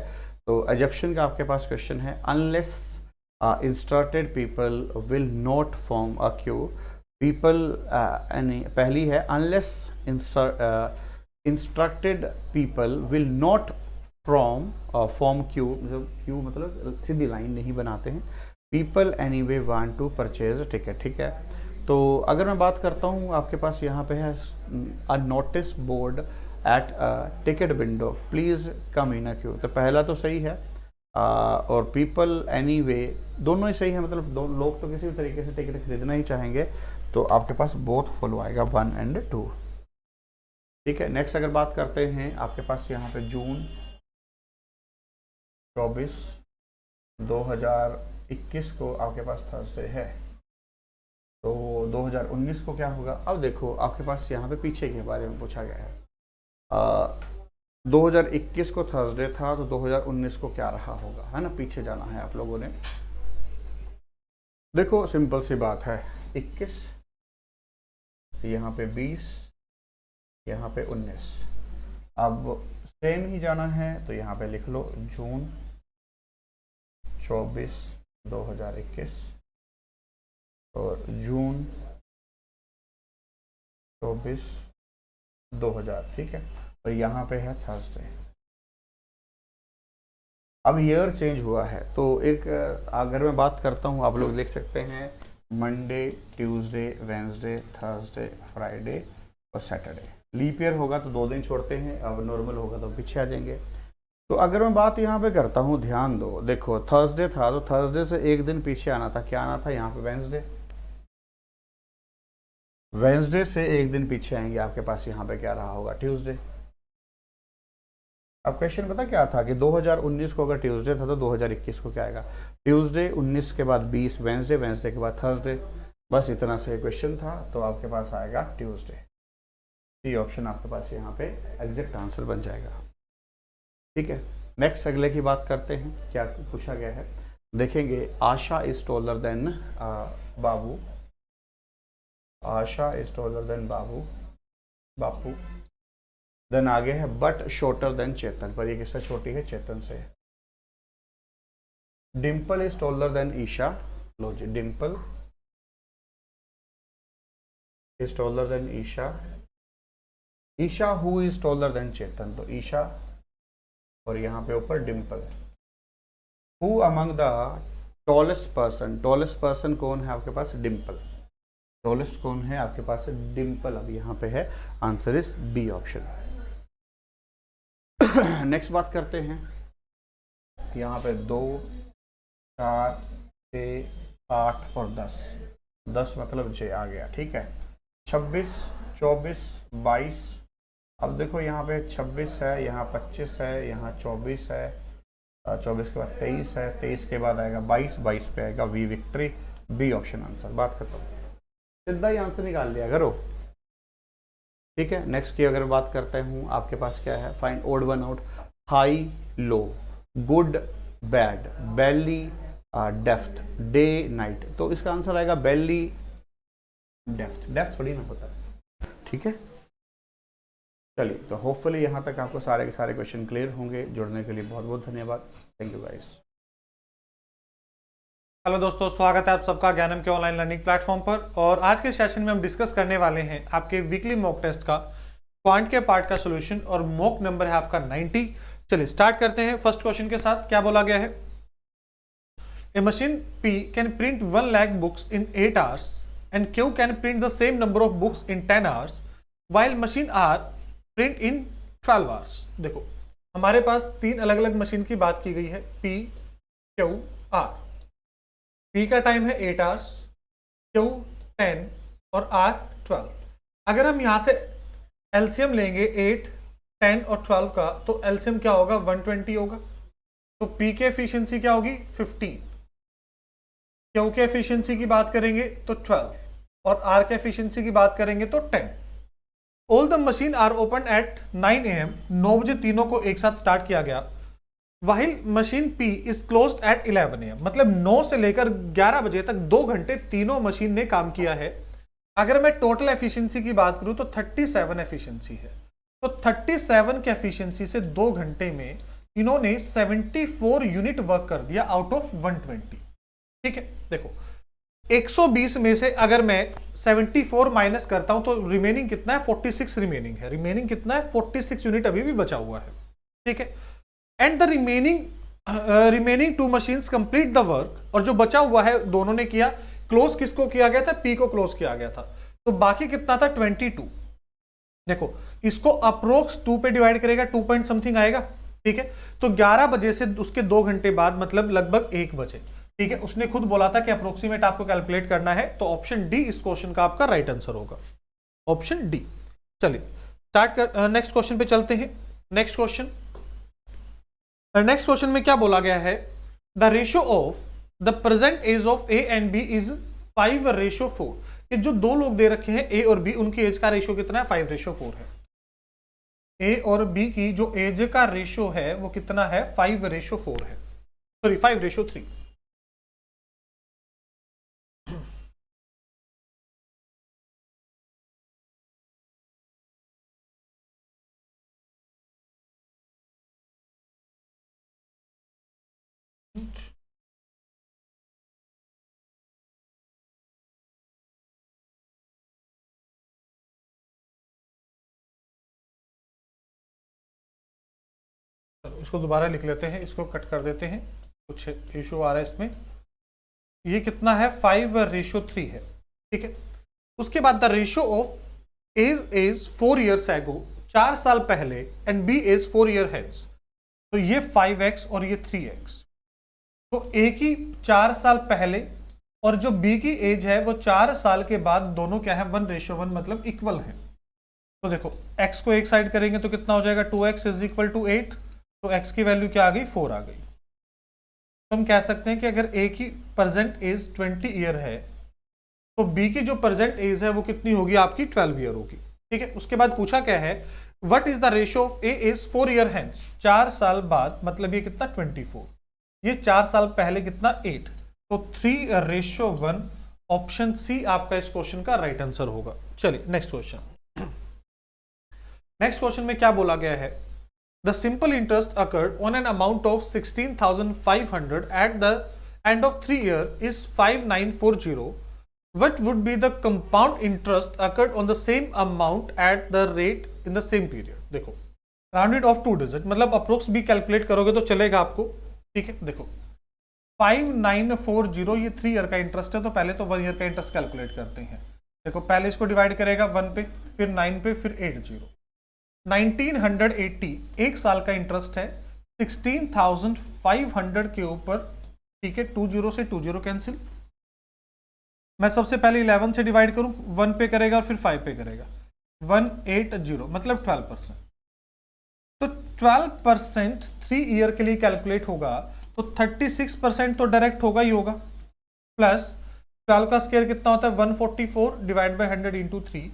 तो एजप्शन का आपके पास क्वेश्चन है, unless instructed people will not form a queue. People पहली है, unless instructed people will not form queue, मतलब क्यू मतलब सीधी लाइन नहीं बनाते हैं। People anyway want to purchase ticket. ठीक है, तो अगर मैं बात करता हूँ, आपके पास यहाँ पे है a notice board at ticket window, please come in a queue. तो पहला तो सही है, और पीपल एनीवे दोनों ही सही है, मतलब दो लोग तो किसी भी तरीके से टिकट खरीदना ही चाहेंगे, तो आपके पास बोथ फॉलो आएगा 1 और 2। ठीक है, नेक्स्ट अगर बात करते हैं, आपके पास यहाँ पे जून 24 2021 को आपके पास थर्सडे है, तो 2019 को क्या होगा। अब देखो आपके पास यहाँ पे पीछे के बारे में पूछा गया है, 2021 को थर्सडे था, तो 2019 को क्या रहा होगा, है ना, पीछे जाना है आप लोगों ने। देखो सिंपल सी बात है, 21 यहाँ पे 20, यहाँ पे 19। अब सेम ही जाना है, तो यहाँ पे लिख लो जून 24 2021 और जून 24 2000। ठीक है, और यहाँ पे है थर्सडे। अब ईयर चेंज हुआ है, तो एक अगर मैं बात करता हूँ, आप लोग लिख सकते हैं Monday, Tuesday, Wednesday, Thursday, Friday और सैटरडे। लीप ईयर होगा तो 2 दिन छोड़ते हैं, अब नॉर्मल होगा तो पीछे आ जाएंगे। तो अगर मैं बात यहाँ पे करता हूँ, ध्यान दो, देखो थर्सडे था, तो थर्सडे से एक दिन पीछे आना था, क्या आना था यहाँ पे वेंसडे। वेंसडे से एक दिन पीछे आएंगे, आपके पास यहाँ पे क्या रहा होगा ट्यूसडे। अब क्वेश्चन पता क्या था कि 2019 को अगर ट्यूसडे था तो 2021 को क्या आएगा, ट्यूसडे 19 के बाद 20 वेंसडे, वेंसडे के बाद थर्सडे, बस इतना से क्वेश्चन था, तो आपके पास आएगा ट्यूसडे। ये ऑप्शन आपके पास यहाँ पे एग्जैक्ट आंसर बन जाएगा। ठीक है, नेक्स्ट अगले की बात करते हैं, क्या पूछा गया है देखेंगे। Asha is taller than Babu, Asha is taller than Bapu. Then आगे है बट शॉर्टर देन चेतन, पर ये किससे छोटी है, चेतन से। Dimple is taller than Isha, लो जी, Dimple is taller than Isha. Isha who is taller than Chetan, तो ईशा और यहाँ पे ऊपर Dimple. Who among the tallest person, tallest person कौन है आपके पास, डिम्पल। टॉलेस्ट कौन है आपके पास, डिम्पल। अब यहाँ पे है answer is B option. Next बात करते हैं, यहाँ पे 2, 4, 6, 8 और 10। 10 मतलब जे आ गया। ठीक है, 26, 24, 22। अब देखो यहाँ पे 26 है, यहाँ 25 है, यहाँ 24 है, 24 के बाद 23 है, 23 के बाद आएगा 22, 22 पे आएगा V victory, B option answer. बात खत्म, सीधा ही आंसर निकाल लिया करो। ठीक है, नेक्स्ट की अगर बात करते हूँ, आपके पास क्या है, find odd one out, high low, good bad, belly depth, day night. तो इसका आंसर आएगा बेली डेफ्थ, डेफ्थ थोड़ी ना होता है। ठीक है, चलिए, तो होपफुली यहाँ तक आपको सारे के सारे क्वेश्चन क्लियर होंगे। जुड़ने के लिए बहुत बहुत धन्यवाद, थैंक यू गाइस। हेलो दोस्तों, स्वागत है आप सबका ज्ञानम के ऑनलाइन लर्निंग प्लेटफॉर्म पर। और आज के सेशन में हम डिस्कस करने वाले हैं आपके वीकली मॉक टेस्ट का क्वांट के पार्ट का सॉल्यूशन, और मॉक नंबर है आपका 90। चलिए स्टार्ट करते हैं फर्स्ट क्वेश्चन के साथ। क्या बोला गया है, a machine P can print 1 lakh books in 8 hours and Q can print the same number of books in 10 hours while machine R print in 12 hours. देखो हमारे पास 3 अलग अलग मशीन की बात की गई है, P, Q, R। P का टाइम है 8 आवर्स, Q 10 और R 12। अगर हम यहां से एलसीएम लेंगे 8, 10 और 12 का, तो एलसीएम क्या होगा, 120 होगा। तो P की एफिशिएंसी क्या होगी, 15। Q की एफिशिएंसी की बात करेंगे तो 12 और R की एफिशिएंसी की बात करेंगे तो 10। All the machine are open at 9 AM, 9 बजे तीनों को एक साथ स्टार्ट किया गया। While machine P is closed at 11 AM, मतलब 9 से लेकर 11 बजे तक 2 घंटे तीनों मशीन ने काम किया है। अगर मैं टोटल एफिशिएंसी की बात करूं तो 37 एफिशिएंसी है। तो 37 के एफिशिएंसी से 2 घंटे में इन्होंने 74 यूनिट वर्क कर दिया आउट ऑफ 120। ठीक है, देखो 120 में से अगर मैं 74 माइनस करता हूं तो रिमेनिंग कितना है, 46 रिमेनिंग है। रिमेनिंग कितना है, 46 यूनिट अभी भी बचा हुआ है। ठीक है, and the remaining 2 machines complete the work, और जो बचा हुआ है दोनों ने किया। क्लोज किसको किया गया था, P को क्लोज किया गया था। तो बाकी कितना था, 22। देखो इसको अप्रोक्स 2 पे डिवाइड करेगा, 2 पॉइंट समथिंग आएगा। ठीक है, तो 11 बजे से उसके 2 घंटे बाद मतलब लगभग 1 बजे। ठीक है, उसने खुद बोला था कि अप्रोक्सीमेट आपको कैलकुलेट करना है, तो ऑप्शन डी इस क्वेश्चन का आपका राइट आंसर होगा, ऑप्शन डी। चलिए स्टार्ट कर, नेक्स्ट क्वेश्चन पे चलते हैं। नेक्स्ट क्वेश्चन में क्या बोला गया है, the ratio of the present age of A and B is 5:4। ये जो दो लोग दे रखे हैं ए और बी, उनकी एज का रेशियो कितना है, 5:4 है। ए और बी की जो एज का रेशियो है वो कितना है, 5:4 है, सॉरी 5:3। इसको दोबारा लिख लेते हैं, इसको कट कर देते हैं, कुछ इशू आ रहा है इसमें। ये कितना है, 5:3 है। ठीक है, उसके बाद the ratio of age is 4 years ago, 4 साल पहले, and B is 4 year hence। तो ये 5x और ये 3x। तो ए की 4 साल पहले और जो बी की एज है वो 4 साल के बाद, दोनों क्या है, 1:1 मतलब इक्वल है। तो देखो x को एक साइड करेंगे तो कितना हो जाएगा, 2x इज इक्वल टू 8। तो x की वैल्यू क्या आ गई, 4 आ गई। तो हम कह सकते हैं कि अगर a की प्रेजेंट एज 20 ईयर है तो b की जो प्रेजेंट एज है वो कितनी होगी, आपकी 12 ईयर होगी। ठीक है, उसके बाद पूछा क्या है, what is the ratio of a is 4 year hence, 4 साल बाद, मतलब ये कितना 24, ये 4 साल पहले कितना 8। तो 3:1, ऑप्शन सी आपका इस क्वेश्चन का राइट आंसर होगा। चलिए नेक्स्ट क्वेश्चन। नेक्स्ट क्वेश्चन में क्या बोला गया है, the simple interest occurred on an amount of 16,500 at the end of 3 years is 5940. What would be the compound interest occurred on the same amount at the rate in the same period? देखो rounded off 2 digit, मतलब approx भी calculate करोगे तो चलेगा आपको। ठीक है, देखो 5940 ये 3 ईयर का इंटरेस्ट है, तो पहले तो 1 ईयर का इंटरेस्ट कैलकुलेट करते हैं। देखो पहले इसको डिवाइड करेगा 1 पे, फिर 9 पे, फिर 80। 1980 एक साल का इंटरेस्ट है 16,500 के ऊपर। ठीक है, 20 से 20 कैंसिल। मैं सबसे पहले 11 से डिवाइड करूं, 1 पे करेगा और फिर 5 पे करेगा, 180 मतलब 12%। तो 12% 3 ईयर के लिए कैलकुलेट होगा, तो 36% तो डायरेक्ट होगा ही होगा, प्लस 12 का स्क्वायर कितना होता है, 144 डिवाइड बाय 100 इंटू 3।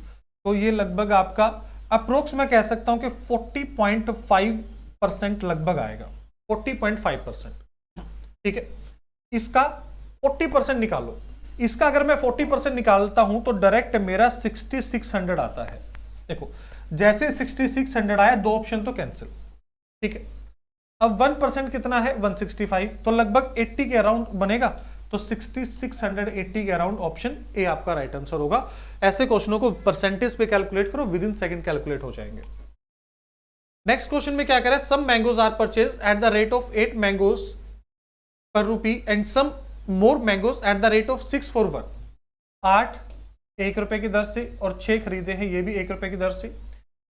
तो ये लगभग आपका अप्रोक्स मैं कह सकता हूं कि 40.5% लगभग आएगा, 40.5%। ठीक है, इसका 40% निकालो। इसका अगर मैं 40% निकालता हूं तो डायरेक्ट मेरा 6600 आता है। देखो जैसे 6600 आया, 2 ऑप्शन तो कैंसिल। ठीक है, अब 1% कितना है, 165, तो लगभग 80 के अराउंड बनेगा। तो 6680 के अराउंड ऑप्शन ए आपका राइट आंसर होगा। ऐसे क्वेश्चनों को परसेंटेज पे कैलकुलेट करो, विद इन सेकंड कैलकुलेट हो जाएंगे। नेक्स्ट क्वेश्चन में क्या करें, some mangoes are purchase at the rate of 8 mangoes per rupee and some more mangoes at the rate of 6 for 1। 8 1 रुपए की दर से और 6 खरीदे हैं, ये भी 1 रुपए की दर से।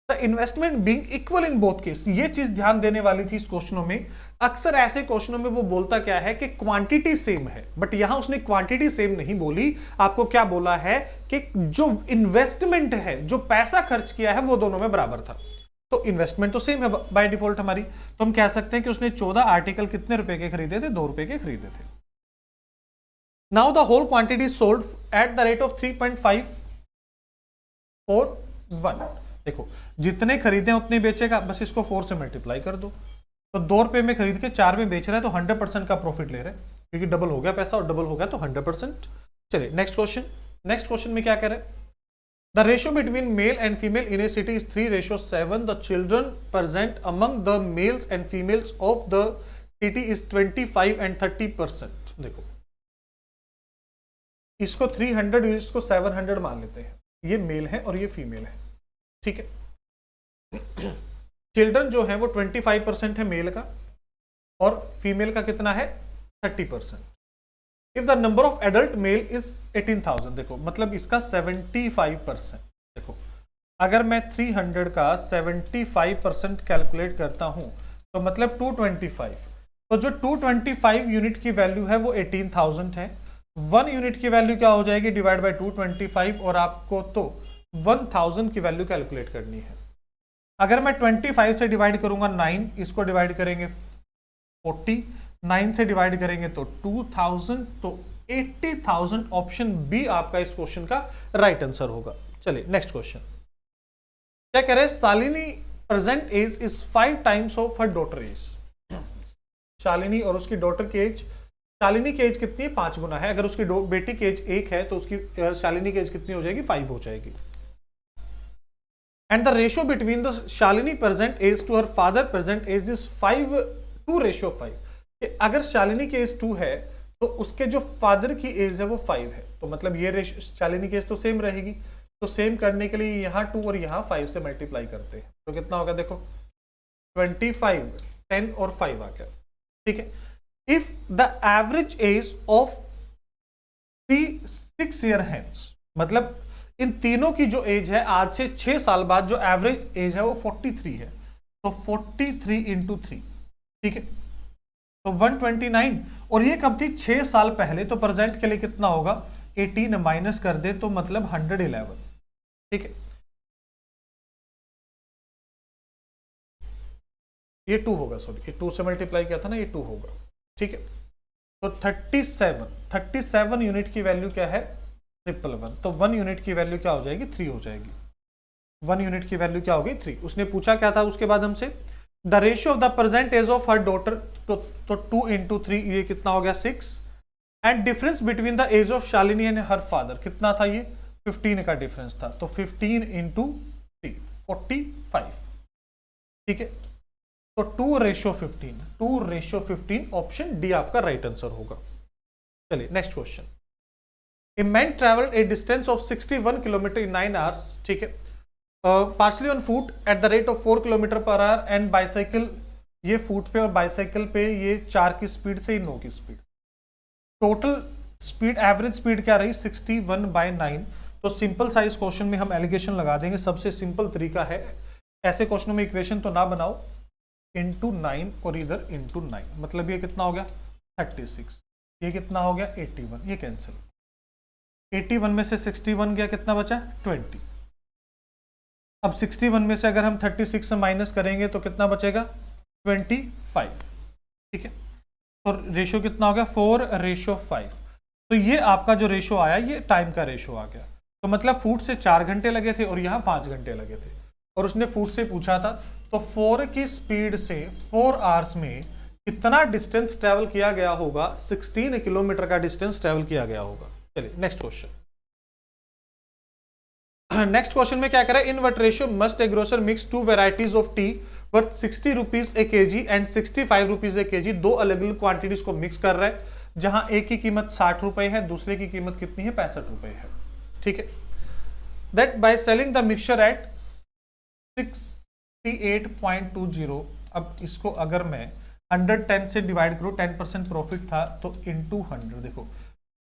The investment being equal in both case. ये चीज ध्यान देने वाली थी इस क्वेश्चनों में। अक्सर ऐसे क्वेश्चनों में वो बोलता क्या है कि क्वांटिटी सेम है, बट यहां उसने क्वांटिटी सेम नहीं बोली, आपको क्या बोला है कि जो इन्वेस्टमेंट है, जो पैसा खर्च किया है, वो दोनों में बराबर था। तो इन्वेस्टमेंट तो सेम है बाय डिफॉल्ट हमारी, तो हम कह सकते हैं कि उसने 14 आर्टिकल कितने रुपए के खरीदे थे? 2 रुपए के खरीदे थे। Now the whole quantity sold at the rate of 3.541। देखो जितने खरीदे उतने बेचेगा, बस इसको 4 से मल्टीप्लाई कर दो, तो 2 रुपए में खरीद के 4 में बेच रहा है, तो 100% का प्रॉफिट ले रहे हैं, क्योंकि डबल हो गया पैसा और डबल हो गया तो 100%। चलिए नेक्स्ट क्वेश्चन। नेक्स्ट क्वेश्चन में क्या कह रहे हैं? The ratio between male and female in A city is 3:7। The children present among the mails and females of the city is 25 and 30%। देखो इसको 300 इसको 700 मान लेते हैं, ये मेल है और ये फीमेल है, ठीक है। चिल्ड्रन जो है वो 25% है मेल का और फीमेल का कितना है? 30%। If the number of adult mail is 18,000, देखो मतलब इसका 75%। देखो अगर मैं 300 का 75% कैलकुलेट करता हूं तो मतलब 225, तो जो 225 यूनिट की वैल्यू है वो 18,000 है। 1 यूनिट की वैल्यू क्या हो जाएगी? डिवाइड बाय 225, और आपको तो 1000 की वैल्यू कैलकुलेट करनी है। अगर मैं 25 से डिवाइड करूंगा 9, इसको डिवाइड करेंगे 40, 9 से डिवाइड करेंगे तो 2000, तो 80,000 ऑप्शन बी आपका इस क्वेश्चन का राइट आंसर होगा। चलिए नेक्स्ट क्वेश्चन क्या कह रहे हैं? Shalini present age is 5 times of her daughter age. Shalini और उसकी डॉटर की एज, शालिनी की एज कितनी है? 5 गुना है। अगर उसकी बेटी की एज 1 है तो उसकी शालिनी की एज कितनी हो जाएगी? 5 हो जाएगी। And the ratio between the Shalini present age to her father present age is 5:5। अगर शालिनी की एज 2 है तो उसके जो फादर की एज है वो 5 है, तो मतलब ये रेशियो शालिनी की एज तो सेम रहेगी। तो सेम करने के लिए यहाँ 2 और यहाँ 5 से मल्टीप्लाई करते हैं, तो कितना होगा? देखो 25, 10 और 5 आ गया, ठीक है। If the average age of 6 year hence, मतलब इन तीनों की जो एज है आज से 6 साल बाद जो एवरेज एज है वो 43 है, तो 43 इंटू 3, ठीक है, तो 129। और ये कब थी? 6 साल पहले, तो प्रेजेंट के लिए कितना होगा? 18 माइनस कर दे तो मतलब 111, ठीक है। ये 2 होगा, सॉरी ये 2 से मल्टीप्लाई किया था ना, ये 2 होगा, ठीक है। तो 37 यूनिट की वैल्यू क्या है? 111। तो 1 यूनिट की वैल्यू क्या हो जाएगी? 3 हो जाएगी। 1 यूनिट की वैल्यू क्या होगी? 3। उसने पूछा क्या था उसके बाद हमसे? The ratio of the present age of her daughter, तो 2 इंटू 3, ये कितना हो गया? 6। And difference between the age of Shalini and her father कितना था? ये 15 का डिफरेंस था, तो 15 इंटू 3, 45, ठीक है। तो 2:15, 2:15 ऑप्शन डी आपका राइट आंसर होगा। चलिए next question. A man travelled A distance of 61 kilometre in 9 hours, ठीक है, partially on foot eight the rate of 4 kilometre per hour and bicycle, ये फुट पे और बाइसाइकिल पे ये 4 की स्पीड से 9 की speed. Total speed, average speed क्या रही? 61/9। तो सिंपल साइज क्वेश्चन में हम एलिगेशन लगा देंगे। सबसे सिंपल तरीका है, ऐसे क्वेश्चनों में इक्वेशन तो ना बनाओ, इंटू 9 और इधर इंटू 9, मतलब ये कितना हो गया? 36। ये कितना हो गया? 81, ये कैंसिल। 81 में से 61 गया, कितना बचा? 20। अब 61 में से अगर हम 36 से माइनस करेंगे तो कितना बचेगा? 25, ठीक है। तो रेशियो कितना हो गया? 4:5। तो ये आपका जो रेशियो आया ये टाइम का रेशियो आ गया। तो मतलब फुट से 4 घंटे लगे थे और यहाँ 5 घंटे लगे थे, और उसने फुट से पूछा था, तो 4 की स्पीड से 4 आवर्स में कितना डिस्टेंस ट्रेवल किया गया होगा? 16 किलोमीटर का डिस्टेंस ट्रेवल किया गया होगा। चलिए नेक्स्ट क्वेश्चन। नेक्स्ट क्वेश्चन में क्या करें? In what ratio must A grocer mix 2 varieties of T worth 60 rupees A KG and 65 rupees A KG. 2 अलग अलग क्वांटिटीज को मिक्स कर रहा है, जहां एक की कीमत 60 रुपए है, दूसरे की कीमत कितनी है? 65 रुपए है, ठीक है। That by selling the mixture eight 68.20। अब इसको अगर मैं 110 से डिवाइड करूं, 10% प्रॉफिट था, तो इंटू 100, देखो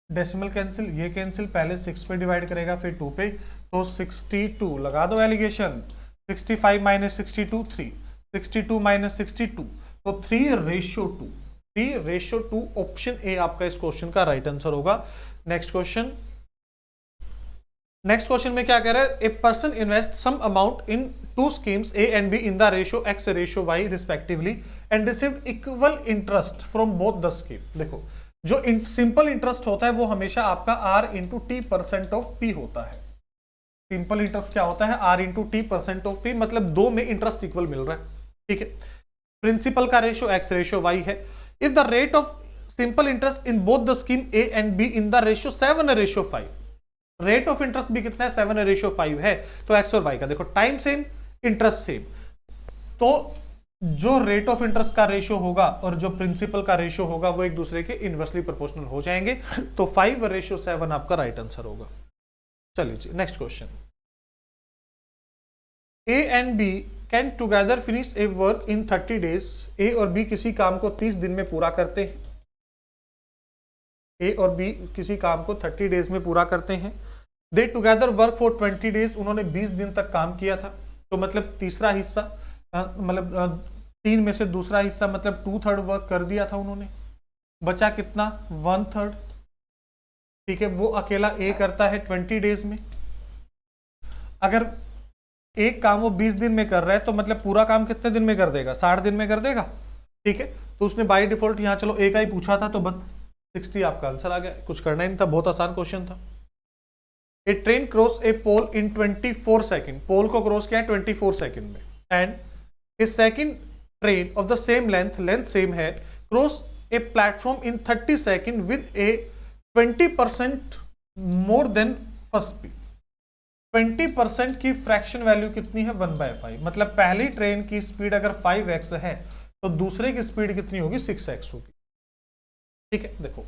डेसिमल कैंसिल, ये कैंसिल, पहले 6 पे डिवाइड करेगा फिर 2 पे, तो 62 लगा दो एलिगेशन, 65 माइनस 62 3, 62 माइनस 62 तो 3:2, 3:2 ऑप्शन ए आपका इस क्वेश्चन का राइट आंसर होगा। नेक्स्ट क्वेश्चन में क्या कह रहा है, a person invest some amount in two schemes A and B in the ratio x ratio y respectively and received equal interest from both the scheme. देखो जो simple interest होता है वो हमेशा आपका r into T percent of P होता है। Simple interest क्या होता है, r into T percent of P, मतलब दो में इंटरेस्ट इक्वल मिल रहा है, ठीक है। प्रिंसिपल का रेशियो x रेशियो y है। If the rate of simple interest in both the scheme A and B in the ratio 7:5, rate of interest भी कितना है 7:5 है, तो x और y का देखो टाइम सेम इंटरेस्ट सेम, तो जो रेट ऑफ इंटरेस्ट का रेशियो होगा और जो प्रिंसिपल का रेशियो होगा वो एक दूसरे के इनवर्सली प्रोपोर्शनल हो जाएंगे, तो 5:7 आपका राइट आंसर होगा। चलिए जी next question, A and B can together finish a work in 30 days. A और बी किसी काम को 30 दिन में पूरा करते हैं। ए और बी किसी काम को 30 डेज में पूरा करते हैं। दे टुगेदर वर्क फॉर 20 डेज, उन्होंने 20 दिन तक काम किया था, तो मतलब तीसरा हिस्सा मतलब 3 में से दूसरा हिस्सा मतलब 2/3 वर्क कर दिया था उन्होंने, बचा कितना 1/3, ठीक है। वो अकेला ए करता है 20 डेज में। अगर एक काम वो 20 दिन में कर रहा है तो मतलब पूरा काम कितने दिन में कर देगा, 60 दिन में कर देगा, ठीक है। तो उसने बाय डिफॉल्ट यहाँ चलो ए का ही पूछा था तो बस 60 आपका आंसर आ गया, कुछ करना ही नहीं था, बहुत आसान क्वेश्चन था। A train cross a pole in 24 second, pole को क्रॉस किया है 24 सेकेंड में, and a second train of the same length same है, cross a platform in 30 second with a 20% more than first speed. 20% की fraction value कितनी है 1/5, मतलब पहली ट्रेन की स्पीड अगर 5x है तो दूसरे की स्पीड कितनी होगी 6x होगी, ठीक है। देखो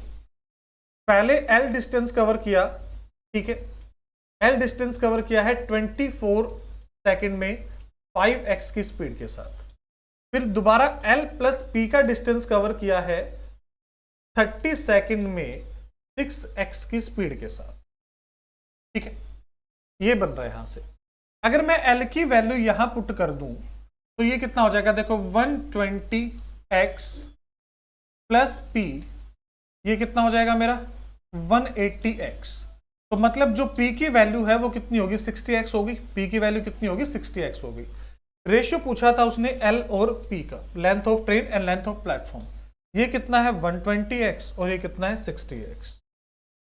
पहले L डिस्टेंस कवर किया, ठीक है, L डिस्टेंस कवर किया है 24 सेकेंड में 5x की स्पीड के साथ, फिर दोबारा L प्लस P का डिस्टेंस कवर किया है 30 सेकेंड में 6x की स्पीड के साथ, ठीक है। ये बन रहा है यहां से। अगर मैं L की वैल्यू यहां पुट कर दूं तो ये कितना हो जाएगा, देखो 120x प्लस P, ये कितना हो जाएगा मेरा 180x, तो मतलब जो P की वैल्यू है वो कितनी होगी 60x होगी, P की वैल्यू कितनी होगी 60x होगी। रेशियो पूछा था उसने L और P का, length of train and length of platform, ये कितना है 120x और ये कितना है 60x।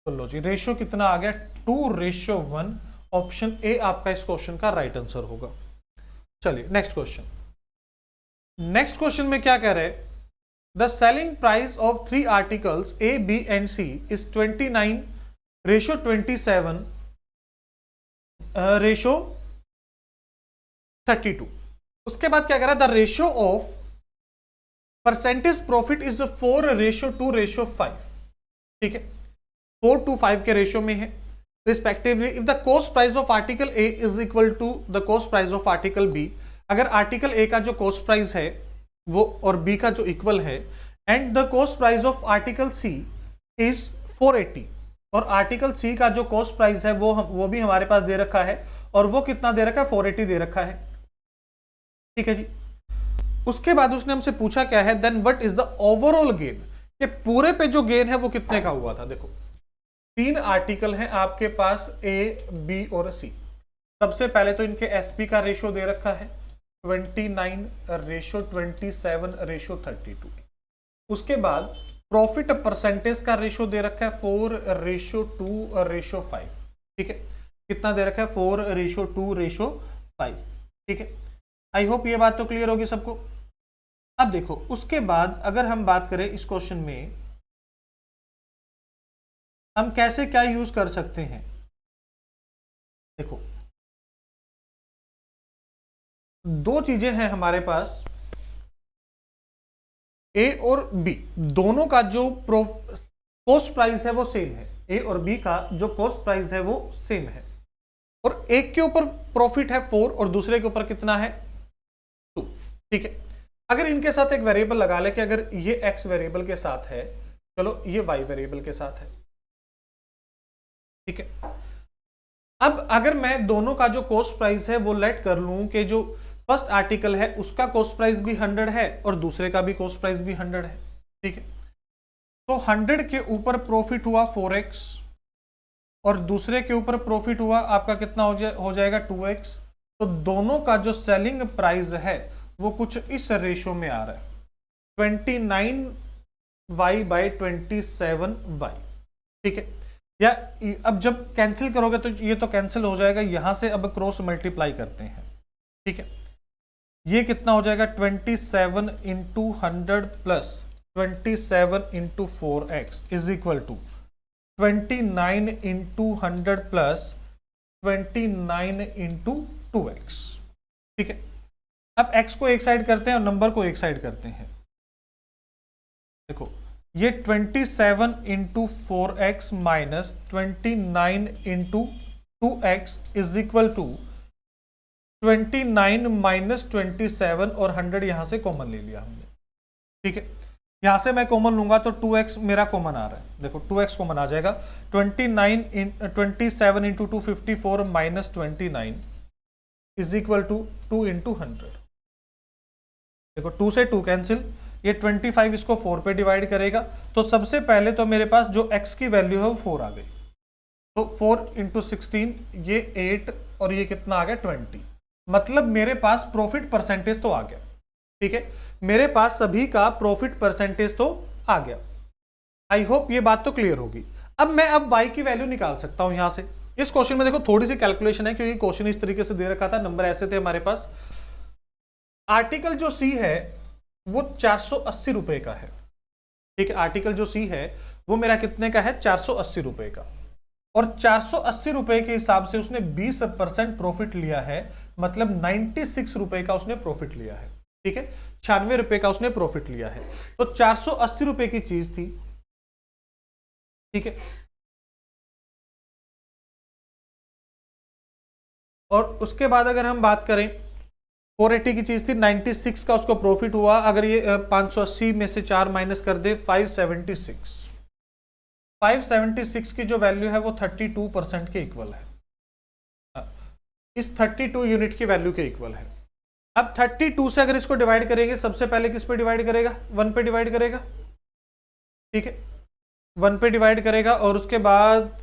तो लो जी रेशियो कितना आ गया 2:1, ऑप्शन ए आपका इस क्वेश्चन का राइट आंसर होगा। चलिए नेक्स्ट क्वेश्चन, नेक्स्ट क्वेश्चन में क्या कह रहे हैं, the selling price of 3 articles A B and C is 29:27 ratio 32। उसके बाद क्या कह रहा है, the ratio of percentage profit is 4:2:5, ठीक है, 4:5 के रेशियो में है respectively. If the cost price of article A is equal to the cost price of article B, अगर आर्टिकल ए का जो कॉस्ट प्राइस है वो और बी का जो इक्वल है, and the cost price of article C is 480, और आर्टिकल सी का जो कॉस्ट प्राइस है वो भी हमारे पास दे रखा है, और वो कितना दे रखा है 480 दे रखा है, ठीक है जी। उसके बाद उसने हमसे पूछा क्या है, then what is the overall gain, कि पूरे पे जो गेन है वो कितने का हुआ था। देखो 3 आर्टिकल हैं आपके पास ए बी और सी। सबसे पहले तो इनके एसपी का रेशियो दे रखा है 29:27:32। उसके बाद प्रॉफिट परसेंटेज का रेशियो दे रखा है 4:2:5, ठीक है, कितना दे रखा है 4:2:5, ठीक है। आई होप ये बात तो क्लियर होगी सबको। अब देखो उसके बाद अगर हम बात करें इस क्वेश्चन में हम कैसे क्या यूज कर सकते हैं, देखो 2 चीजें हैं हमारे पास, ए और बी दोनों का जो कॉस्ट प्राइस है वो सेम है, ए और बी का जो कॉस्ट प्राइस है वो सेम है, और एक के ऊपर प्रॉफिट है 4 और दूसरे के ऊपर कितना है 2, ठीक है। अगर इनके साथ एक वेरिएबल लगा ले कि अगर ये x वेरिएबल के साथ है, चलो ये y वेरिएबल के साथ है, ठीक है। अब अगर मैं दोनों का जो कॉस्ट प्राइस है वो लेट कर लूं कि जो फर्स्ट आर्टिकल है उसका कॉस्ट प्राइस भी 100 है और दूसरे का भी कॉस्ट प्राइस भी 100 है, ठीक है। तो 100 के ऊपर प्रॉफिट हुआ 4x और दूसरे के ऊपर प्रॉफिट हुआ आपका कितना हो जाएगा 2x। तो दोनों का जो सेलिंग प्राइस है वो कुछ इस रेशो में आ रहा है 29y/27y, ठीक है। या अब जब कैंसिल करोगे तो ये तो कैंसिल हो जाएगा, यहां से अब क्रॉस मल्टीप्लाई करते हैं, ठीक है। ये कितना हो जाएगा 27 into 100 plus 27 into 4x is equal to 29 into 100 plus 29 into 2x, ठीक है। अब x को एक साइड करते हैं और नंबर को एक साइड करते हैं। देखो ये 27 into 4x minus 29 into 2x is equal to 29 minus 27 और 100 यहां से कॉमन ले लिया हमने, ठीक है। यहां से मैं कॉमन लूंगा तो 2x मेरा कॉमन आ रहा है, देखो 2x कॉमन आ जाएगा 27 into 2 54 minus 29 is equal to 2 into 100। देखो 2 से 2 कैंसिल, ये 25 इसको 4 पे डिवाइड करेगा। तो सबसे पहले तो मेरे पास जो x की वैल्यू है वो 4 आ गई, तो 4 इंटू 16 ये 8 और ये कितना आ गया 20। मतलब मेरे पास प्रॉफिट परसेंटेज तो आ गया, ठीक है। मेरे पास सभी का प्रॉफिट परसेंटेज तो आ गया। आई होप ये बात तो क्लियर होगी। अब मैं y की वैल्यू निकाल सकता हूं यहां से। इस क्वेश्चन में देखो थोड़ी सी कैलकुलेशन है क्योंकि क्वेश्चन इस तरीके से दे रखा था, नंबर ऐसे थे हमारे पास। आर्टिकल जो C है वो 480 रुपए का है, ठीक है। आर्टिकल जो C है वो मेरा कितने का है 480 रुपए का, और 480 रुपए के हिसाब से उसने 20% प्रॉफिट लिया है, मतलब 96 रुपए का उसने प्रॉफिट लिया है, ठीक है। 96 रुपए का उसने प्रॉफिट लिया है। तो 480 रुपए की चीज थी, ठीक है। और उसके बाद अगर हम बात करें 480 की चीज थी, 96 का उसको प्रॉफिट हुआ। अगर ये 580 में से 4 माइनस कर दे 576 की जो वैल्यू है वो 32% के इक्वल है, इस 32 यूनिट की वैल्यू के इक्वल है। अब 32 से अगर इसको डिवाइड करेंगे, सबसे पहले किस पे डिवाइड करेगा 1 पे डिवाइड करेगा, ठीक है। 1 पे डिवाइड करेगा और उसके बाद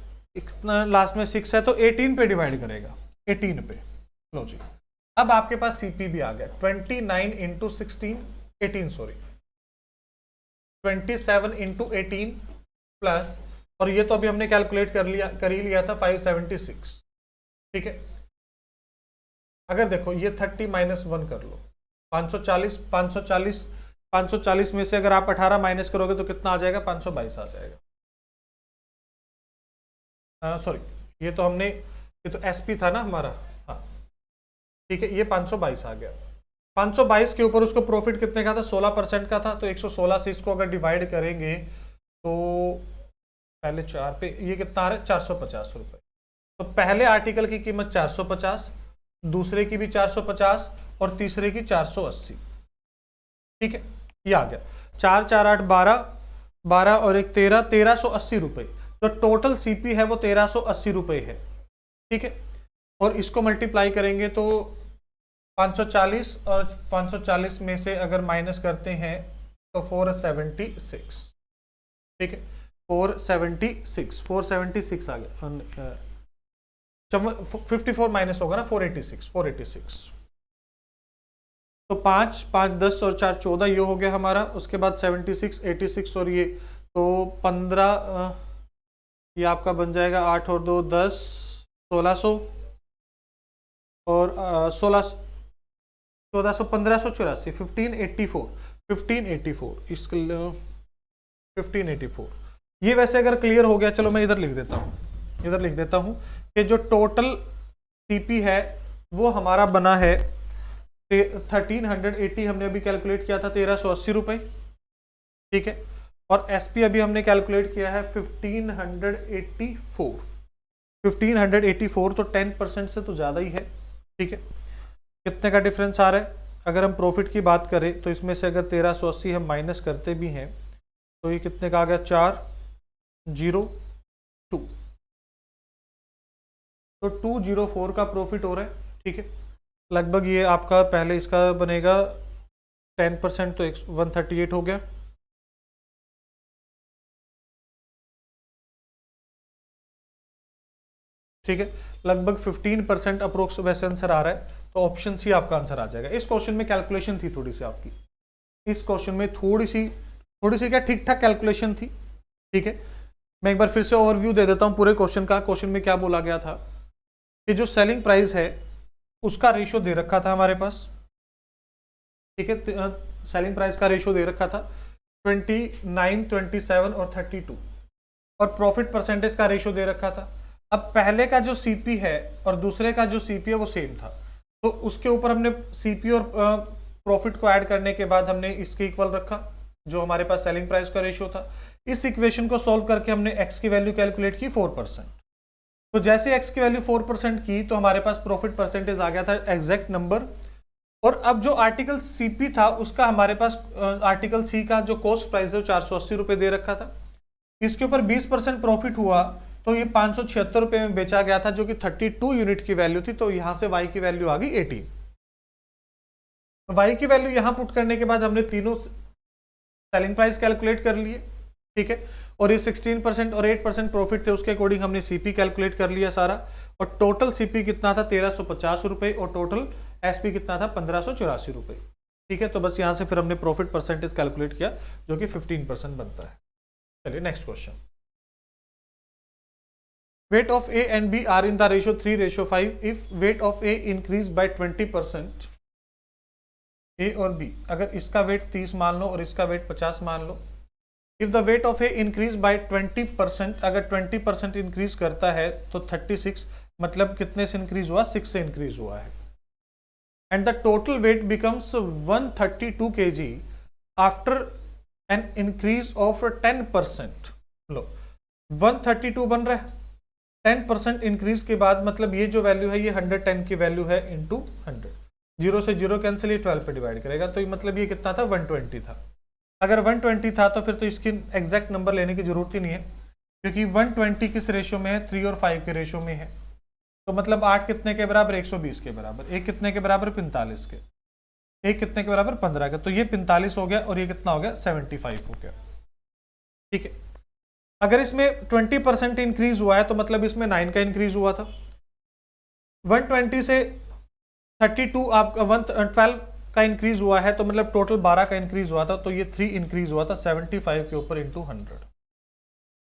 लास्ट में 6 है तो 18 पे डिवाइड करेगा, 18 पे। लो जी, अब आपके पास सीपी भी आ गया 29 इंटू 16 18 सॉरी 27 इंटू 18 प्लस, और ये तो अभी हमने कैलकुलेट कर ही लिया था 576, ठीक है। अगर देखो ये 30 माइनस 1 कर लो 540 में से अगर आप 18 माइनस करोगे तो कितना आ जाएगा 522 आ जाएगा। सॉरी ये तो हमने, ये तो एसपी था ना हमारा, हाँ ठीक है। ये 522 आ गया। 522 के ऊपर उसको प्रॉफिट कितने का था 16% का था, तो 116 से इसको अगर डिवाइड करेंगे तो पहले 4 पे ये कितना आ रहा है 450 रुपए। तो पहले आर्टिकल की कीमत 450, दूसरे की भी 450 और तीसरे की 480, ठीक है। ये आ गया 4 4 8 12 और एक 1380 रुपए। तो टोटल सीपी है वो 1380 रुपए है, ठीक है। और इसको मल्टीप्लाई करेंगे तो 540 और 540 में से अगर माइनस करते हैं तो 476, ठीक है। 476 आ गया। 54 माइनस होगा ना 486। तो 5 5 10 और 4 14 ये हो गया हमारा। उसके बाद 76 86 और ये तो 15, ये आपका बन जाएगा 8 और 2 10 1600 और 16 1400 1584 1584 इसके 1584। ये वैसे अगर क्लियर हो गया, चलो मैं इधर लिख देता हूं कि जो टोटल सीपी है वो हमारा बना है 1380, हमने अभी कैलकुलेट किया था 1380 रुपए, ठीक है। और एसपी अभी हमने कैलकुलेट किया है 1584 तो 10% से तो ज्यादा ही है, ठीक है। कितने का डिफरेंस आ रहा है? अगर हम प्रॉफिट की बात करें तो इसमें से अगर 1380 हम माइनस करते भी हैं तो ये कितने का आ गया 402, तो 204 का प्रॉफिट हो रहा है, ठीक है। लगभग ये आपका पहले इसका बनेगा 10%, तो 138 हो गया। ठीक है, लगभग 15% अप्रोक्स वैसे आंसर आ रहा है, तो ऑप्शन सी आपका आंसर आ जाएगा। इस क्वेश्चन में कैलकुलेशन थी थोड़ी सी आपकी, इस क्वेश्चन में थोड़ी सी क्या ठीक ठाक कैलकुलेशन थी, ठीक है। मैं एक बार फिर से ओवरव्यू दे देता हूं पूरे क्वेश्चन का। क्वेश्चन में क्या बोला गया था कि जो सेलिंग प्राइस है उसका रेशियो दे रखा था हमारे पास, ठीक है। सेलिंग प्राइस का रेशियो दे रखा था 29, 27 और 32, और प्रॉफिट परसेंटेज का रेशियो दे रखा था। अब पहले का जो सीपी है और दूसरे का जो सीपी है वो सेम था, तो उसके ऊपर हमने सीपी और प्रॉफिट को ऐड करने के बाद हमने इसके इक्वल रखा जो हमारे पास सेलिंग प्राइस का रेशियो था। इस इक्वेशन को सॉल्व करके हमने एक्स की वैल्यू कैलकुलेट की 4%। तो जैसे एक्स की वैल्यू 4% की तो हमारे पास प्रॉफिट परसेंटेज आ गया था एग्जैक्ट नंबर। और अब जो आर्टिकल सीपी था उसका हमारे पास आर्टिकल सी का जो कॉस्ट प्राइस है 480 रुपए दे रखा था। इसके ऊपर 20% प्रॉफिट हुआ तो ये 576 रुपए में बेचा गया था, जो कि 32 यूनिट की वैल्यू थी। तो यहां से वाई की वैल्यू आ गई 18। वाई की वैल्यू यहां पुट करने के बाद हमने तीनों सेलिंग प्राइस कैलकुलेट कर लिए, ठीक है। और ये 16% और 8% प्रॉफिट थे, उसके अकॉर्डिंग हमने सीपी कैलकुलेट कर लिया सारा। और टोटल सीपी कितना था 1350 रुपए, और टोटल एसपी कितना था 1584 रुपए, ठीक है। तो बस यहां से फिर हमने प्रॉफिट परसेंटेज कैलकुलेट किया जो कि 15% बनता है। चलिए next question. Weight of A and B are in the ratio 3:5. If weight of A increase by 20%, A और B, अगर इसका वेट 30 मान लो और इसका वेट 50 मान लो। If the weight of A increase by 20%, अगर 20% इंक्रीज करता है तो 36, मतलब कितने से इंक्रीज हुआ, 6 से इंक्रीज हुआ है। And the total weight becomes 132 kg after an increase of 10%. लो 132 बन रहा है 10% इंक्रीज के बाद, मतलब ये जो वैल्यू है ये 110 की वैल्यू है इंटू 100। 0 से 0 कैंसिल, ये 12 पे डिवाइड करेगा, तो मतलब ये कितना था 120 था। अगर 120 था तो फिर तो इसकी एग्जैक्ट नंबर लेने की जरूरत ही नहीं है, क्योंकि 120 किस रेशियो में है, 3 और 5 के रेशियो में है। तो मतलब 8 कितने के बराबर, 120 के बराबर। 1 कितने के बराबर, 45 के। 1 कितने के बराबर, 15 के। तो ये 45 हो गया और ये कितना हो गया, 75 हो गया, ठीक है। अगर इसमें 20% इंक्रीज हुआ है तो मतलब इसमें 9 का इंक्रीज हुआ था। 120 से 32 आपका 112 का इंक्रीज हुआ है, तो मतलब टोटल 12 का इंक्रीज हुआ था, तो ये 3 इंक्रीज हुआ था 75 के ऊपर इंटू 100।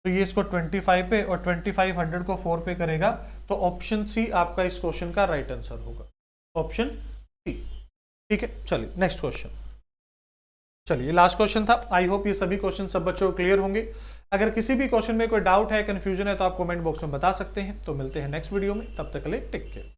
तो ये इसको 25 पे और 25 100 को 4 पे करेगा, तो ऑप्शन सी आपका इस क्वेश्चन का राइट आंसर होगा, ऑप्शन सी, ठीक है। चलिए नेक्स्ट क्वेश्चन। चलिए लास्ट क्वेश्चन था। आई होप ये सभी क्वेश्चन सब बच्चों को क्लियर होंगे। अगर किसी भी क्वेश्चन में कोई डाउट है, कंफ्यूजन है, तो आप कमेंट बॉक्स में बता सकते हैं। तो मिलते हैं नेक्स्ट वीडियो में, तब तक के लिए टेक केयर।